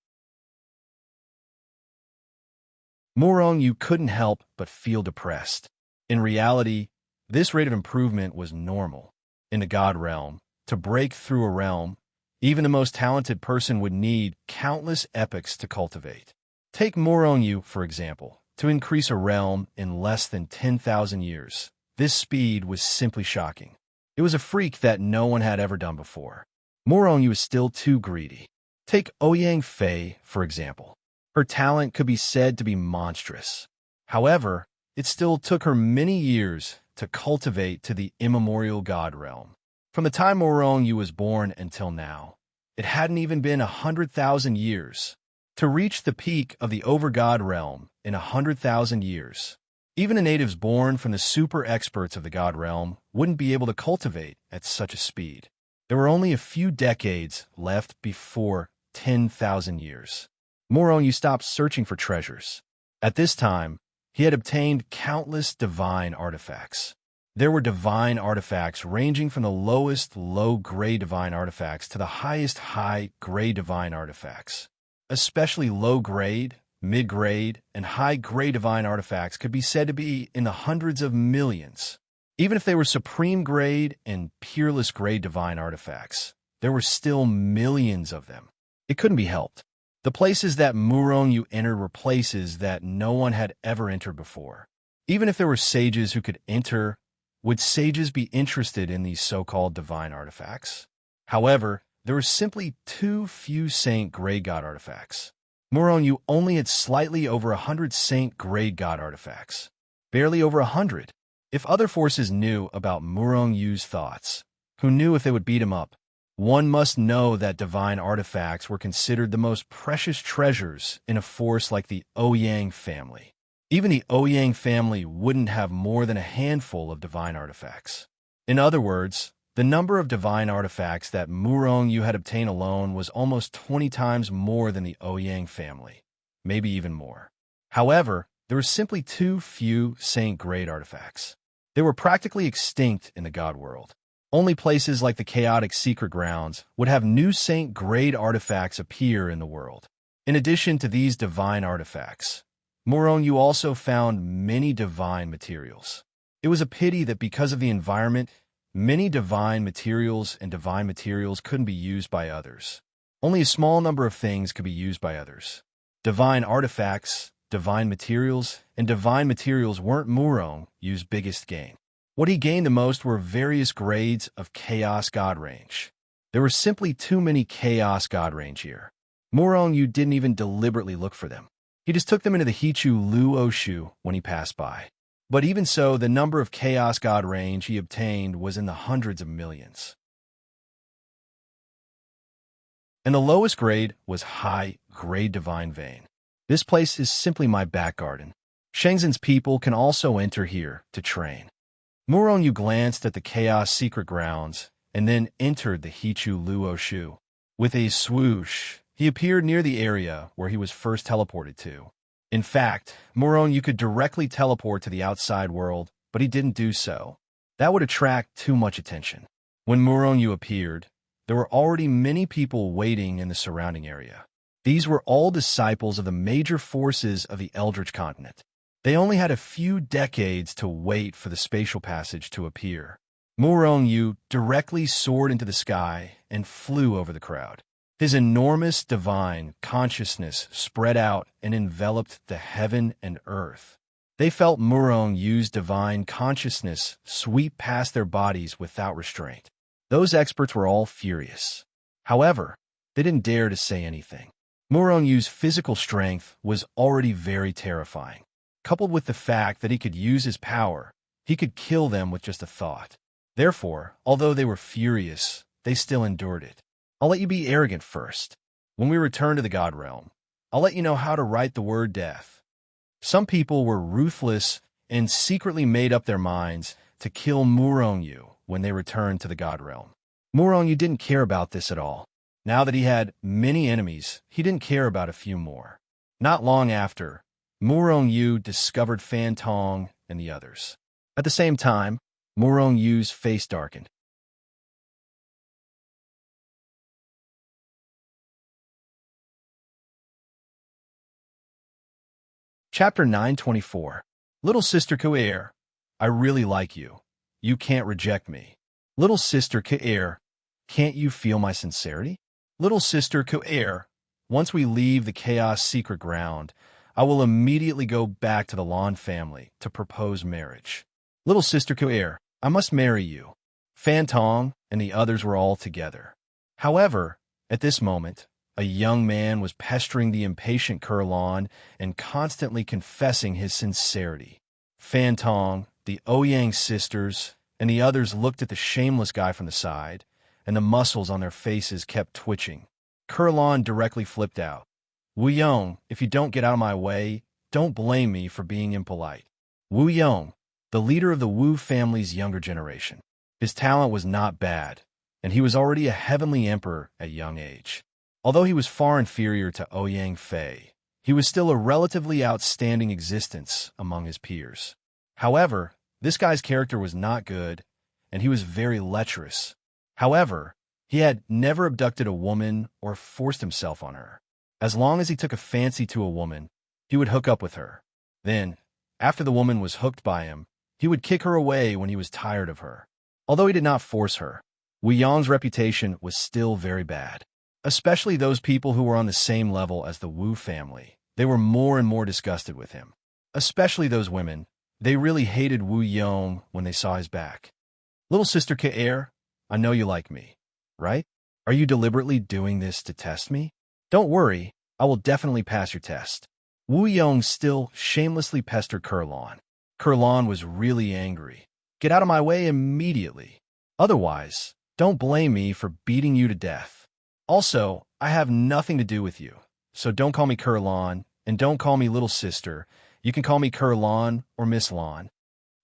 Murong-Yu couldn't help but feel depressed. In reality, this rate of improvement was normal. In the God Realm, to break through a realm, even the most talented person would need countless epochs to cultivate. Take Murong-Yu, for example. To increase a realm in less than 10,000 years, this speed was simply shocking. It was a freak that no one had ever done before. Murong-Yu was still too greedy. Take Ouyang Fei, for example. Her talent could be said to be monstrous. However, it still took her many years to cultivate to the immemorial God Realm. From the time Murong-Yu was born until now, it hadn't even been 100,000 years. To reach the peak of the over-God Realm in 100,000 years, even the natives born from the super experts of the God Realm wouldn't be able to cultivate at such a speed. There were only a few decades left before 10,000 years. Murong-Yu stopped searching for treasures. At this time, he had obtained countless divine artifacts. There were divine artifacts ranging from the lowest low-grade divine artifacts to the highest high-grade divine artifacts. Especially low-grade, mid-grade, and high-grade divine artifacts could be said to be in the hundreds of millions. Even if they were supreme-grade and peerless-grade divine artifacts, there were still millions of them. It couldn't be helped. The places that Murong-Yu entered were places that no one had ever entered before. Even if there were sages who could enter, would sages be interested in these so-called divine artifacts? However, there were simply too few Saint-grade God artifacts. Murong-Yu only had slightly over 100 Saint-grade God artifacts. Barely over 100. If other forces knew about Murong-Yu's thoughts, who knew if they would beat him up? One must know that divine artifacts were considered the most precious treasures in a force like the Ouyang family. Even the Ouyang family wouldn't have more than a handful of divine artifacts. In other words, the number of divine artifacts that Murong-Yu had obtained alone was almost 20 times more than the Ouyang family, maybe even more. However, there were simply too few Saint-grade artifacts. They were practically extinct in the God world. Only places like the chaotic secret grounds would have new Saint-grade artifacts appear in the world. In addition to these divine artifacts, Murong-Yu also found many divine materials. It was a pity that because of the environment, many divine materials couldn't be used by others. Only a small number of things could be used by others. Divine artifacts, divine materials weren't Murong-Yu's biggest gain. What he gained the most were various grades of Chaos God range. There were simply too many Chaos God range here. Murong Yu didn't even deliberately look for them. He just took them into the Hichu Lu Oshu when he passed by. But even so, the number of Chaos God range he obtained was in the hundreds of millions. And the lowest grade was High Grade Divine Vein. This place is simply my back garden. Shenzhen's people can also enter here to train. Murong Yu glanced at the Chaos Secret Grounds and then entered the Hichu Luo Shu. With a swoosh, he appeared near the area where he was first teleported to. In fact, Murong Yu could directly teleport to the outside world, but he didn't do so. That would attract too much attention. When Murong Yu appeared, there were already many people waiting in the surrounding area. These were all disciples of the major forces of the Eldritch continent. They only had a few decades to wait for the spatial passage to appear. Murong Yu directly soared into the sky and flew over the crowd. His enormous divine consciousness spread out and enveloped the heaven and earth. They felt Murong Yu's divine consciousness sweep past their bodies without restraint. Those experts were all furious. However, they didn't dare to say anything. Murong Yu's physical strength was already very terrifying. Coupled with the fact that he could use his power, he could kill them with just a thought. Therefore, although they were furious, they still endured it. I'll let you be arrogant first. When we return to the God Realm, I'll let you know how to write the word death. Some people were ruthless and secretly made up their minds to kill Murong Yu when they returned to the God Realm. Murong Yu didn't care about this at all. Now that he had many enemies, he didn't care about a few more. Not long after, Murong Yu discovered Fan Tong and the others. At the same time, Murong Yu's face darkened. Chapter 924. Little Sister Ku'er, I really like you. You can't reject me. Little Sister Ku'er, can't you feel my sincerity? Little Sister Ku'er, once we leave the Chaos Secret Ground, I will immediately go back to the Lan family to propose marriage. Little Sister Ku'er, I must marry you. Fan Tong and the others were all together. However, at this moment, a young man was pestering the impatient Kurlan and constantly confessing his sincerity. Fan Tong, the Ouyang sisters, and the others looked at the shameless guy from the side, and the muscles on their faces kept twitching. Kurlan directly flipped out. Wu Yong, if you don't get out of my way, don't blame me for being impolite. Wu Yong, the leader of the Wu family's younger generation. His talent was not bad, and he was already a heavenly emperor at young age. Although he was far inferior to Ouyang Fei, he was still a relatively outstanding existence among his peers. However, this guy's character was not good, and he was very lecherous. However, he had never abducted a woman or forced himself on her. As long as he took a fancy to a woman, he would hook up with her. Then, after the woman was hooked by him, he would kick her away when he was tired of her. Although he did not force her, Wu Yong's reputation was still very bad. Especially those people who were on the same level as the Wu family. They were more and more disgusted with him. Especially those women. They really hated Wu Yong when they saw his back. Little Sister Ku'er, I know you like me, right? Are you deliberately doing this to test me? Don't worry, I will definitely pass your test. Wu Yong still shamelessly pestered Kurlan. Kurlan was really angry. Get out of my way immediately. Otherwise, don't blame me for beating you to death. Also, I have nothing to do with you, so don't call me Kurlan, and don't call me Little Sister. You can call me Kurlan or Miss Lan.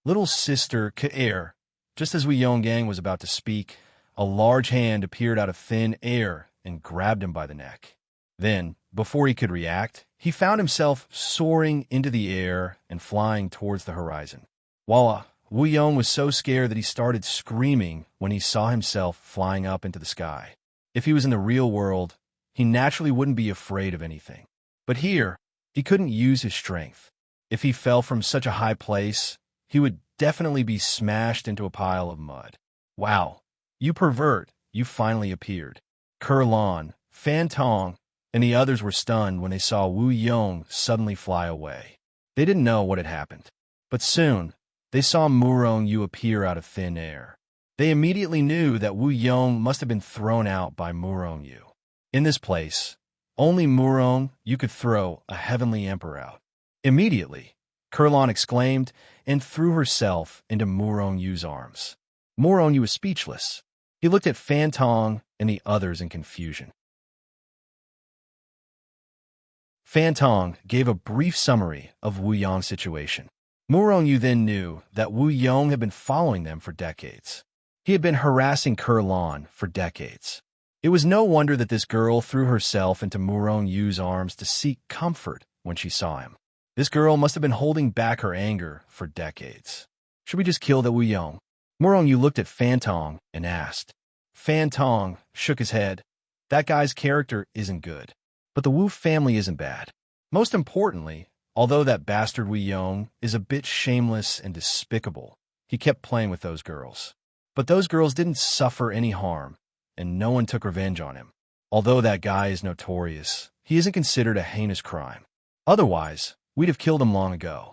Little Sister Ku'er. Just as Wu Yonggang was about to speak, a large hand appeared out of thin air and grabbed him by the neck. Then, before he could react, he found himself soaring into the air and flying towards the horizon. Voila! Wu Yong was so scared that he started screaming when he saw himself flying up into the sky. If he was in the real world, he naturally wouldn't be afraid of anything. But here, he couldn't use his strength. If he fell from such a high place, he would definitely be smashed into a pile of mud. Wow, you pervert, you finally appeared. Kurlan, Fan Tong, and the others were stunned when they saw Wu Yong suddenly fly away. They didn't know what had happened. But soon, They saw Murong Yu appear out of thin air. They immediately knew that Wu Yong must have been thrown out by Murong Yu. In this place, only Murong Yu could throw a heavenly emperor out. Immediately, Kurlan exclaimed and threw herself into Murong Yu's arms. Murong Yu was speechless. He looked at Fan Tong and the others in confusion. Fan Tong gave a brief summary of Wu Yong's situation. Murong Yu then knew that Wu Yong had been following them for decades. He had been harassing Kurlan for decades. It was no wonder that this girl threw herself into Murong Yu's arms to seek comfort when she saw him. This girl must have been holding back her anger for decades. Should we just kill the Wu Yong? Murong Yu looked at Fan Tong and asked. Fan Tong shook his head. That guy's character isn't good. But the Wu family isn't bad. Most importantly, although that bastard Wu Yong is a bit shameless and despicable, he kept playing with those girls. But those girls didn't suffer any harm, and no one took revenge on him. Although that guy is notorious, he isn't considered a heinous crime. Otherwise, we'd have killed him long ago.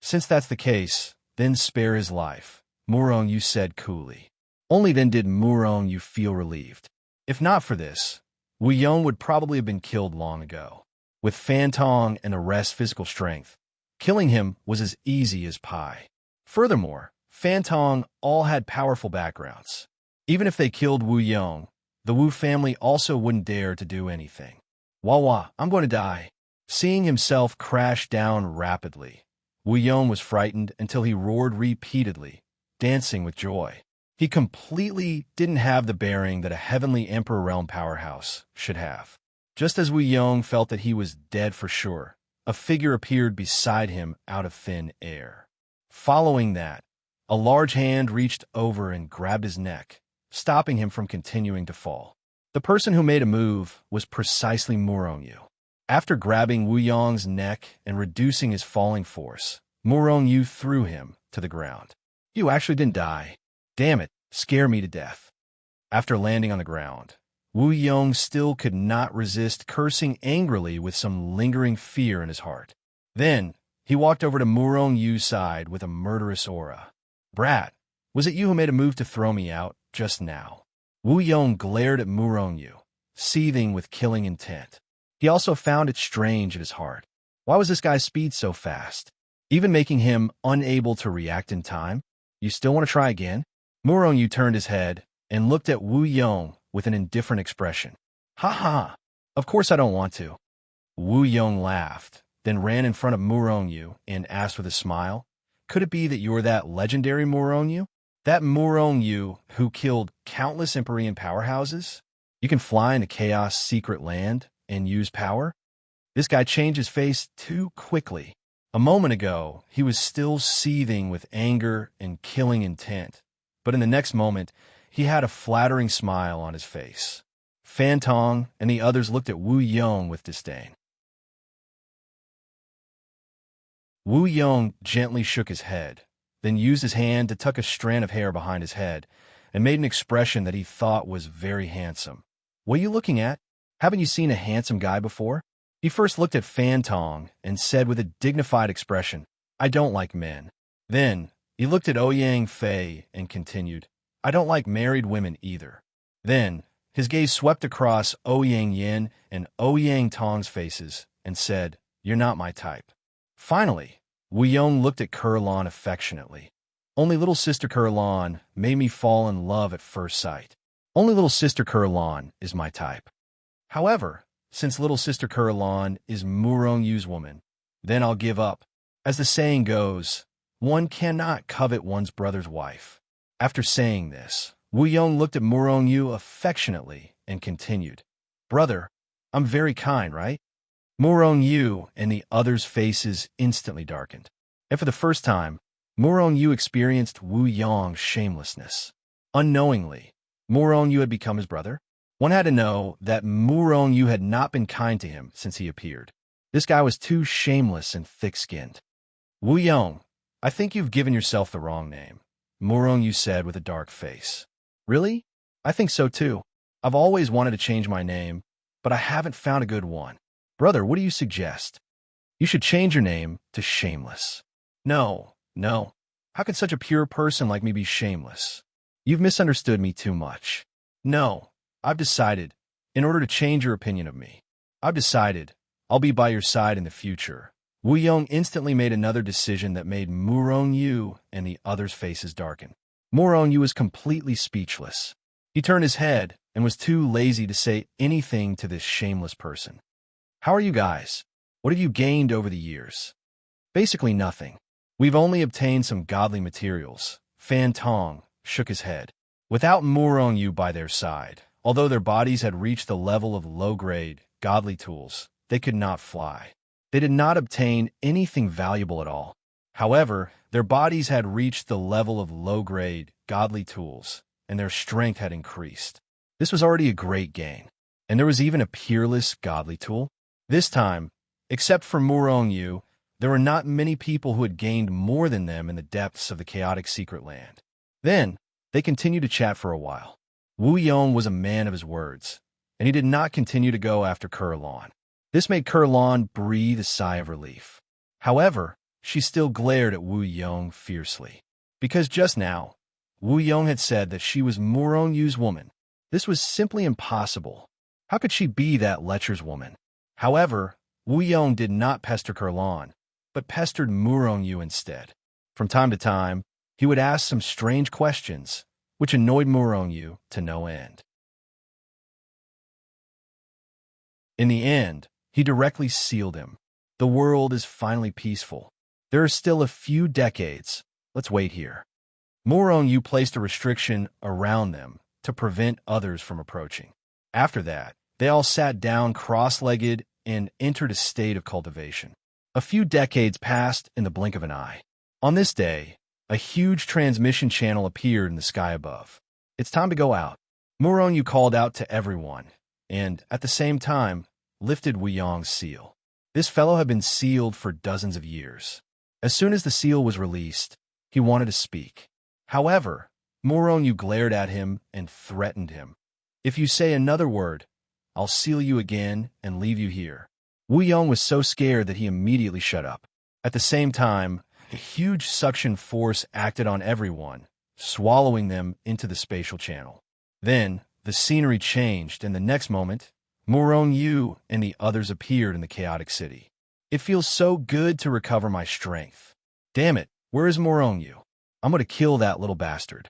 Since that's the case, then spare his life, Murong Yu said coolly. Only then did Murong Yu feel relieved. If not for this, Wu Yong would probably have been killed long ago. With Fan Tong and the rest's physical strength, killing him was as easy as pie. Furthermore, Fan Tong all had powerful backgrounds. Even if they killed Wu Yong, the Wu family also wouldn't dare to do anything. Wah, I'm going to die. Seeing himself crash down rapidly, Wu Yong was frightened until he roared repeatedly, dancing with joy. He completely didn't have the bearing that a heavenly Emperor Realm powerhouse should have. Just as Wu Yong felt that he was dead for sure, a figure appeared beside him out of thin air. Following that, a large hand reached over and grabbed his neck, stopping him from continuing to fall. The person who made a move was precisely Murong Yu. After grabbing Wu Yong's neck and reducing his falling force, Murong Yu threw him to the ground. You actually didn't die. Damn it, scare me to death. After landing on the ground, Wu Yong still could not resist cursing angrily with some lingering fear in his heart. Then, he walked over to Murong Yu's side with a murderous aura. Brat, was it you who made a move to throw me out just now? Wu Yong glared at Murong Yu, seething with killing intent. He also found it strange at his heart. Why was this guy's speed so fast? Even making him unable to react in time? You still want to try again? Murong Yu turned his head and looked at Wu Yong with an indifferent expression. Ha ha! Of course I don't want to. Wu Yong laughed, then ran in front of Murong Yu and asked with a smile, could it be that you're that legendary Murong Yu? That Murong Yu who killed countless Empyrean powerhouses? You can fly into Chaos' secret land and use power? This guy changed his face too quickly. A moment ago, he was still seething with anger and killing intent. But in the next moment, he had a flattering smile on his face. Fan Tong and the others looked at Wu Yong with disdain. Wu Yong gently shook his head, then used his hand to tuck a strand of hair behind his head and made an expression that he thought was very handsome. What are you looking at? Haven't you seen a handsome guy before? He first looked at Fan Tong and said with a dignified expression, I don't like men. Then, he looked at Ouyang Fei and continued, I don't like married women either. Then, his gaze swept across Ouyang Yin and Ouyang Tong's faces and said, You're not my type. Finally, Wu Yong looked at Kurlan affectionately. Only little sister Kurlan made me fall in love at first sight. Only little sister Kurlan is my type. However, since little sister Kurlan is Murong Yu's woman, then I'll give up. As the saying goes, one cannot covet one's brother's wife. After saying this, Wu Yong looked at Murong Yu affectionately and continued, Brother, I'm very kind, right? Murong Yu and the others' faces instantly darkened. And for the first time, Murong Yu experienced Wu Yong's shamelessness. Unknowingly, Murong Yu had become his brother. One had to know that Murong Yu had not been kind to him since he appeared. This guy was too shameless and thick-skinned. Wu Yong, I think you've given yourself the wrong name, Murong Yu said with a dark face. Really? I think so too. I've always wanted to change my name, but I haven't found a good one. Brother, what do you suggest? You should change your name to Shameless. No. How could such a pure person like me be shameless? You've misunderstood me too much. No, I've decided, in order to change your opinion of me, I've decided I'll be by your side in the future. Wu Yong instantly made another decision that made Murong Yu and the others' faces darken. Murong Yu was completely speechless. He turned his head and was too lazy to say anything to this shameless person. How are you guys? What have you gained over the years? Basically nothing. We've only obtained some godly materials. Fan Tong shook his head. Without Murong Yu by their side, although their bodies had reached the level of low-grade, godly tools, they could not fly. They did not obtain anything valuable at all. However, their bodies had reached the level of low-grade, godly tools, and their strength had increased. This was already a great gain. And there was even a peerless, godly tool. This time, except for Murong Yu, there were not many people who had gained more than them in the depths of the chaotic secret land. Then, they continued to chat for a while. Wu Yong was a man of his words, and he did not continue to go after Kurlan. This made Kurlan breathe a sigh of relief. However, she still glared at Wu Yong fiercely. Because just now, Wu Yong had said that she was Murong Yu's woman. This was simply impossible. How could she be that lecher's woman? However, Wu Yong did not pester Kurlan, but pestered Murong Yu instead. From time to time, he would ask some strange questions, which annoyed Murong Yu to no end. In the end, he directly sealed him. The world is finally peaceful. There are still a few decades. Let's wait here. Murong Yu placed a restriction around them to prevent others from approaching. After that, they all sat down cross-legged and entered a state of cultivation. A few decades passed in the blink of an eye. On this day, a huge transmission channel appeared in the sky above. It's time to go out. Murong Yu called out to everyone, and, at the same time, lifted Wu Yong's seal. This fellow had been sealed for dozens of years. As soon as the seal was released, he wanted to speak. However, Murong Yu glared at him and threatened him. If you say another word, I'll seal you again and leave you here. Wu Yong was so scared that he immediately shut up. At the same time, a huge suction force acted on everyone, swallowing them into the spatial channel. Then, the scenery changed, and the next moment, Murong Yu and the others appeared in the chaotic city. It feels so good to recover my strength. Damn it, where is Murong Yu? I'm going to kill that little bastard.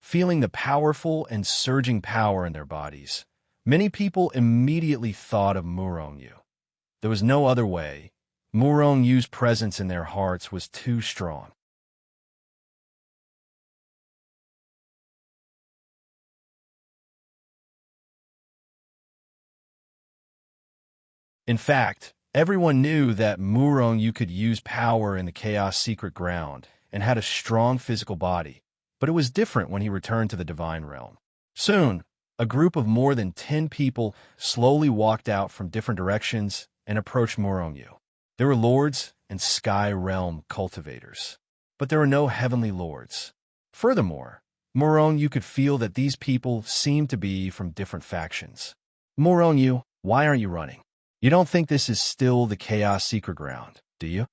Feeling the powerful and surging power in their bodies, many people immediately thought of Murong Yu. There was no other way. Murong Yu's presence in their hearts was too strong. In fact, everyone knew that Murong Yu could use power in the Chaos Secret Ground and had a strong physical body, but it was different when he returned to the Divine Realm. Soon, a group of more than 10 people slowly walked out from different directions and approached Murong Yu. There were lords and Sky Realm cultivators, but there were no heavenly lords. Furthermore, Murong Yu could feel that these people seemed to be from different factions. Murong Yu, why aren't you running? You don't think this is still the Chaos Secret Ground, do you?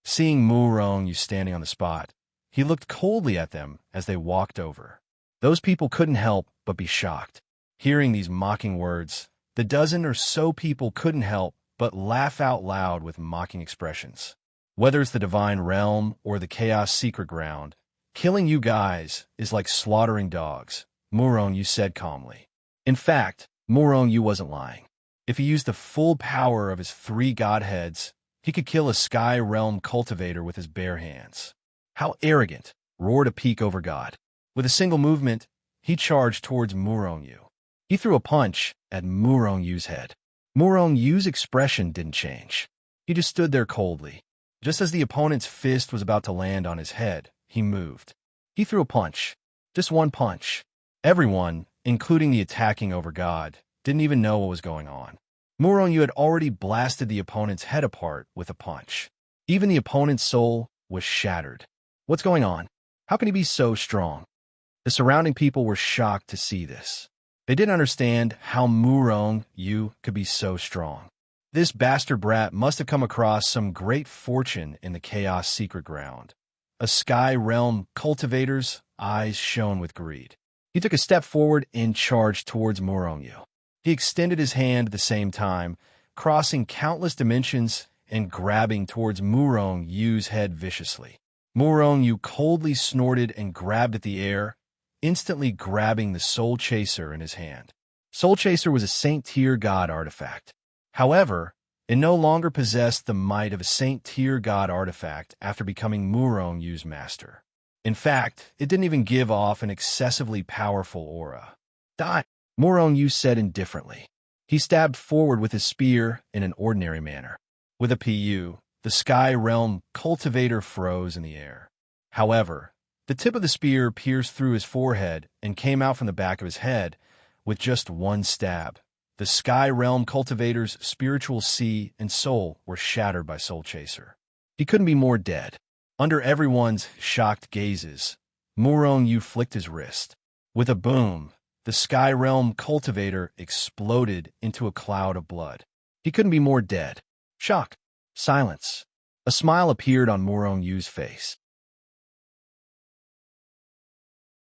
Seeing Murong Yu standing on the spot, he looked coldly at them as they walked over. Those people couldn't help but be shocked. Hearing these mocking words, the dozen or so people couldn't help but laugh out loud with mocking expressions. Whether it's the Divine Realm or the Chaos Secret Ground, killing you guys is like slaughtering dogs, Murong Yu said calmly. In fact, Murong Yu wasn't lying. If he used the full power of his 3 godheads, he could kill a Sky Realm cultivator with his bare hands. How arrogant, roared a peak over God. With a single movement, he charged towards Murong Yu. He threw a punch at Murong Yu's head. Murong Yu's expression didn't change. He just stood there coldly. Just as the opponent's fist was about to land on his head, he moved. He threw a punch. Just one punch. Everyone, including the attacking over God, didn't even know what was going on. Murong Yu had already blasted the opponent's head apart with a punch. Even the opponent's soul was shattered. What's going on? How can he be so strong? The surrounding people were shocked to see this. They didn't understand how Murong Yu could be so strong. This bastard brat must have come across some great fortune in the Chaos Secret Ground. A sky realm cultivator's eyes shone with greed. He took a step forward and charged towards Murongyu. He extended his hand at the same time, crossing countless dimensions and grabbing towards Murongyu's head viciously. Murongyu coldly snorted and grabbed at the air, instantly grabbing the Soul Chaser in his hand. Soul Chaser was a Saint Tier God artifact. However, it no longer possessed the might of a Saint Tier God artifact after becoming Murongyu's master. In fact, it didn't even give off an excessively powerful aura. Die, Murongyu said indifferently. He stabbed forward with his spear in an ordinary manner. With a PU, the Sky Realm Cultivator froze in the air. However, the tip of the spear pierced through his forehead and came out from the back of his head with just one stab. The Sky Realm Cultivator's spiritual sea and soul were shattered by Soul Chaser. He couldn't be more dead. Under everyone's shocked gazes, Murongyu flicked his wrist. With a boom, the Sky Realm Cultivator exploded into a cloud of blood. He couldn't be more dead. Shock. Silence. A smile appeared on Murongyu's face.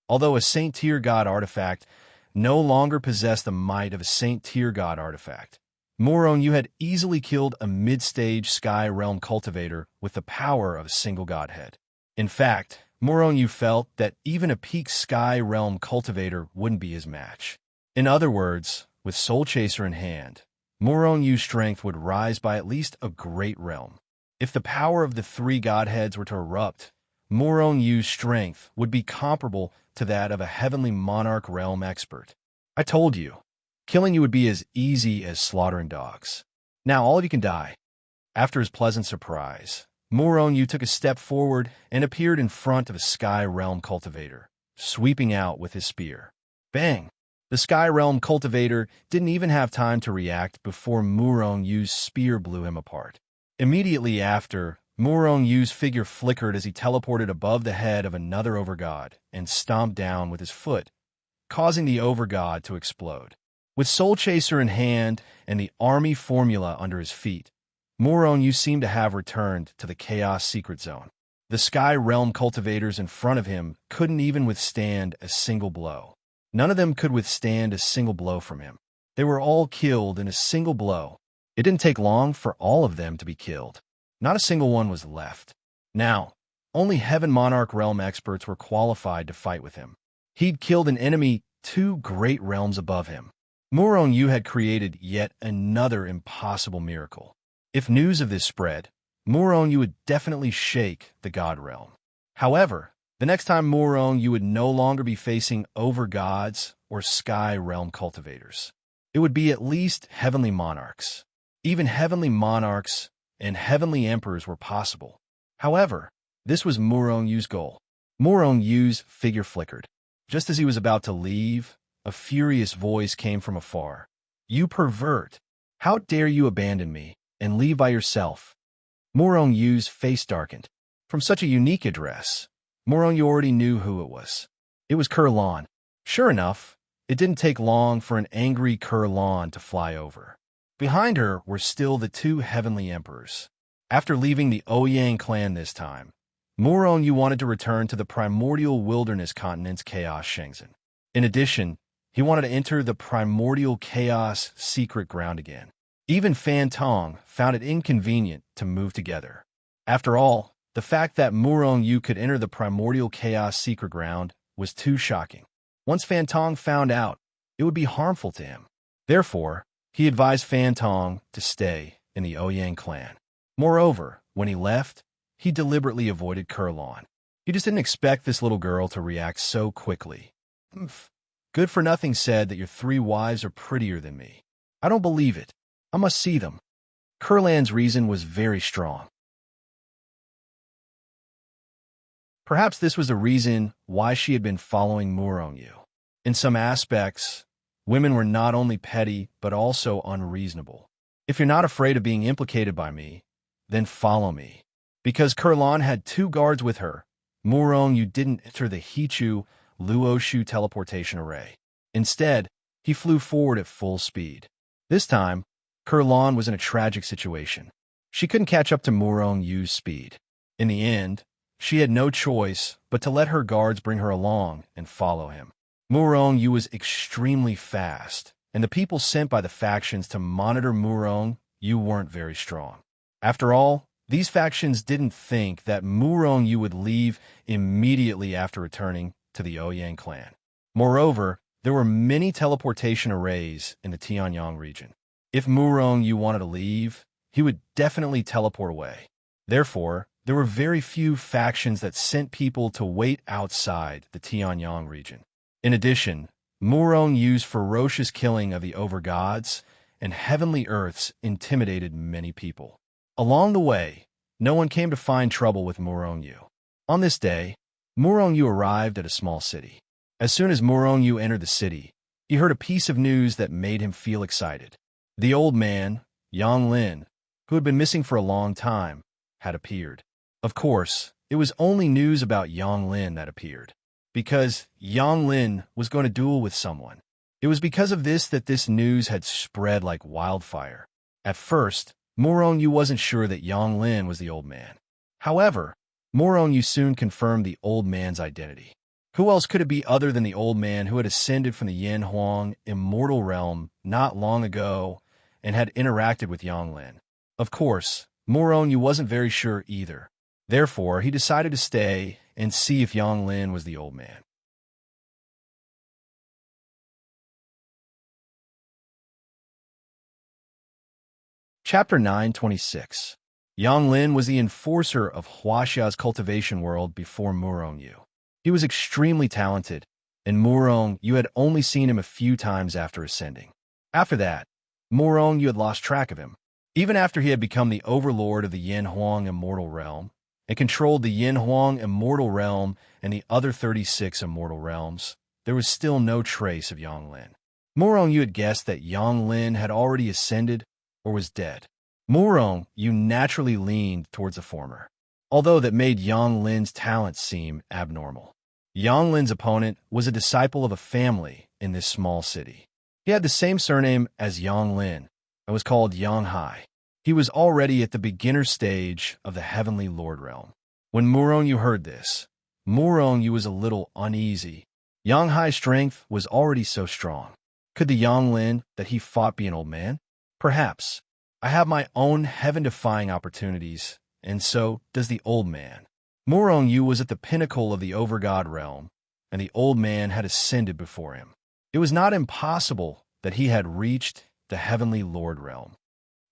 Although a Saint Tier God artifact no longer possessed the might of a Saint Tier God artifact, Murongyu had easily killed a mid-stage Sky Realm Cultivator with the power of a single godhead. In fact, Murongyu felt that even a peak Sky Realm Cultivator wouldn't be his match. In other words, with Soul Chaser in hand, Murongyu's strength would rise by at least a great realm. If the power of the three godheads were to erupt, Murongyu's strength would be comparable to that of a heavenly monarch realm expert. I told you, killing you would be as easy as slaughtering dogs. Now all of you can die. After his pleasant surprise, Murongyu took a step forward and appeared in front of a Sky Realm Cultivator, sweeping out with his spear. Bang! The Sky Realm Cultivator didn't even have time to react before Murongyu's spear blew him apart. Immediately after, Murongyu's figure flickered as he teleported above the head of another overgod and stomped down with his foot, causing the overgod to explode. With Soul Chaser in hand and the army formula under his feet, Murongyu seemed to have returned to the Chaos Secret Zone. The Sky Realm Cultivators in front of him couldn't even withstand a single blow. None of them could withstand a single blow from him. They were all killed in a single blow. It didn't take long for all of them to be killed. Not a single one was left. Now, only Heaven Monarch realm experts were qualified to fight with him. He'd killed an enemy 2 great realms above him. Murongyu had created yet another impossible miracle. If news of this spread, Murongyu would definitely shake the God realm. However, the next time Murongyu would no longer be facing overgods or Sky Realm Cultivators. It would be at least Heavenly Monarchs. Even Heavenly Monarchs and Heavenly Emperors were possible. However, this was Murongyu's goal. Murongyu's figure flickered. Just as he was about to leave, a furious voice came from afar. "You pervert! How dare you abandon me and leave by yourself?" Murongyu's face darkened. From such a unique address, Murongyu already knew who it was. It was Kurlan. Sure enough, it didn't take long for an angry Kurlan to fly over. Behind her were still the 2 Heavenly Emperors. After leaving the Ouyang clan this time, Murongyu wanted to return to the primordial wilderness continent's Chaos Shenzhen. In addition, he wanted to enter the primordial Chaos secret ground again. Even Fan Tong found it inconvenient to move together. After all, the fact that Murongyu could enter the primordial Chaos secret ground was too shocking. Once Fan Tong found out, it would be harmful to him. Therefore, he advised Fan Tong to stay in the Ouyang clan. Moreover, when he left, he deliberately avoided Kurlan. He just didn't expect this little girl to react so quickly. Good for Nothing said that your 3 wives are prettier than me. I don't believe it. I must see them. Kurlan's reason was very strong. Perhaps this was the reason why she had been following Murongyu. In some aspects, women were not only petty, but also unreasonable. If you're not afraid of being implicated by me, then follow me. Because Kurlan had 2 guards with her, Murongyu didn't enter the Hichu Luoshu teleportation array. Instead, he flew forward at full speed. This time, Kurlan was in a tragic situation. She couldn't catch up to Murongyu's speed. In the end, She had no choice but to let her guards bring her along and follow him. Murong Yu was extremely fast, and the people sent by the factions to monitor Murong Yu weren't very strong. After all, these factions didn't think that Murong Yu would leave immediately after returning to the Ouyang clan. Moreover, there were many teleportation arrays in the Tianyang region. If Murong Yu wanted to leave, he would definitely teleport away. Therefore, there were very few factions that sent people to wait outside the Tianyang region. In addition, Murong Yu's ferocious killing of the overgods and heavenly earths intimidated many people. Along the way, no one came to find trouble with Murong Yu. On this day, Murong Yu arrived at a small city. As soon as Murong Yu entered the city, he heard a piece of news that made him feel excited. The old man, Yang Lin, who had been missing for a long time, had appeared. Of course, it was only news about Yang Lin that appeared, because Yang Lin was going to duel with someone. It was because of this that this news had spread like wildfire. At first, Murong Yu wasn't sure that Yang Lin was the old man. However, Murong Yu soon confirmed the old man's identity. Who else could it be other than the old man who had ascended from the Yin Huang immortal realm not long ago and had interacted with Yang Lin? Of course, Murong Yu wasn't very sure either. Therefore, he decided to stay and see if Yang Lin was the old man. Chapter 926. Yang Lin was the enforcer of Huaxia's cultivation world before Murong Yu. He was extremely talented, and Murong Yu had only seen him a few times after ascending. After that, Murong Yu had lost track of him. Even after he had become the overlord of the Yin Huang immortal realm, and controlled the Yin Huang immortal realm and the other 36 immortal realms, there was still no trace of Yang Lin. Murong Yu had guessed that Yang Lin had already ascended or was dead. Murong Yu naturally leaned towards the former, although that made Yang Lin's talent seem abnormal. Yang Lin's opponent was a disciple of a family in this small city. He had the same surname as Yang Lin and was called Yang Hai. He was already at the beginner stage of the Heavenly Lord realm. When Murong Yu heard this, Murong Yu was a little uneasy. Yang Hai's strength was already so strong. Could the Yang Lin that he fought be an old man? Perhaps. I have my own heaven-defying opportunities, and so does the old man. Murong Yu was at the pinnacle of the overgod realm, and the old man had ascended before him. It was not impossible that he had reached the Heavenly Lord realm.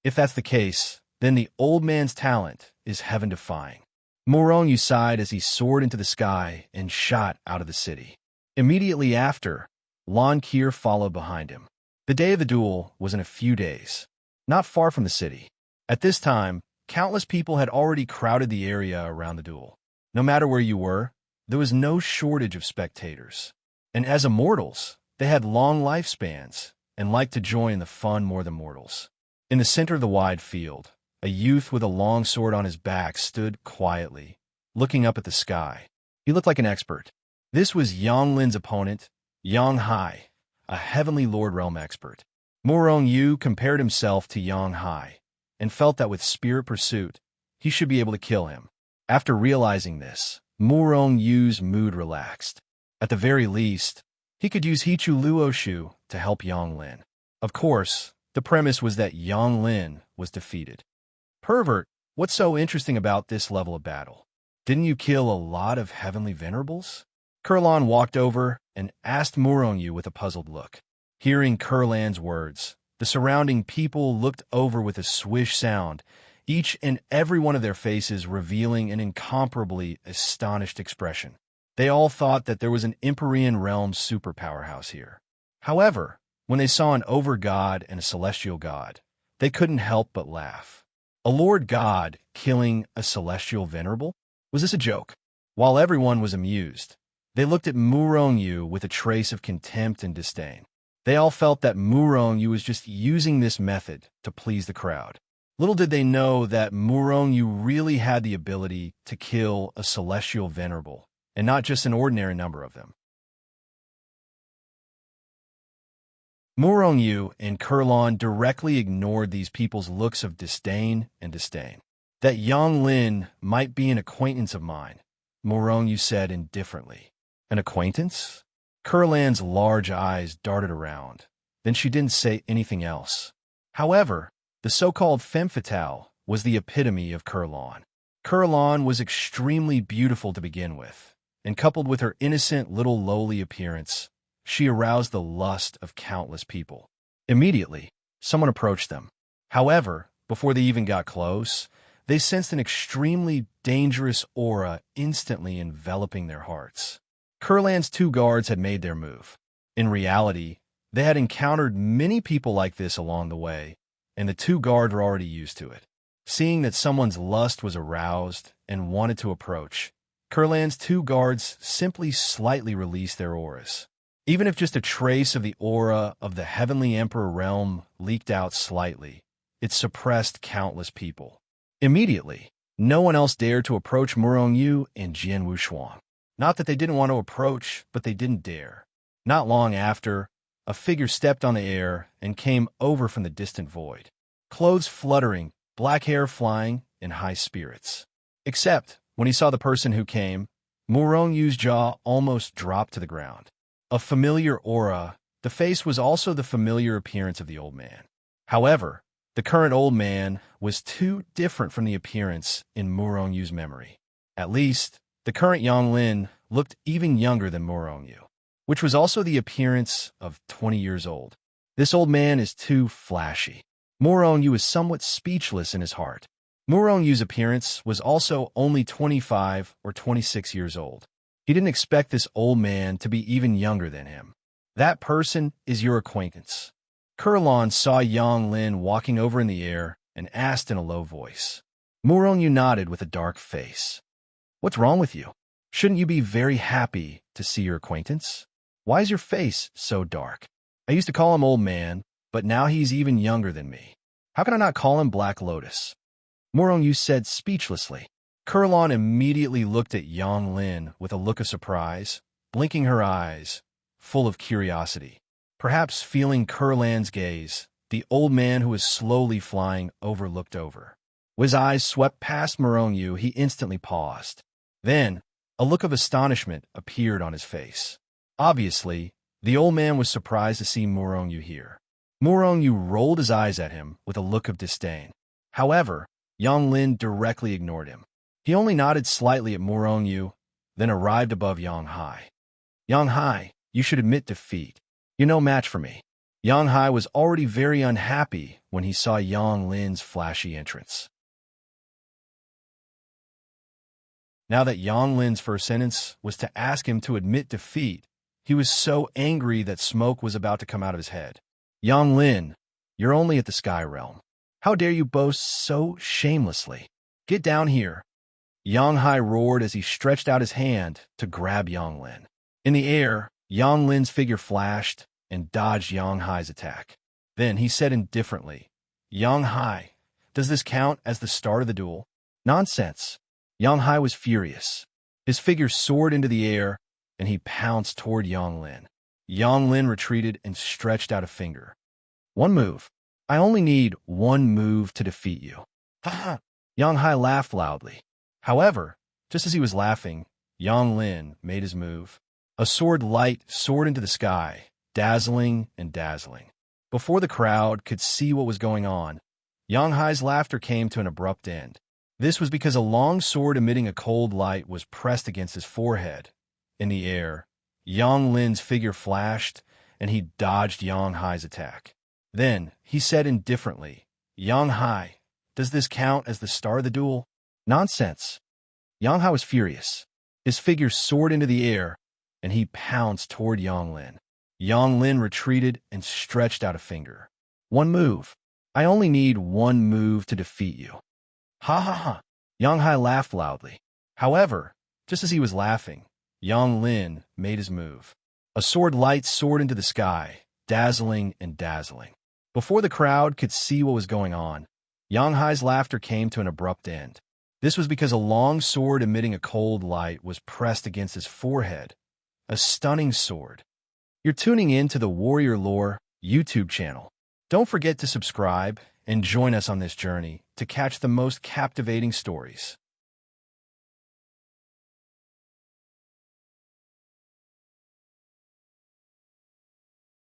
If that's the case, then the old man's talent is heaven-defying. Murong Yu sighed as he soared into the sky and shot out of the city. Immediately after, Lan Kier followed behind him. The day of the duel was in a few days, not far from the city. At this time, countless people had already crowded the area around the duel. No matter where you were, there was no shortage of spectators. And as immortals, they had long lifespans and liked to join the fun more than mortals. In the center of the wide field, a youth with a long sword on his back stood quietly, looking up at the sky. He looked like an expert. This was Yang Lin's opponent, Yang Hai, a Heavenly Lord realm expert. Murong Yu compared himself to Yang Hai and felt that with spirit pursuit, he should be able to kill him. After realizing this, Murong Yu's mood relaxed. At the very least, he could use Hichu Luoshu to help Yang Lin. Of course, the premise was that Yang Lin was defeated. Pervert, what's so interesting about this level of battle? Didn't you kill a lot of heavenly venerables? Kurlan walked over and asked Murong Yu with a puzzled look. Hearing Kurlan's words, the surrounding people looked over with a swish sound, each and every one of their faces revealing an incomparably astonished expression. They all thought that there was an Empyrean realm superpowerhouse here. However, when they saw an overgod and a celestial god, they couldn't help but laugh. A lord god killing a celestial venerable? Was this a joke? While everyone was amused, they looked at Murong Yu with a trace of contempt and disdain. They all felt that Murong Yu was just using this method to please the crowd. Little did they know that Murong Yu really had the ability to kill a celestial venerable, and not just an ordinary number of them. Murong Yu and Kurlan directly ignored these people's looks of disdain and disdain. That Yang Lin might be an acquaintance of mine, Morongyu said indifferently. An acquaintance? Kurlan's large eyes darted around. Then she didn't say anything else. However, the so-called femme fatale was the epitome of Kurlan. Kurlan was extremely beautiful to begin with, and coupled with her innocent little lowly appearance, she aroused the lust of countless people. Immediately, someone approached them. However, before they even got close, they sensed an extremely dangerous aura instantly enveloping their hearts. Kurlan's two guards had made their move. In reality, they had encountered many people like this along the way, and the two guards were already used to it. Seeing that someone's lust was aroused and wanted to approach, Kurlan's two guards simply slightly released their auras. Even if just a trace of the aura of the Heavenly Emperor realm leaked out slightly, it suppressed countless people. Immediately, no one else dared to approach Morongyu and Jian Wushuang. Not that they didn't want to approach, but they didn't dare. Not long after, a figure stepped on the air and came over from the distant void. Clothes fluttering, black hair flying, in high spirits. Except, when he saw the person who came, Morongyu's jaw almost dropped to the ground. A familiar aura, the face was also the familiar appearance of the old man. However, the current old man was too different from the appearance in Morongyu's memory. At least, the current Yonglin looked even younger than Morongyu, which was also the appearance of 20 years old. This old man is too flashy. Morongyu is somewhat speechless in his heart. Morongyu's appearance was also only 25 or 26 years old. He didn't expect this old man to be even younger than him. That person is your acquaintance. Kurlan saw Yonglin walking over in the air and asked in a low voice. Morongyu nodded with a dark face. What's wrong with you? Shouldn't you be very happy to see your acquaintance? Why is your face so dark? I used to call him old man, but now he's even younger than me. How can I not call him Black Lotus? Morongyu said speechlessly. Kurlan immediately looked at Yonglin with a look of surprise, blinking her eyes, full of curiosity. Perhaps feeling Kurlan's gaze, the old man who was slowly flying over looked over. When his eyes swept past Morongyu, he instantly paused. Then, a look of astonishment appeared on his face. Obviously, the old man was surprised to see Morongyu here. Morongyu rolled his eyes at him with a look of disdain. However, Yonglin directly ignored him. He only nodded slightly at Morongyu, then arrived above Yonghai. Yonghai, you should admit defeat. You're no match for me. Yonghai was already very unhappy when he saw Yonglin's flashy entrance. Now that Yonglin's first sentence was to ask him to admit defeat, he was so angry that smoke was about to come out of his head. Yonglin, you're only at the Sky Realm. How dare you boast so shamelessly? Get down here. Yonghai roared as he stretched out his hand to grab Yonglin. In the air, Yonglin's figure flashed and dodged Yonghai's attack. Then he said indifferently, Yonghai, does this count as the start of the duel? Nonsense. Yonghai was furious. His figure soared into the air, and he pounced toward Yonglin. Yonglin retreated and stretched out a finger. One move. I only need one move to defeat you. Ha ha! Yonghai laughed loudly. However, just as he was laughing, Yonglin made his move. A sword light soared into the sky, dazzling and dazzling. Before the crowd could see what was going on, Yonghai's laughter came to an abrupt end. This was because a long sword emitting a cold light was pressed against his forehead. In the air, Yonglin's figure flashed, and he dodged Yonghai's attack. Then, he said indifferently, Yonghai, does this count as the start of the duel? Nonsense. Yonghai was furious. His figure soared into the air, and he pounced toward Yonglin. Yonglin retreated and stretched out a finger. One move. I only need one move to defeat you. Ha ha ha. Yonghai laughed loudly. However, just as he was laughing, Yonglin made his move. A sword light soared into the sky, dazzling and dazzling. Before the crowd could see what was going on, Yonghai's laughter came to an abrupt end. This was because a long sword emitting a cold light was pressed against his forehead. A stunning sword. You're tuning in to the Warrior Lore YouTube channel. Don't forget to subscribe and join us on this journey to catch the most captivating stories.